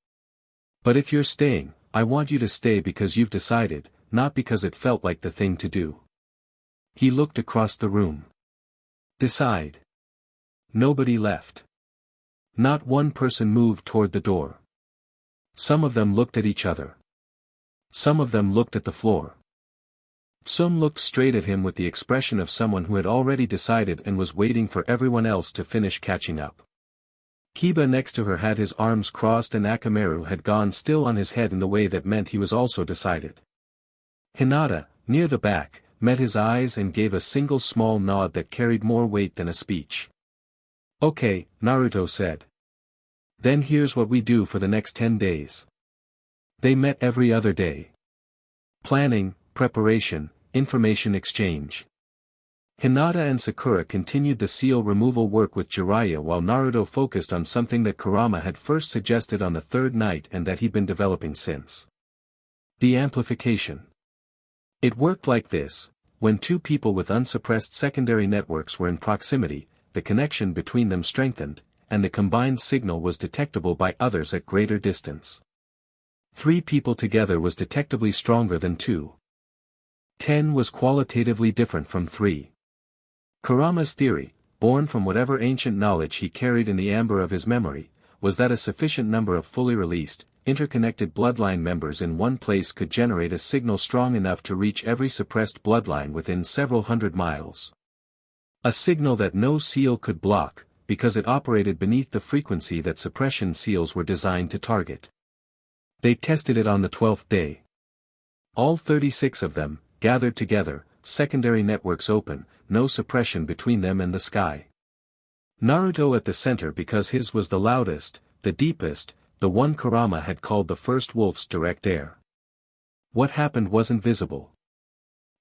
But if you're staying, I want you to stay because you've decided, not because it felt like the thing to do. He looked across the room. Decide. Nobody left. Not one person moved toward the door. Some of them looked at each other. Some of them looked at the floor. Some looked straight at him with the expression of someone who had already decided and was waiting for everyone else to finish catching up. Kiba next to her had his arms crossed and Akamaru had gone still on his head in the way that meant he was also decided. Hinata, near the back, met his eyes and gave a single small nod that carried more weight than a speech. Okay, Naruto said. Then here's what we do for the next 10 days. They met every other day. Planning, preparation, information exchange. Hinata and Sakura continued the seal removal work with Jiraiya while Naruto focused on something that Kurama had first suggested on the third night and that he'd been developing since. The amplification. It worked like this: when two people with unsuppressed secondary networks were in proximity, the connection between them strengthened, and the combined signal was detectable by others at greater distance. 3 people together was detectably stronger than 2. 10 was qualitatively different from 3. Kurama's theory, born from whatever ancient knowledge he carried in the amber of his memory, was that a sufficient number of fully released, interconnected bloodline members in one place could generate a signal strong enough to reach every suppressed bloodline within several hundred miles. A signal that no seal could block, because it operated beneath the frequency that suppression seals were designed to target. They tested it on the 12th day. All 36 of them, gathered together, secondary networks open, no suppression between them and the sky. Naruto at the center because his was the loudest, the deepest, the one Kurama had called the first wolf's direct air. What happened wasn't visible.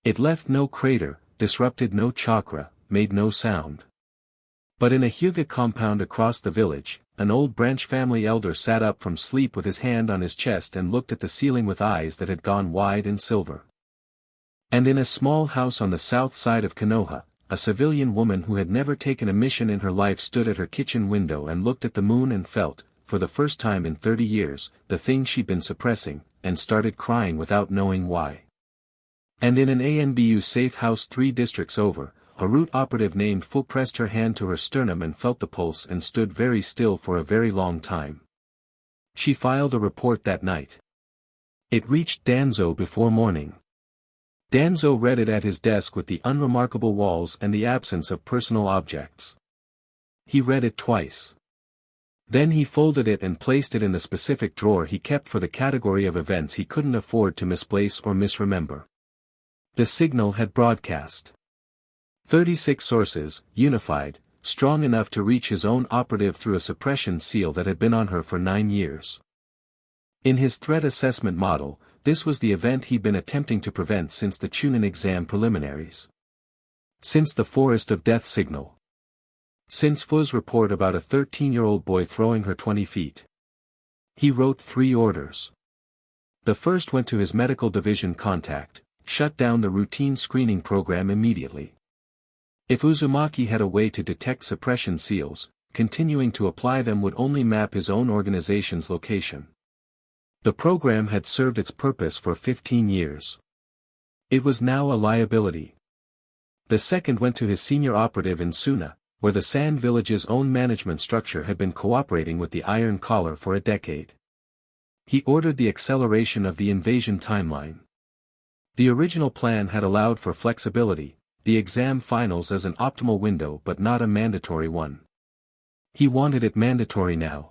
It left no crater, disrupted no chakra, made no sound. But in a Hyuga compound across the village, an old branch family elder sat up from sleep with his hand on his chest and looked at the ceiling with eyes that had gone wide and silver. And in a small house on the south side of Konoha, a civilian woman who had never taken a mission in her life stood at her kitchen window and looked at the moon and felt, for the first time in 30 years, the thing she'd been suppressing, and started crying without knowing why. And in an ANBU safe house 3 districts over, a root operative named Fu pressed her hand to her sternum and felt the pulse and stood very still for a very long time. She filed a report that night. It reached Danzo before morning. Danzo read it at his desk with the unremarkable walls and the absence of personal objects. He read it twice. Then he folded it and placed it in the specific drawer he kept for the category of events he couldn't afford to misplace or misremember. The signal had broadcast. 36 sources, unified, strong enough to reach his own operative through a suppression seal that had been on her for 9 years. In his threat assessment model, this was the event he'd been attempting to prevent since the Chunin exam preliminaries. Since the Forest of Death signal. Since Fu's report about a 13-year-old boy throwing her 20 feet. He wrote 3 orders. The first went to his medical division contact: shut down the routine screening program immediately. If Uzumaki had a way to detect suppression seals, continuing to apply them would only map his own organization's location. The program had served its purpose for 15 years. It was now a liability. The second went to his senior operative in Suna, where the Sand Village's own management structure had been cooperating with the Iron Collar for a decade. He ordered the acceleration of the invasion timeline. The original plan had allowed for flexibility, the exam finals as an optimal window but not a mandatory one. He wanted it mandatory now.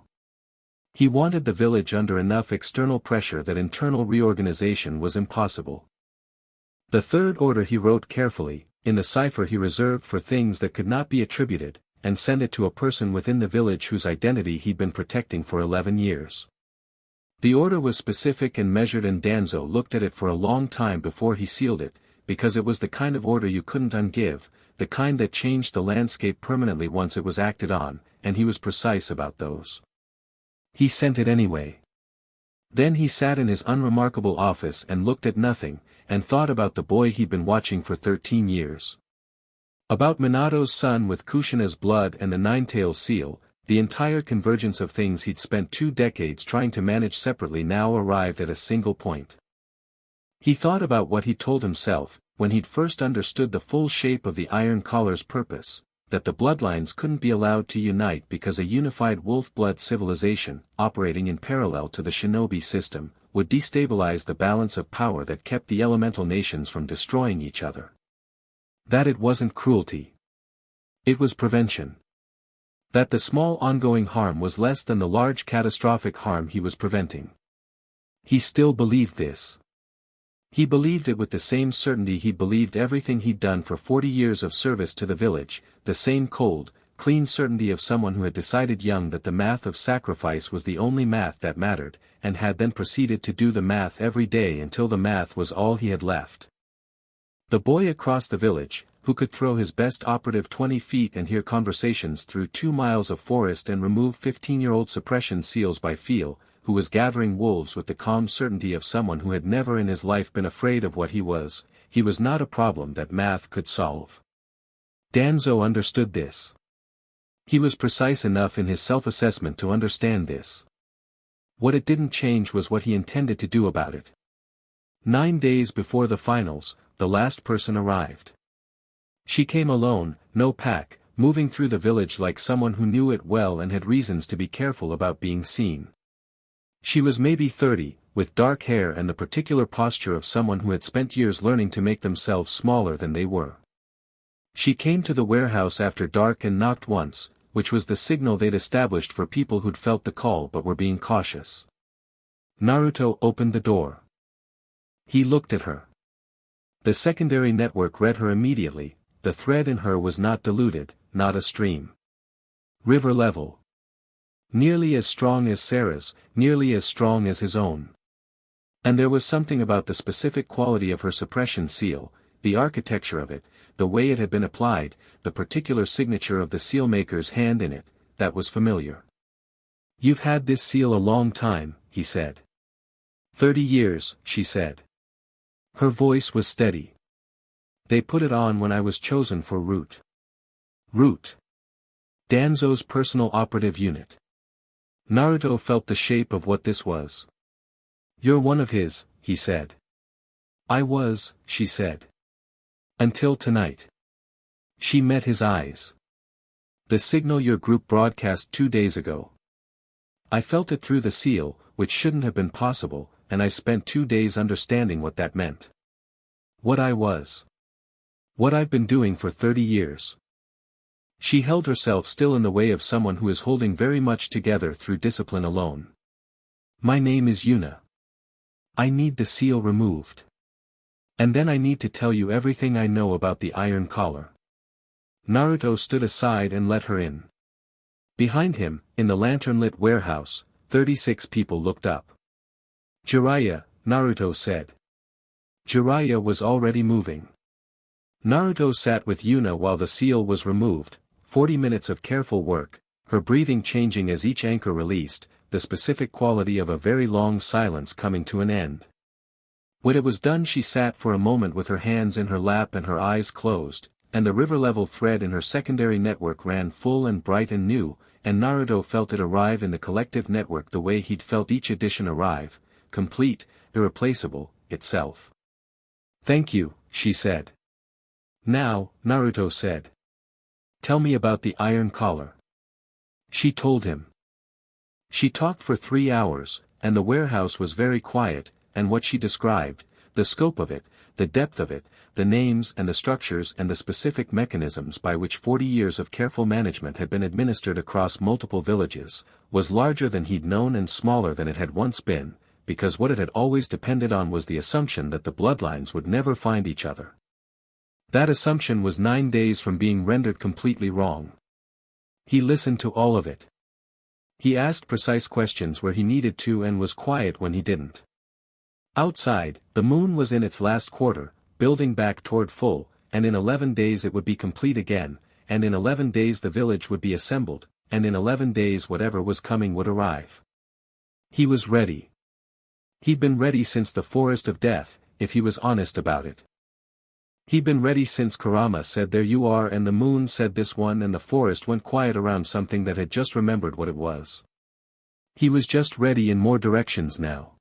He wanted the village under enough external pressure that internal reorganization was impossible. The third order he wrote carefully, in the cipher he reserved for things that could not be attributed, and sent it to a person within the village whose identity he'd been protecting for 11 years. The order was specific and measured, and Danzo looked at it for a long time before he sealed it, because it was the kind of order you couldn't ungive, the kind that changed the landscape permanently once it was acted on, and he was precise about those. He sent it anyway. Then he sat in his unremarkable office and looked at nothing, and thought about the boy he'd been watching for 13 years. About Minato's son with Kushina's blood and the Nine-Tailed Seal, the entire convergence of things he'd spent 2 decades trying to manage separately now arrived at a single point. He thought about what he'd told himself, when he'd first understood the full shape of the Iron Collar's purpose, that the Bloodlines couldn't be allowed to unite because a unified wolf-blood civilization, operating in parallel to the shinobi system, would destabilize the balance of power that kept the elemental nations from destroying each other. That it wasn't cruelty. It was prevention. That the small ongoing harm was less than the large catastrophic harm he was preventing. He still believed this. He believed it with the same certainty he'd believed everything he'd done for 40 years of service to the village, the same cold, clean certainty of someone who had decided young that the math of sacrifice was the only math that mattered, and had then proceeded to do the math every day until the math was all he had left. The boy across the village, who could throw his best operative 20 feet and hear conversations through 2 miles of forest and remove 15-year-old suppression seals by feel, who was gathering wolves with the calm certainty of someone who had never in his life been afraid of what he was not a problem that math could solve. Danzo understood this. He was precise enough in his self-assessment to understand this. What it didn't change was what he intended to do about it. 9 days before the finals, the last person arrived. She came alone, no pack, moving through the village like someone who knew it well and had reasons to be careful about being seen. She was maybe 30, with dark hair and the particular posture of someone who had spent years learning to make themselves smaller than they were. She came to the warehouse after dark and knocked once, which was the signal they'd established for people who'd felt the call but were being cautious. Naruto opened the door. He looked at her. The secondary network read her immediately. The thread in her was not diluted, not a stream. River level. Nearly as strong as Sarah's, nearly as strong as his own. And there was something about the specific quality of her suppression seal, the architecture of it, the way it had been applied, the particular signature of the sealmaker's hand in it, that was familiar. "You've had this seal a long time," he said. 30 years, she said. Her voice was steady. "They put it on when I was chosen for Root." Root. Danzo's personal operative unit. Naruto felt the shape of what this was. "You're one of his," he said. "I was," she said. "Until tonight." She met his eyes. "The signal your group broadcast 2 days ago. I felt it through the seal, which shouldn't have been possible, and I spent 2 days understanding what that meant. What I was. What I've been doing for 30 years. She held herself still in the way of someone who is holding very much together through discipline alone. "My name is Yuna. I need the seal removed. And then I need to tell you everything I know about the Iron Collar." Naruto stood aside and let her in. Behind him, in the lantern-lit warehouse, 36 people looked up. Jiraiya, Naruto said. Jiraiya was already moving. Naruto sat with Yuna while the seal was removed, 40 minutes of careful work, her breathing changing as each anchor released, the specific quality of a very long silence coming to an end. When it was done she sat for a moment with her hands in her lap and her eyes closed, and the river-level thread in her secondary network ran full and bright and new, and Naruto felt it arrive in the collective network the way he'd felt each addition arrive, complete, irreplaceable, itself. "Thank you," she said. "Now," Naruto said. "Tell me about the iron collar." She told him. She talked for 3 hours, and the warehouse was very quiet, and what she described, the scope of it, the depth of it, the names and the structures and the specific mechanisms by which 40 years of careful management had been administered across multiple villages, was larger than he'd known and smaller than it had once been, because what it had always depended on was the assumption that the bloodlines would never find each other. That assumption was 9 days from being rendered completely wrong. He listened to all of it. He asked precise questions where he needed to and was quiet when he didn't. Outside, the moon was in its last quarter, building back toward full, and in 11 days it would be complete again, and in 11 days the village would be assembled, and in 11 days whatever was coming would arrive. He was ready. He'd been ready since the Forest of Death, if he was honest about it. He'd been ready since Kurama said "there you are" and the moon said "this one" and the forest went quiet around something that had just remembered what it was. He was just ready in more directions now.